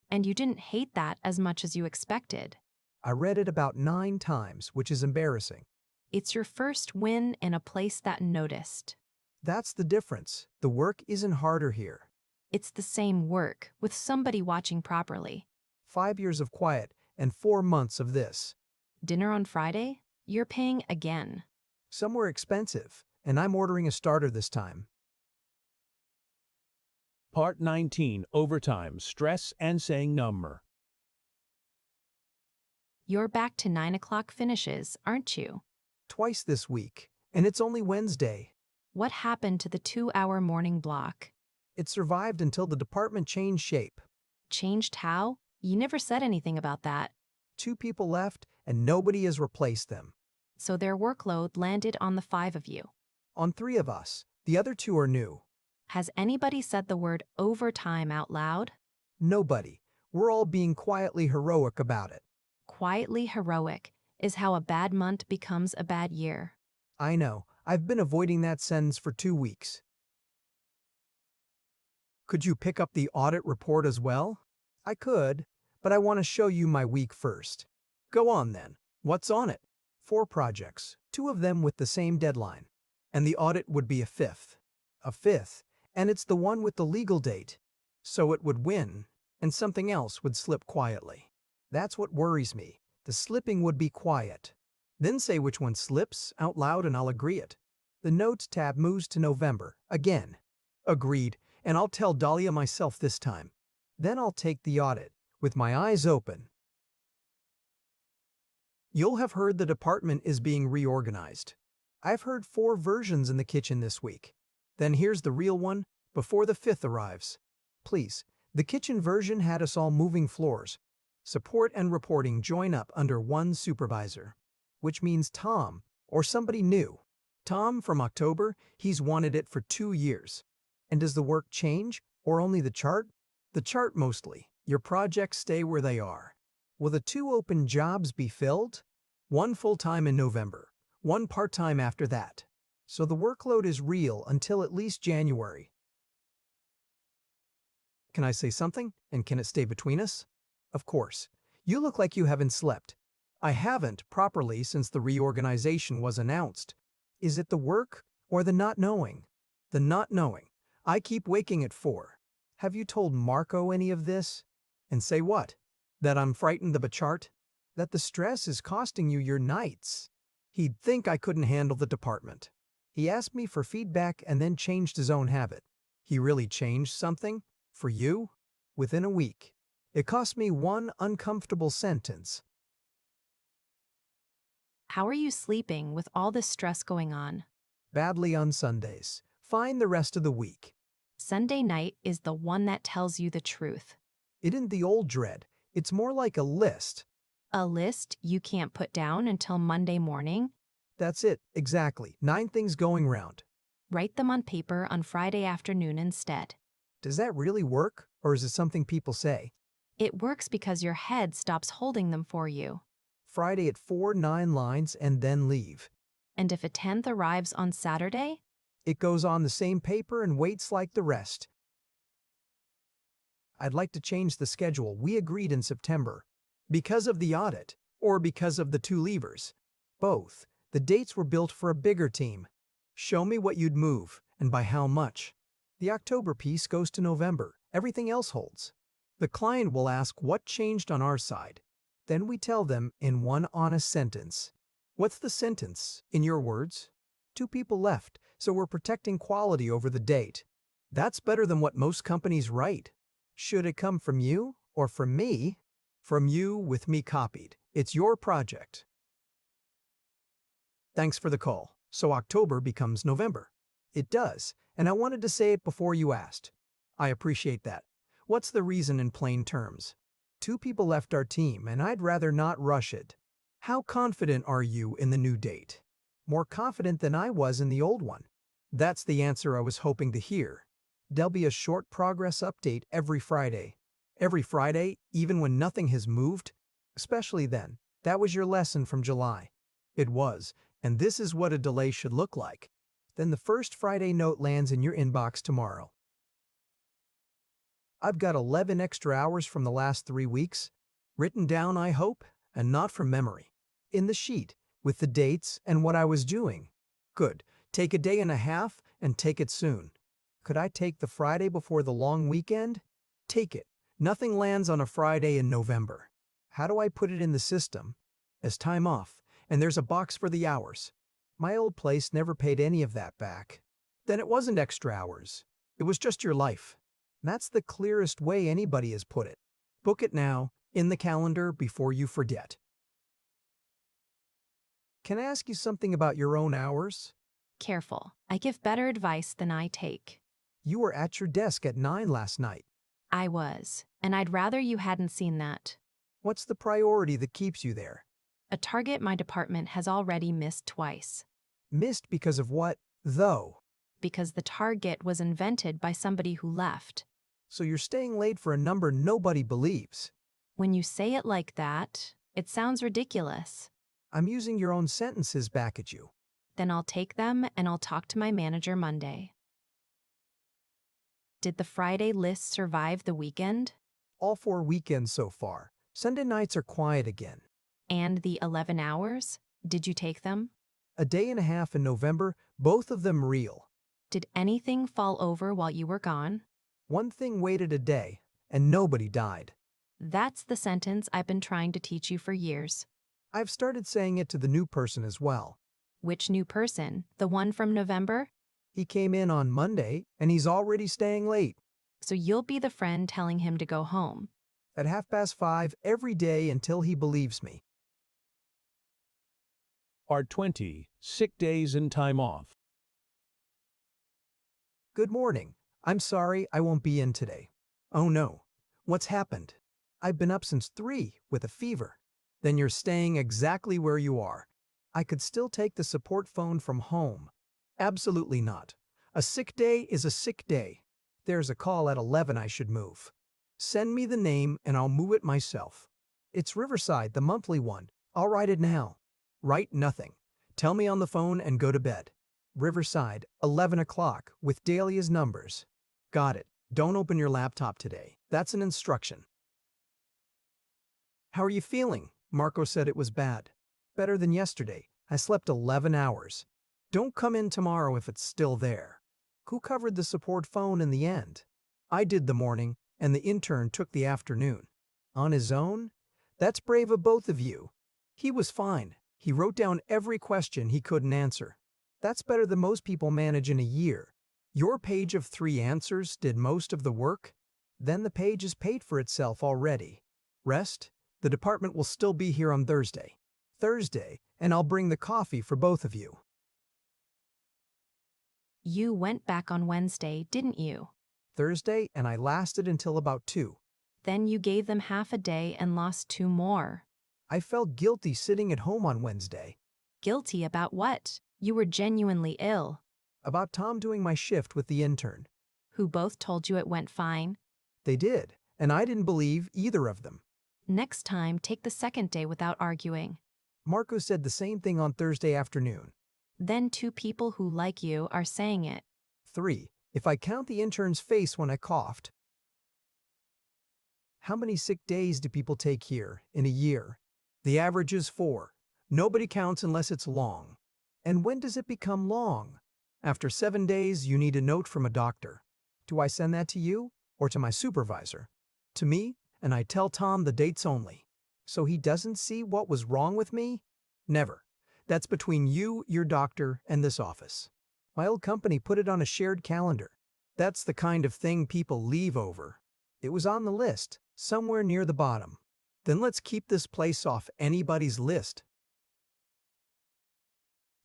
C: And you didn't hate that as much as you expected.
B: I read it about 9 times, which is embarrassing.
C: It's your first win in a place that noticed.
B: That's the difference. The work isn't harder here.
C: It's the same work, with somebody watching properly.
B: 5 years of quiet and 4 months of this.
C: Dinner on Friday? You're paying again.
B: Somewhere expensive, and I'm ordering a starter this time.
A: Part 19, Overtime, Stress and Saying Number.
C: You're back to 9 o'clock finishes, aren't you?
B: Twice this week, and it's only Wednesday.
C: What happened to the 2-hour morning block?
B: It survived until the department changed shape.
C: Changed how? You never said anything about that.
B: 2 people left, and nobody has replaced them.
C: So their workload landed on the 5 of you.
B: On 3 of us, the other 2 are new.
C: Has anybody said the word overtime out loud?
B: Nobody. We're all being quietly heroic about it.
C: Quietly heroic is how a bad month becomes a bad year.
B: I know. I've been avoiding that sentence for 2 weeks. Could you pick up the audit report as well? I could, but I want to show you my week first. Go on then. What's on it? 4 projects, 2 of them with the same deadline. And the audit would be a 5th. A 5th, and it's the one with the legal date. So it would win, and something else would slip quietly. That's what worries me. The slipping would be quiet. Then say which one slips out loud and I'll agree it. The Notes tab moves to November, again. Agreed, and I'll tell Dahlia myself this time. Then I'll take the audit, with my eyes open. You'll have heard the department is being reorganized. I've heard 4 versions in the kitchen this week. Then here's the real one, before the 5th arrives. Please, the kitchen version had us all moving floors. Support and reporting join up under one supervisor, which means Tom, or somebody new. Tom from October, he's wanted it for 2 years. And does the work change, or only the chart? The chart mostly. Your projects stay where they are. Will the 2 open jobs be filled? 1 full-time in November, 1 part-time after that. So the workload is real until at least January. Can I say something, and can it stay between us? Of course. You look like you haven't slept. I haven't properly since the reorganization was announced. Is it the work or the not knowing? The not knowing. I keep waking at 4. Have you told Marco any of this? And say what? That I'm frightened of a chart? That the stress is costing you your nights? He'd think I couldn't handle the department. He asked me for feedback and then changed his own habit. He really changed something? For you? Within a week. It cost me 1 uncomfortable sentence.
C: How are you sleeping with all this stress going on?
B: Badly on Sundays. Fine the rest of the week.
C: Sunday night is the one that tells you the truth.
B: It isn't the old dread. It's more like a list.
C: A list you can't put down until Monday morning?
B: That's it, exactly. 9 things going round.
C: Write them on paper on Friday afternoon instead.
B: Does that really work, or is it something people say?
C: It works because your head stops holding them for you.
B: Friday at 4, 9 lines, and then leave.
C: And if a 10th arrives on Saturday?
B: It goes on the same paper and waits like the rest. I'd like to change the schedule we agreed in September. Because of the audit, or because of the 2 levers? Both. The dates were built for a bigger team. Show me what you'd move, and by how much. The October piece goes to November. Everything else holds. The client will ask what changed on our side. Then we tell them in one honest sentence. What's the sentence, in your words? 2 people left, so we're protecting quality over the date. That's better than what most companies write. Should it come from you or from me? From you with me copied. It's your project. Thanks for the call. So October becomes November. It does, and I wanted to say it before you asked. I appreciate that. What's the reason in plain terms? 2 people left our team, and I'd rather not rush it. How confident are you in the new date? More confident than I was in the old one. That's the answer I was hoping to hear. There'll be a short progress update every Friday. Every Friday, even when nothing has moved? Especially then. That was your lesson from July. It was, and this is what a delay should look like. Then the first Friday note lands in your inbox tomorrow. I've got 11 extra hours from the last 3 weeks. Written down, I hope, and not from memory. In the sheet, with the dates and what I was doing. Good. Take a day and a half, and take it soon. Could I take the Friday before the long weekend? Take it. Nothing lands on a Friday in November. How do I put it in the system? As time off, and there's a box for the hours. My old place never paid any of that back. Then it wasn't extra hours. It was just your life. That's the clearest way anybody has put it. Book it now, in the calendar, before you forget. Can I ask you something about your own hours?
C: Careful. I give better advice than I take.
B: You were at your desk at 9 last night.
C: I was, and I'd rather you hadn't seen that.
B: What's the priority that keeps you there?
C: A target my department has already missed twice.
B: Missed because of what, though?
C: Because the target was invented by somebody who left.
B: So you're staying late for a number nobody believes.
C: When you say it like that, it sounds ridiculous.
B: I'm using your own sentences back at you.
C: Then I'll take them and I'll talk to my manager Monday. Did the Friday list survive the weekend?
B: All 4 weekends so far. Sunday nights are quiet again.
C: And the 11 hours? Did you take them?
B: A day and a half in November, both of them real.
C: Did anything fall over while you were gone?
B: One thing waited a day, and nobody died.
C: That's the sentence I've been trying to teach you for years.
B: I've started saying it to the new person as well.
C: Which new person? The one from November?
B: He came in on Monday, and he's already staying late.
C: So you'll be the friend telling him to go home.
B: At 5:30 every day until he believes me.
A: Part 20. Sick days and time off.
B: Good morning. I'm sorry I won't be in today. Oh no. What's happened? I've been up since 3 with a fever. Then you're staying exactly where you are. I could still take the support phone from home. Absolutely not. A sick day is a sick day. There's a call at 11 I should move. Send me the name and I'll move it myself. It's Riverside, the monthly one. I'll write it now. Write nothing. Tell me on the phone and go to bed. Riverside, 11 o'clock, with Dahlia's numbers. Got it. Don't open your laptop today. That's an instruction. How are you feeling? Marco said it was bad. Better than yesterday. I slept 11 hours. Don't come in tomorrow if it's still there. Who covered the support phone in the end? I did the morning, and the intern took the afternoon. On his own? That's brave of both of you. He was fine. He wrote down every question he couldn't answer. That's better than most people manage in a year. Your page of 3 answers did most of the work? Then the page has paid for itself already. Rest? The department will still be here on Thursday. Thursday, and I'll bring the coffee for both of you.
C: You went back on Wednesday, didn't you?
B: Thursday, and I lasted until about 2.
C: Then you gave them half a day and lost 2 more.
B: I felt guilty sitting at home on Wednesday.
C: Guilty about what? You were genuinely ill.
B: About Tom doing my shift with the intern.
C: Who both told you it went fine?
B: They did, and I didn't believe either of them.
C: Next time, take the second day without arguing.
B: Marco said the same thing on Thursday afternoon.
C: Then 2 people who like you are saying it.
B: 3. If I count the intern's face when I coughed. How many sick days do people take here in a year? The average is 4. Nobody counts unless it's long. And when does it become long? After 7 days, you need a note from a doctor. Do I send that to you or to my supervisor? To me, and I tell Tom the dates only. So he doesn't see what was wrong with me? Never. That's between you, your doctor, and this office. My old company put it on a shared calendar. That's the kind of thing people leave over. It was on the list, somewhere near the bottom. Then let's keep this place off anybody's list.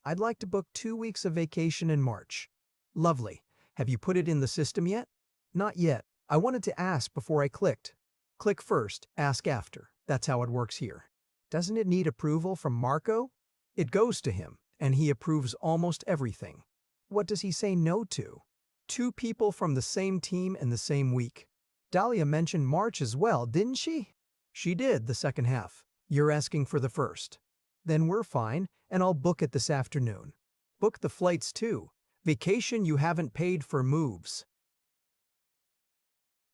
B: I'd like to book 2 weeks of vacation in March. Lovely. Have you put it in the system yet? Not yet. I wanted to ask before I clicked. Click first, ask after. That's how it works here. Doesn't it need approval from Marco? It goes to him, and he approves almost everything. What does he say no to? 2 people from the same team in the same week. Dahlia mentioned March as well, didn't she? She did, the second half. You're asking for the first. Then we're fine, and I'll book it this afternoon. Book the flights too. Vacation you haven't paid for moves.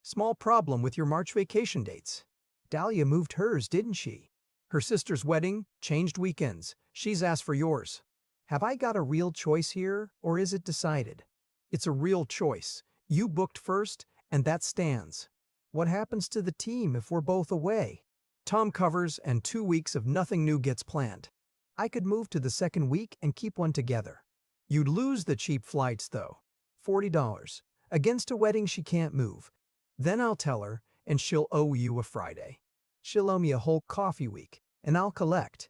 B: Small problem with your March vacation dates. Dahlia moved hers, didn't she? Her sister's wedding, changed weekends. She's asked for yours. Have I got a real choice here, or is it decided? It's a real choice. You booked first, and that stands. What happens to the team if we're both away? Tom covers, and 2 weeks of nothing new gets planned. I could move to the second week and keep one together. You'd lose the cheap flights, though. $40. Against a wedding she can't move. Then I'll tell her, and she'll owe you a Friday. She'll owe me a whole coffee week, and I'll collect.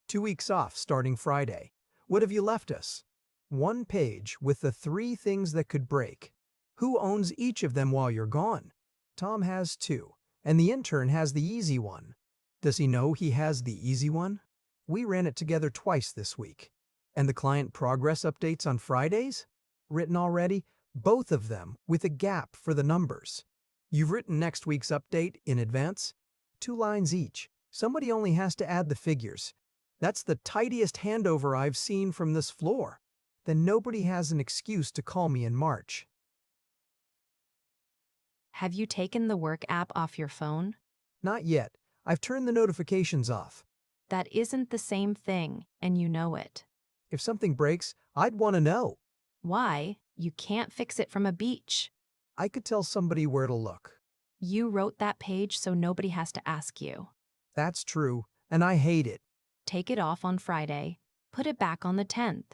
B: 2 weeks off starting Friday. What have you left us? 1 page with the 3 things that could break. Who owns each of them while you're gone? Tom has 2, and the intern has the easy one. Does he know he has the easy one? We ran it together twice this week. And the client progress updates on Fridays? Written already? Both of them with a gap for the numbers. You've written next week's update in advance? 2 lines each. Somebody only has to add the figures. That's the tidiest handover I've seen from this floor. Then nobody has an excuse to call me in March.
C: Have you taken the work app off your phone?
B: Not yet. I've turned the notifications off.
C: That isn't the same thing, and you know it.
B: If something breaks, I'd want to know.
C: Why? You can't fix it from a beach.
B: I could tell somebody where to look.
C: You wrote that page so nobody has to ask you.
B: That's true, and I hate it.
C: Take it off on Friday. Put it back on the 10th.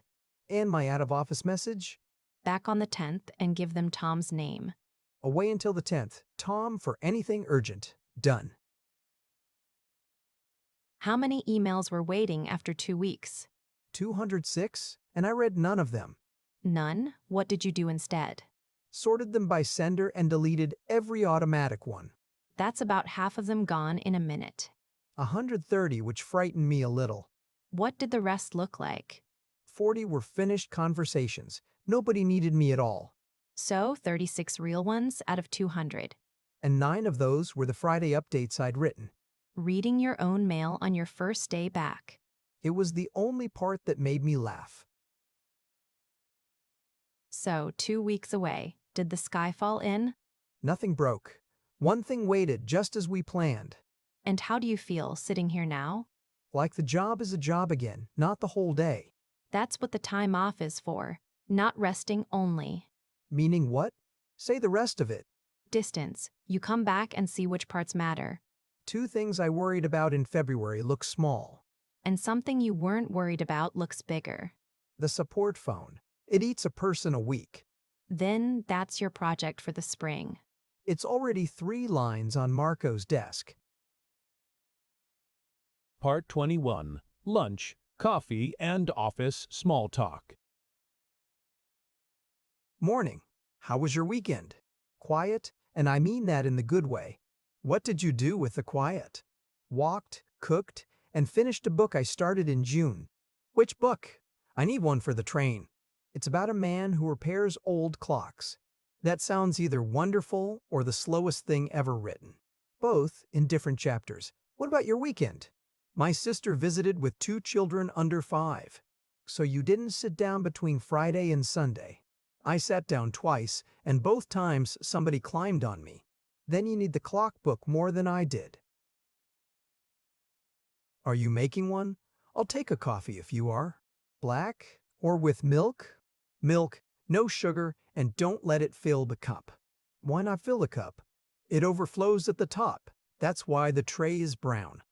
B: And my out-of-office message?
C: Back on the 10th and give them Tom's name.
B: Away until the 10th. Tom for anything urgent. Done.
C: How many emails were waiting after 2 weeks?
B: 206, and I read none of them.
C: None? What did you do instead?
B: Sorted them by sender and deleted every automatic one.
C: That's about half of them gone in a minute.
B: 130, which frightened me a little.
C: What did the rest look like?
B: 40 were finished conversations. Nobody needed me at all.
C: So, 36 real ones out of 200.
B: And 9 of those were the Friday updates I'd written.
C: Reading your own mail on your first day back.
B: It was the only part that made me laugh.
C: So, 2 weeks away. Did the sky fall in?
B: Nothing broke. One thing waited just as we planned.
C: And how do you feel sitting here now?
B: Like the job is a job again, not the whole day.
C: That's what the time off is for. Not resting only.
B: Meaning what? Say the rest of it.
C: Distance. You come back and see which parts matter.
B: 2 things I worried about in February look small.
C: And something you weren't worried about looks bigger.
B: The support phone. It eats a person a week.
C: Then that's your project for the spring.
B: It's already 3 lines on Marco's desk.
A: Part 21. Lunch, Coffee, and Office Small Talk.
B: Morning. How was your weekend? Quiet, and I mean that in the good way. What did you do with the quiet? Walked, cooked, and finished a book I started in June. Which book? I need one for the train. It's about a man who repairs old clocks. That sounds either wonderful or the slowest thing ever written. Both in different chapters. What about your weekend? My sister visited with 2 children under 5. So you didn't sit down between Friday and Sunday. I sat down twice, and both times somebody climbed on me. Then you need the clock book more than I did. Are you making one? I'll take a coffee if you are. Black or with milk? Milk, no sugar, and don't let it fill the cup. Why not fill the cup? It overflows at the top. That's why the tray is brown.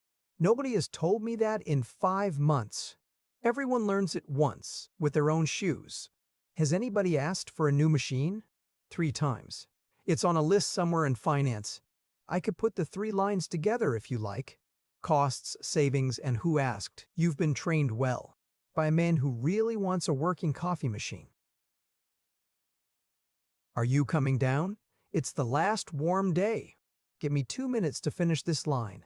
B: Nobody has told me that in 5 months. Everyone learns it once, with their own shoes. Has anybody asked for a new machine? 3 times. It's on a list somewhere in finance. I could put the 3 lines together if you like. Costs, savings, and who asked. You've been trained well. By a man who really wants a working coffee machine. Are you coming down? It's the last warm day. Give me 2 minutes to finish this line.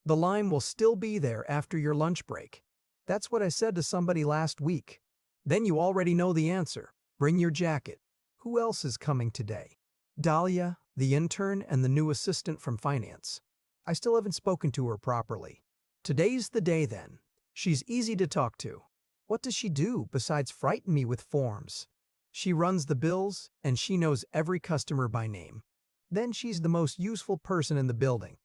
B: The line will still be there after your lunch break. That's what I said to somebody last week. Then you already know the answer. Bring your jacket. Who else is coming today? Dahlia, the intern, and the new assistant from finance. I still haven't spoken to her properly. Today's the day then. She's easy to talk to. What does she do besides frighten me with forms? She runs the bills, and she knows every customer by name. Then she's the most useful person in the building.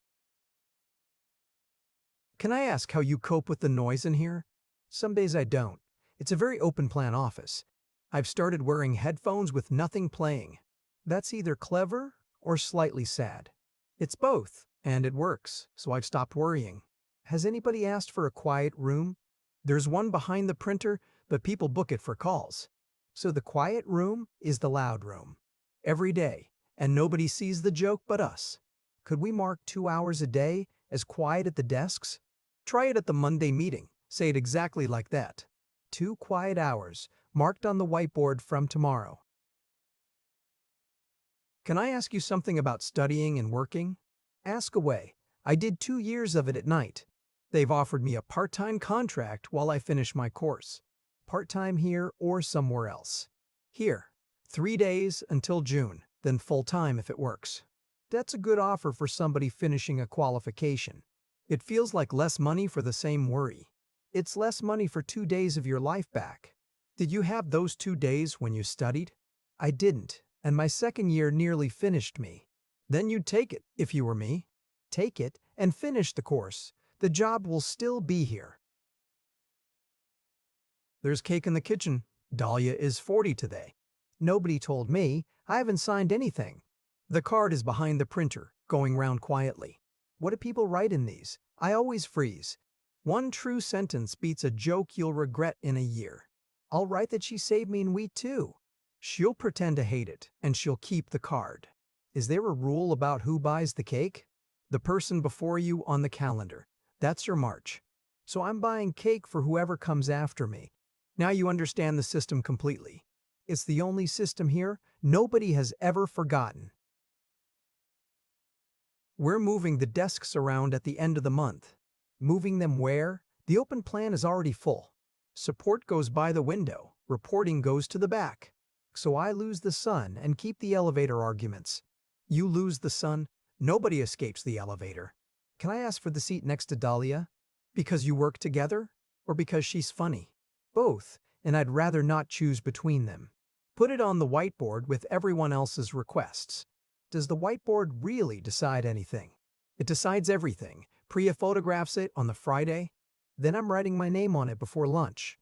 B: Can I ask how you cope with the noise in here? Some days I don't. It's a very open-plan office. I've started wearing headphones with nothing playing. That's either clever or slightly sad. It's both, and it works, so I've stopped worrying. Has anybody asked for a quiet room? There's one behind the printer, but people book it for calls. So the quiet room is the loud room. Every day, and nobody sees the joke but us. Could we mark 2 hours a day as quiet at the desks? Try it at the Monday meeting. Say it exactly like that. 2 quiet hours, marked on the whiteboard from tomorrow. Can I ask you something about studying and working? Ask away. I did 2 years of it at night. They've offered me a part-time contract while I finish my course. Part-time here or somewhere else. Here, 3 days until June, then full-time if it works. That's a good offer for somebody finishing a qualification. It feels like less money for the same worry. It's less money for 2 days of your life back. Did you have those 2 days when you studied? I didn't, and my second year nearly finished me. Then you'd take it, if you were me. Take it and finish the course. The job will still be here. There's cake in the kitchen. Dahlia is 40 today. Nobody told me. I haven't signed anything. The card is behind the printer, going round quietly. What do people write in these? I always freeze. One true sentence beats a joke you'll regret in a year. I'll write that she saved me in wheat too. She'll pretend to hate it, and she'll keep the card. Is there a rule about who buys the cake? The person before you on the calendar. That's your march. So I'm buying cake for whoever comes after me. Now you understand the system completely. It's the only system here nobody has ever forgotten. We're moving the desks around at the end of the month. Moving them where? The open plan is already full. Support goes by the window. Reporting goes to the back. So I lose the sun and keep the elevator arguments. You lose the sun. Nobody escapes the elevator. Can I ask for the seat next to Dahlia? Because you work together? Or because she's funny? Both, and I'd rather not choose between them. Put it on the whiteboard with everyone else's requests. Does the whiteboard really decide anything? It decides everything. Priya photographs it on the Friday. Then I'm writing my name on it before lunch.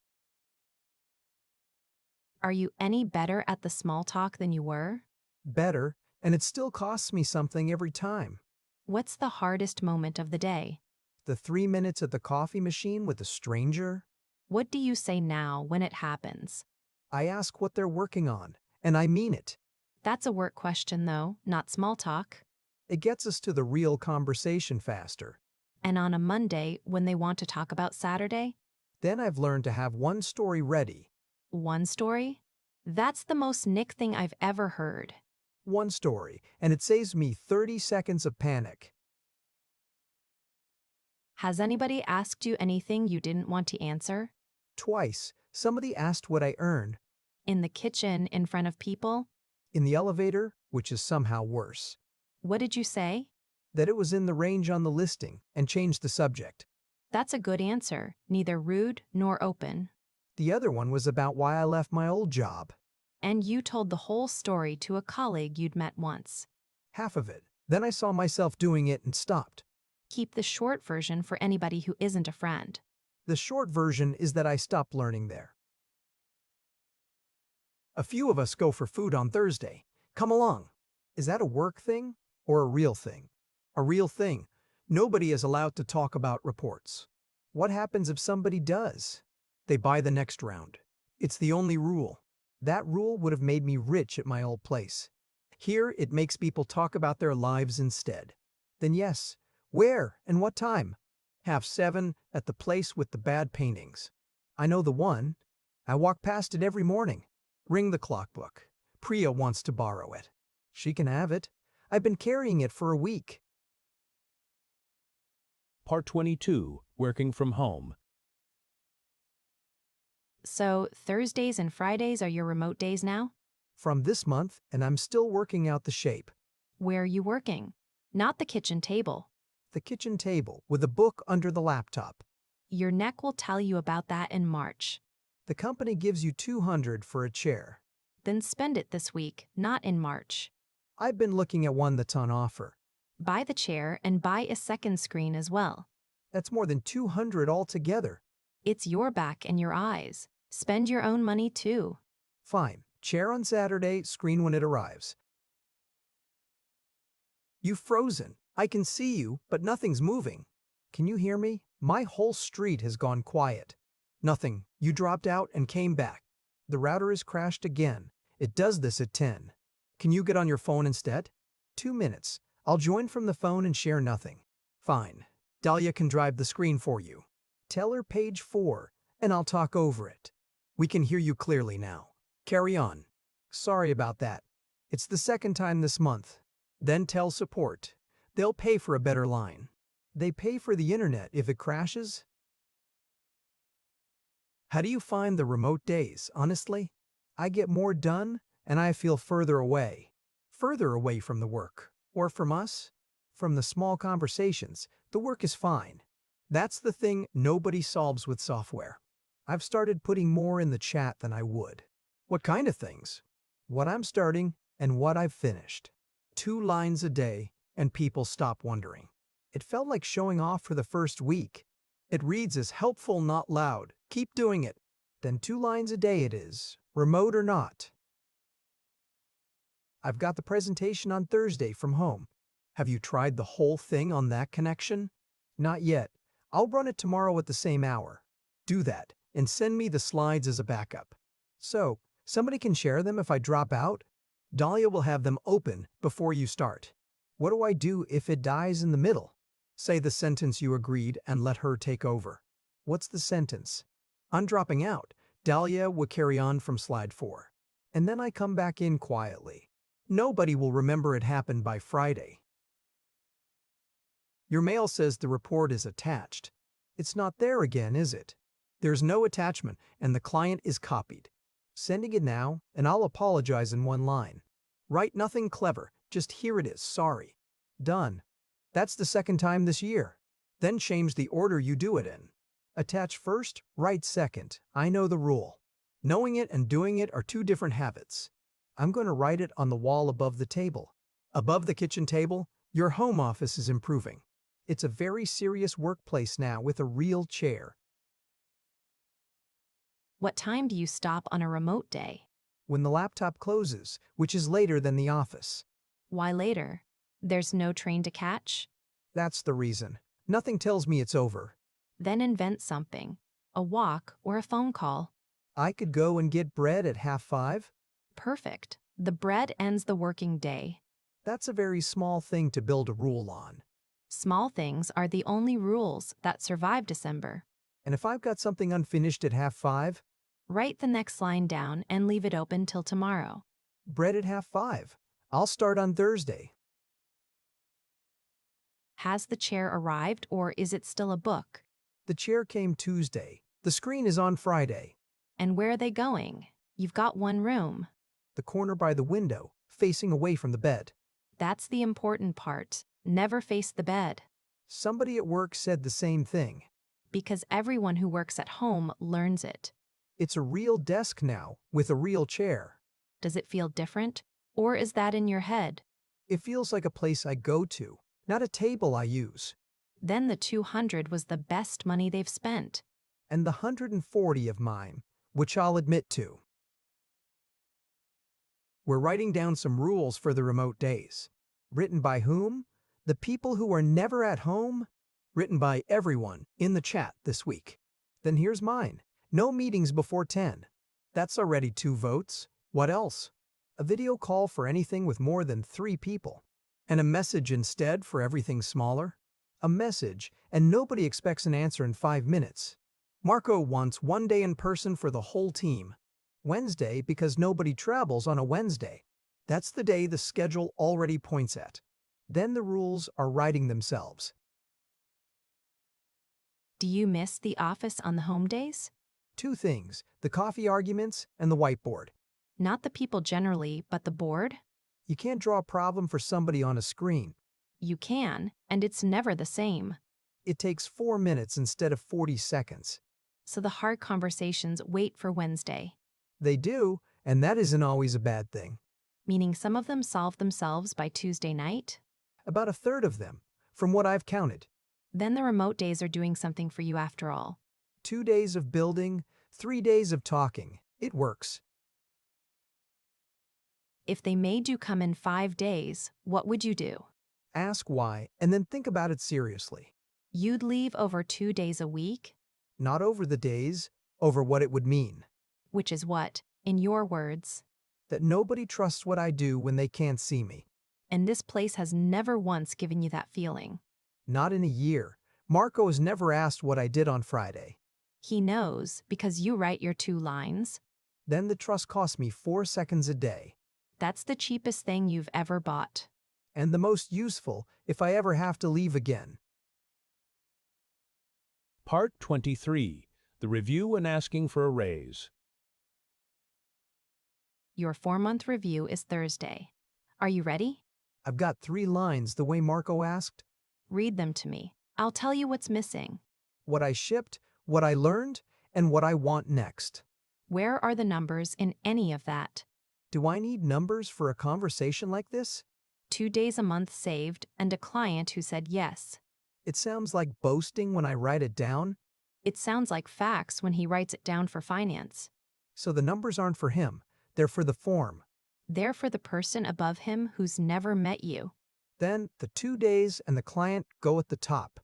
C: Are you any better at the small talk than you were?
B: Better, and it still costs me something every time.
C: What's the hardest moment of the day?
B: The 3 minutes at the coffee machine with a stranger.
C: What do you say now when it happens?
B: I ask what they're working on, and I mean it.
C: That's a work question, though, not small talk.
B: It gets us to the real conversation faster.
C: And on a Monday, when they want to talk about Saturday,
B: Then I've learned to have one story ready.
C: one story? That's the most Nick thing I've ever heard.
B: One story, and it saves me 30 seconds of panic.
C: Has anybody asked you anything you didn't want to answer?
B: Twice, somebody asked what I earn.
C: In the kitchen, in front of people?
B: In the elevator, which is somehow worse.
C: What did you say?
B: That it was in the range on the listing, and changed the subject.
C: That's a good answer, neither rude nor open.
B: The other one was about why I left my old job.
C: And you told the whole story to a colleague you'd met once.
B: Half of it. Then I saw myself doing it and stopped.
C: Keep the short version for anybody who isn't a friend.
B: The short version is that I stopped learning there. A few of us go for food on Thursday. Come along. Is that a work thing or a real thing? A real thing. Nobody is allowed to talk about reports. What happens if somebody does? They buy the next round. It's the only rule. That rule would have made me rich at my old place. Here, it makes people talk about their lives instead. Then yes, where and what time? 7:30 at the place with the bad paintings. I know the one. I walk past it every morning. Ring the clock book. Priya wants to borrow it. She can have it. I've been carrying it for a week.
A: Part 22, Working from Home.
C: So, Thursdays and Fridays are your remote days now?
B: From this month, and I'm still working out the shape.
C: Where are you working? Not the kitchen table.
B: The kitchen table with a book under the laptop.
C: Your neck will tell you about that in March.
B: The company gives you $200 for a chair.
C: Then spend it this week, not in March.
B: I've been looking at one that's on offer.
C: Buy the chair and buy a second screen as well.
B: That's more than $200 altogether.
C: It's your back and your eyes. Spend your own money too.
B: Fine. Chair on Saturday, screen when it arrives. You've frozen. I can see you, but nothing's moving. Can you hear me? My whole street has gone quiet. Nothing. You dropped out and came back. The router has crashed again. It does this at 10. Can you get on your phone instead? 2 minutes. I'll join from the phone and share nothing. Fine. Dahlia can drive the screen for you. Tell her page 4, and I'll talk over it. We can hear you clearly now. Carry on. Sorry about that. It's the second time this month. Then tell support. They'll pay for a better line. They pay for the internet if it crashes. How do you find the remote days, honestly? I get more done, and I feel further away. Further away from the work. Or from us? From the small conversations, the work is fine. That's the thing nobody solves with software. I've started putting more in the chat than I would. What kind of things? What I'm starting and what I've finished. 2 lines a day, and people stop wondering. It felt like showing off for the first week. It reads as helpful, not loud. Keep doing it. Then 2 lines a day it is, remote or not. I've got the presentation on Thursday from home. Have you tried the whole thing on that connection? Not yet. I'll run it tomorrow at the same hour. Do that, and send me the slides as a backup. So, somebody can share them if I drop out? Dahlia will have them open before you start. What do I do if it dies in the middle? Say the sentence you agreed and let her take over. What's the sentence? I'm dropping out. Dahlia will carry on from slide 4. And then I come back in quietly. Nobody will remember it happened by Friday. Your mail says the report is attached. It's not there again, is it? There's no attachment, and the client is copied. Sending it now, and I'll apologize in 1 line. Write nothing clever, just here it is, sorry. Done. That's the second time this year. Then change the order you do it in. Attach first, write second. I know the rule. Knowing it and doing it are 2 different habits. I'm going to write it on the wall above the table. Above the kitchen table, your home office is improving. It's a very serious workplace now with a real chair.
C: What time do you stop on a remote day?
B: When the laptop closes, which is later than the office.
C: Why later? There's no train to catch?
B: That's the reason. Nothing tells me it's over.
C: Then invent something. A walk or a phone call.
B: I could go and get bread at 5:30.
C: Perfect. The bread ends the working day.
B: That's a very small thing to build a rule on.
C: Small things are the only rules that survive December.
B: And if I've got something unfinished at 5:30,
C: Write the next line down and leave it open till tomorrow.
B: bread at 5:30, I'll start on Thursday.
C: Has the chair arrived or is it still a book?
B: The chair came Tuesday. The screen is on Friday.
C: And where are they going? You've got one room.
B: The corner by the window, facing away from the bed.
C: That's the important part. Never face the bed.
B: Somebody at work said the same thing.
C: Because everyone who works at home learns it.
B: It's a real desk now, with a real chair.
C: Does it feel different? Or is that in your head?
B: It feels like a place I go to, not a table I use.
C: Then the 200 was the best money they've spent.
B: And the 140 of mine, which I'll admit to. We're writing down some rules for the remote days. Written by whom? The people who are never at home? Written by everyone in the chat this week. Then here's mine. No meetings before 10. That's already 2 votes. What else? A video call for anything with more than 3 people. And a message instead for everything smaller? A message, and nobody expects an answer in 5 minutes. Marco wants 1 day in person for the whole team. Wednesday because nobody travels on a Wednesday. That's the day the schedule already points at. Then the rules are writing themselves.
C: Do you miss the office on the home days?
B: 2 things, the coffee arguments and the whiteboard.
C: Not the people generally, but the board?
B: You can't draw a problem for somebody on a screen.
C: You can, and it's never the same.
B: It takes 4 minutes instead of 40 seconds.
C: So the hard conversations wait for Wednesday.
B: They do, and that isn't always a bad thing.
C: Meaning some of them solve themselves by Tuesday night?
B: About a third of them, from what I've counted.
C: Then the remote days are doing something for you after all.
B: 2 days of building, 3 days of talking. It works.
C: If they made you come in 5 days, what would you do?
B: Ask why, and then think about it seriously.
C: You'd leave over 2 days a week?
B: Not over the days, over what it would mean.
C: Which is what, in your words?
B: That nobody trusts what I do when they can't see me.
C: And this place has never once given you that feeling.
B: Not in a year. Marco has never asked what I did on Friday.
C: He knows because you write your 2 lines.
B: Then the trust costs me 4 seconds a day.
C: That's the cheapest thing you've ever bought.
B: And the most useful if I ever have to leave again.
A: Part 23. The Review and Asking for a Raise.
C: Your 4-month review is Thursday. Are you ready?
B: I've got 3 lines the way Marco asked.
C: Read them to me. I'll tell you what's missing.
B: What I shipped, what I learned, and what I want next.
C: Where are the numbers in any of that?
B: Do I need numbers for a conversation like this?
C: 2 days a month saved and a client who said yes.
B: It sounds like boasting when I write it down.
C: It sounds like facts when he writes it down for finance.
B: So the numbers aren't for him. They're for the form.
C: They're for the person above him who's never met you.
B: Then the 2 days and the client go at the top.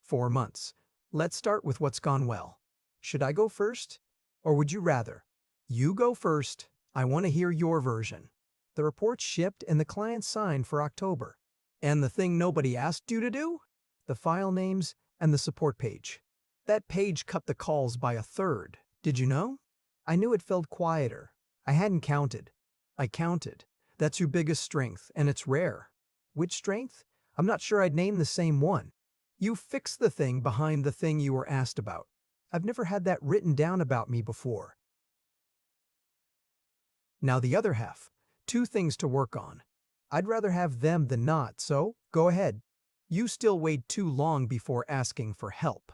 B: 4 months. Let's start with what's gone well. Should I go first? Or would you rather? You go first. I want to hear your version. The report shipped and the client signed for October. And the thing nobody asked you to do? The file names and the support page. That page cut the calls by a third. Did you know? I knew it felt quieter. I hadn't counted. I counted. That's your biggest strength, and it's rare. Which strength? I'm not sure I'd name the same one. You fixed the thing behind the thing you were asked about. I've never had that written down about me before. Now the other half. 2 things to work on. I'd rather have them than not, so go ahead. You still wait too long before asking for help.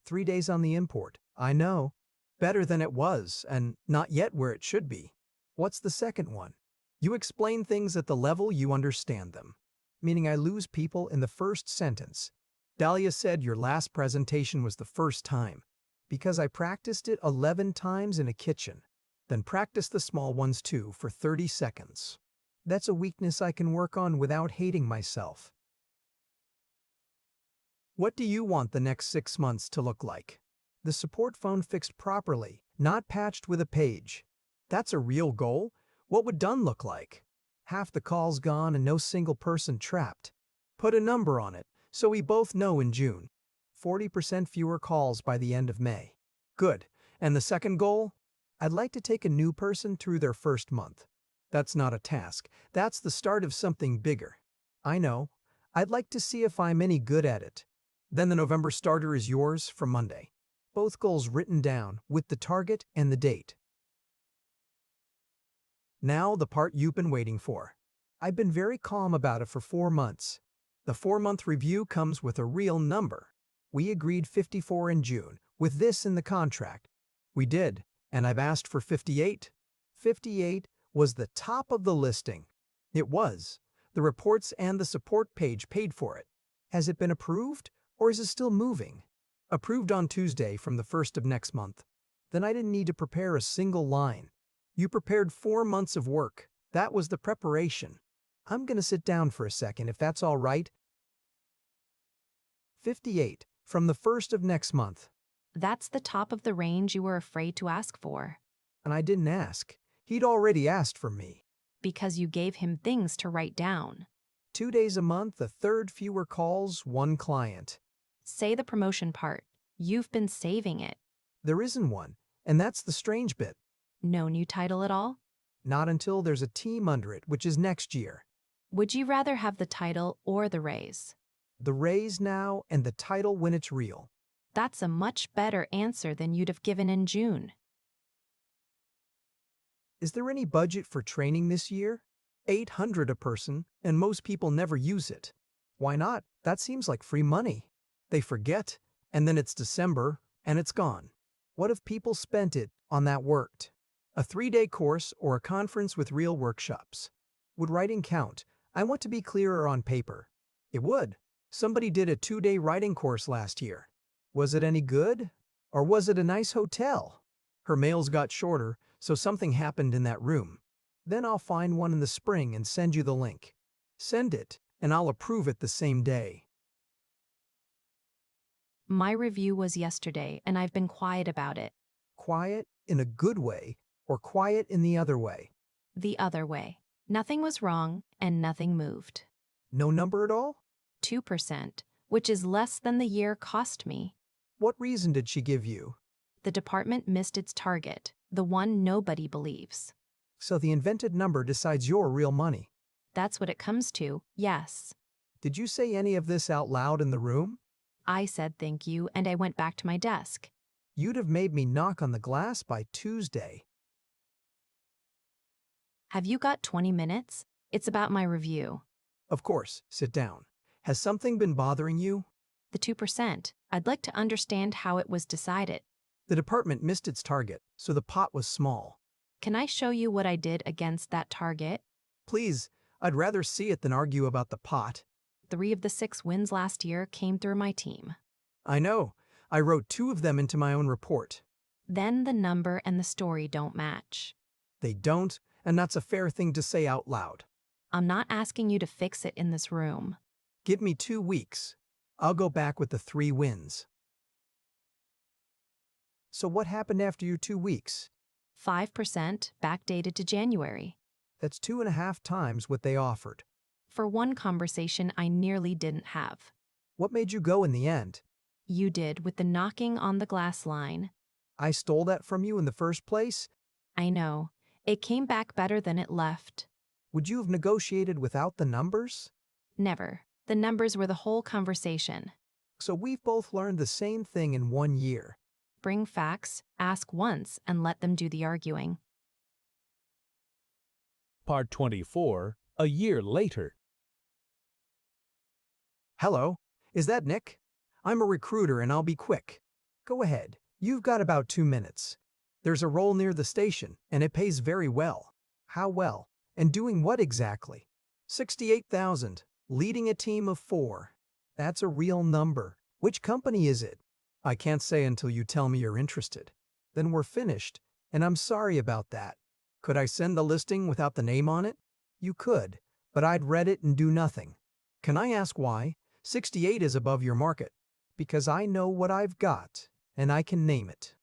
B: 3 days on the import. I know. Better than it was, and not yet where it should be. What's the second one? You explain things at the level you understand them. Meaning I lose people in the first sentence. Dahlia said your last presentation was the first time. Because I practiced it 11 times in a kitchen. Then practice the small ones too for 30 seconds. That's a weakness I can work on without hating myself. What do you want the next 6 months to look like? The support phone fixed properly, not patched with a page. That's a real goal? What would done look like? Half the calls gone and no single person trapped. Put a number on it, so we both know in June. 40% fewer calls by the end of May. Good. And the second goal? I'd like to take a new person through their first month. That's not a task. That's the start of something bigger. I know. I'd like to see if I'm any good at it. Then the November starter is yours from Monday. Both goals written down with the target and the date. Now the part you've been waiting for. I've been very calm about it for 4 months. The 4-month review comes with a real number. We agreed 54 in June, with this in the contract. We did, and I've asked for 58. 58 was the top of the listing. It was. The reports and the support page paid for it. Has it been approved, or is it still moving? Approved on Tuesday from the 1st of next month. Then I didn't need to prepare a single line. You prepared 4 months of work. That was the preparation. I'm going to sit down for a second, if that's all right. 58, from the 1st of next month.
C: That's the top of the range you were afraid to ask for.
B: And I didn't ask. He'd already asked for me.
C: Because you gave him things to write down.
B: 2 days a month, a third fewer calls, 1 client.
C: Say the promotion part. You've been saving it.
B: There isn't one, and that's the strange bit.
C: No new title at all?
B: Not until there's a team under it, which is next year.
C: Would you rather have the title or the raise?
B: The raise now and the title when it's real.
C: That's a much better answer than you'd have given in June.
B: Is there any budget for training this year? 800 a person, and most people never use it. Why not? That seems like free money. They forget, and then it's December, and it's gone. What if people spent it on that worked? A 3-day course or a conference with real workshops. Would writing count? I want to be clearer on paper. It would. Somebody did a 2-day writing course last year. Was it any good? Or was it a nice hotel? Her mails got shorter, so something happened in that room. Then I'll find one in the spring and send you the link. Send it, and I'll approve it the same day.
C: My review was yesterday, and I've been quiet about it.
B: Quiet in a good way, or quiet in the other way?
C: The other way. Nothing was wrong, and nothing moved.
B: No number at all?
C: 2%, which is less than the year cost me.
B: What reason did she give you?
C: The department missed its target, the one nobody believes.
B: So the invented number decides your real money.
C: That's what it comes to, yes.
B: Did you say any of this out loud in the room?
C: I said thank you, and I went back to my desk.
B: You'd have made me knock on the glass by Tuesday.
C: Have you got 20 minutes? It's about my review.
B: Of course, sit down. Has something been bothering you?
C: The 2%. I'd like to understand how it was decided.
B: The department missed its target, so the pot was small.
C: Can I show you what I did against that target?
B: Please, I'd rather see it than argue about the pot.
C: 3 of the 6 wins last year came through my team.
B: I know. I wrote 2 of them into my own report.
C: Then the number and the story don't match.
B: They don't, and that's a fair thing to say out loud.
C: I'm not asking you to fix it in this room.
B: Give me 2 weeks. I'll go back with the 3 wins. So what happened after your 2 weeks?
C: 5% backdated to January.
B: That's 2.5 times what they offered.
C: For one conversation I nearly didn't have.
B: What made you go in the end?
C: You did with the knocking on the glass line.
B: I stole that from you in the first place?
C: I know. It came back better than it left.
B: Would you have negotiated without the numbers?
C: Never. The numbers were the whole conversation.
B: So we've both learned the same thing in 1 year.
C: Bring facts, ask once, and let them do the arguing.
A: Part 24, a year later.
B: Hello, is that Nick? I'm a recruiter and I'll be quick. Go ahead, you've got about 2 minutes. There's a role near the station and it pays very well. How well? And doing what exactly? 68,000, leading a team of 4. That's a real number. Which company is it? I can't say until you tell me you're interested. Then we're finished, and I'm sorry about that. Could I send the listing without the name on it? You could, but I'd read it and do nothing. Can I ask why? 68 is above your market. Because I know what I've got, and I can name it.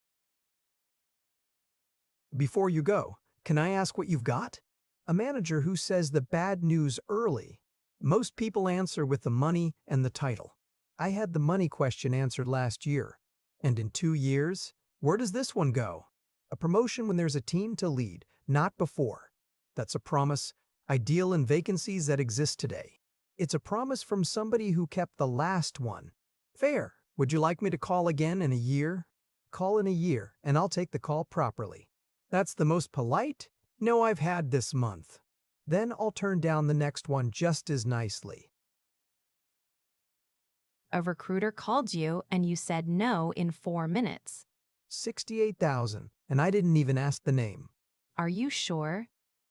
B: Before you go, can I ask what you've got? A manager who says the bad news early. Most people answer with the money and the title. I had the money question answered last year. And in 2 years, where does this one go? A promotion when there's a team to lead, not before. That's a promise, ideal in vacancies that exist today. It's a promise from somebody who kept the last one. Fair. Would you like me to call again in a year? Call in a year, and I'll take the call properly. That's the most polite no I've had this month. Then I'll turn down the next one just as nicely.
C: A recruiter called you and you said no in 4 minutes.
B: 68,000, and I didn't even ask the name.
C: Are you sure?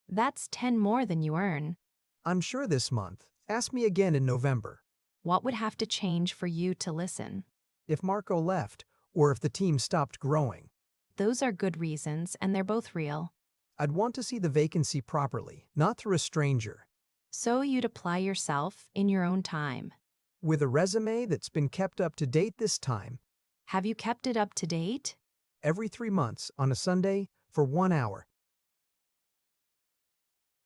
C: That's 10 more than you earn.
B: I'm sure this month. Ask me again in November.
C: What would have to change for you to listen?
B: If Marco left, or if the team stopped growing.
C: Those are good reasons, and they're both real.
B: I'd want to see the vacancy properly, not through a stranger.
C: So you'd apply yourself in your own time.
B: With a resume that's been kept up to date this time,
C: Have you kept it up to date?
B: every 3 months on a Sunday for 1 hour.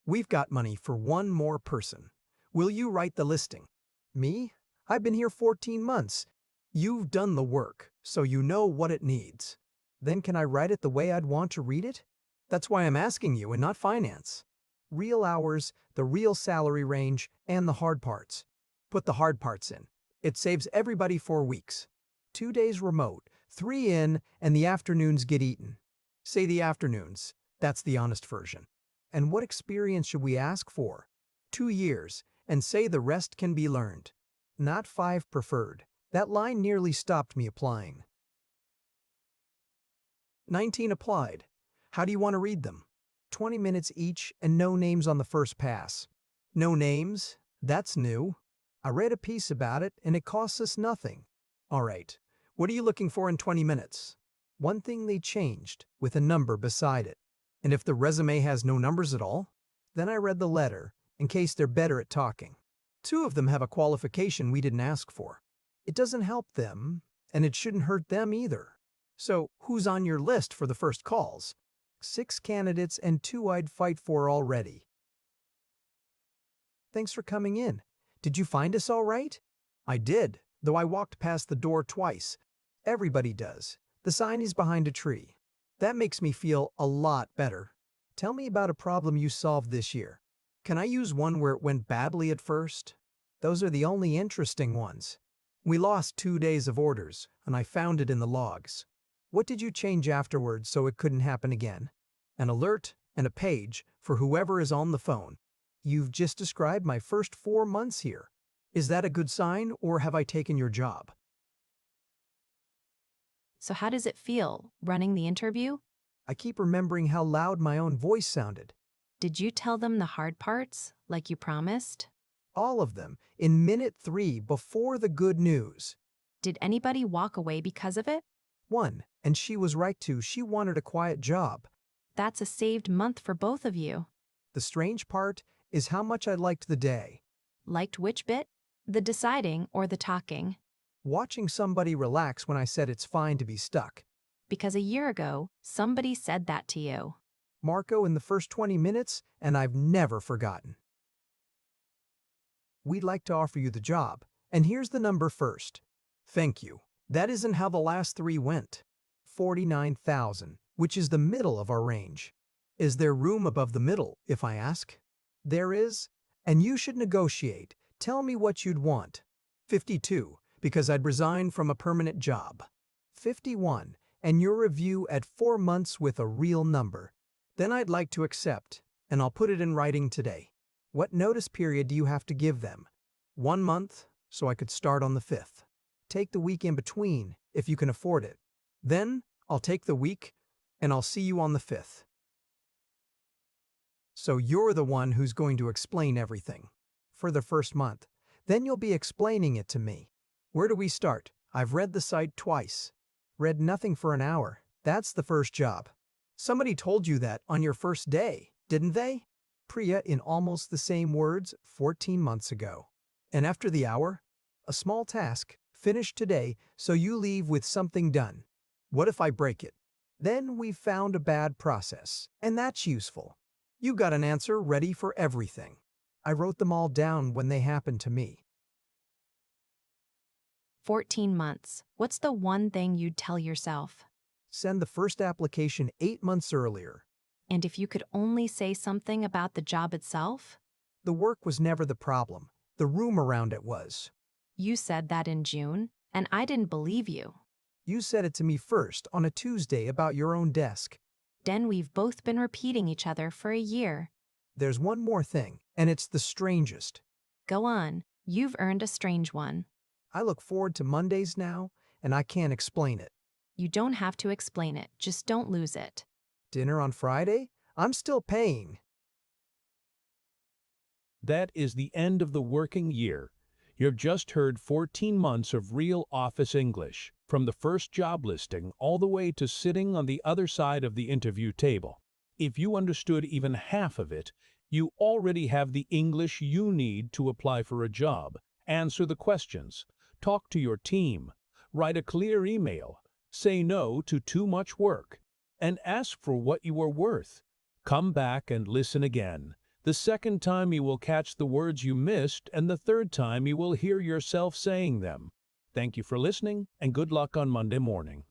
B: We've got money for one more person. Will you write the listing? Me? I've been here 14 months. You've done the work, so you know what it needs. Then can I write it the way I'd want to read it? That's why I'm asking you and not finance. Real hours, the real salary range, and the hard parts. Put the hard parts in. It saves everybody 4 weeks. 2 days remote, 3 in, and the afternoons get eaten. Say the afternoons. That's the honest version. And what experience should we ask for? 2 years, and say the rest can be learned. Not 5 preferred. That line nearly stopped me applying. 19 applied. How do you want to read them? 20 minutes each and no names on the first pass. No names? That's new. I read a piece about it and it costs us nothing. All right, what are you looking for in 20 minutes? One thing they changed, with a number beside it. And if the resume has no numbers at all? Then I read the letter, in case they're better at talking. 2 of them have a qualification we didn't ask for. It doesn't help them, and it shouldn't hurt them either. So, who's on your list for the first calls? 6 candidates and 2 I'd fight for already. Thanks for coming in. Did you find us all right? I did, though I walked past the door twice. Everybody does. The sign is behind a tree. That makes me feel a lot better. Tell me about a problem you solved this year. Can I use one where it went badly at first? Those are the only interesting ones. We lost 2 days of orders, and I found it in the logs. What did you change afterwards so it couldn't happen again? An alert and a page for whoever is on the phone. You've just described my first 4 months here. Is that a good sign, or have I taken your job?
C: So how does it feel, running the interview?
B: I keep remembering how loud my own voice sounded.
C: Did you tell them the hard parts, like you promised?
B: All of them, in minute 3 before the good news.
C: Did anybody walk away because of it?
B: 1, and she was right too. She wanted a quiet job.
C: That's a saved month for both of you.
B: The strange part is how much I liked the day.
C: Liked which bit? The deciding or the talking?
B: Watching somebody relax when I said it's fine to be stuck.
C: Because a year ago, somebody said that to you.
B: Marco in the first 20 minutes, and I've never forgotten. We'd like to offer you the job, and here's the number first. Thank you. That isn't how the last 3 went. 49,000, which is the middle of our range. Is there room above the middle, if I ask? There is, and you should negotiate. Tell me what you'd want. 52, because I'd resign from a permanent job. 51, and your review at 4 months with a real number. Then I'd like to accept, and I'll put it in writing today. What notice period do you have to give them? 1 month, so I could start on the 5th. Take the week in between, if you can afford it. Then, I'll take the week, and I'll see you on the 5th. So you're the one who's going to explain everything. For the first month. Then you'll be explaining it to me. Where do we start? I've read the site twice. Read nothing for an hour. That's the first job. Somebody told you that on your first day, didn't they? Priya in almost the same words 14 months ago. And after the hour? A small task, finished today, so you leave with something done. What if I break it? Then we've found a bad process, and that's useful. You got an answer ready for everything. I wrote them all down when they happened to me.
C: 14 months. What's the one thing you'd tell yourself?
B: Send the first application 8 months earlier.
C: And if you could only say something about the job itself?
B: The work was never the problem. The room around it was.
C: You said that in June, and I didn't believe you.
B: You said it to me first on a Tuesday about your own desk.
C: Then we've both been repeating each other for a year.
B: There's one more thing, and it's the strangest.
C: Go on, you've earned a strange one.
B: I look forward to Mondays now, and I can't explain it.
C: You don't have to explain it, just don't lose it.
B: Dinner on Friday? I'm still paying.
A: That is the end of the working year. You've just heard 14 months of real office English, from the first job listing all the way to sitting on the other side of the interview table. If you understood even half of it, you already have the English you need to apply for a job, answer the questions, talk to your team, write a clear email, say no to too much work, and ask for what you are worth. Come back and listen again. The second time you will catch the words you missed, and the third time you will hear yourself saying them. Thank you for listening, and good luck on Monday morning.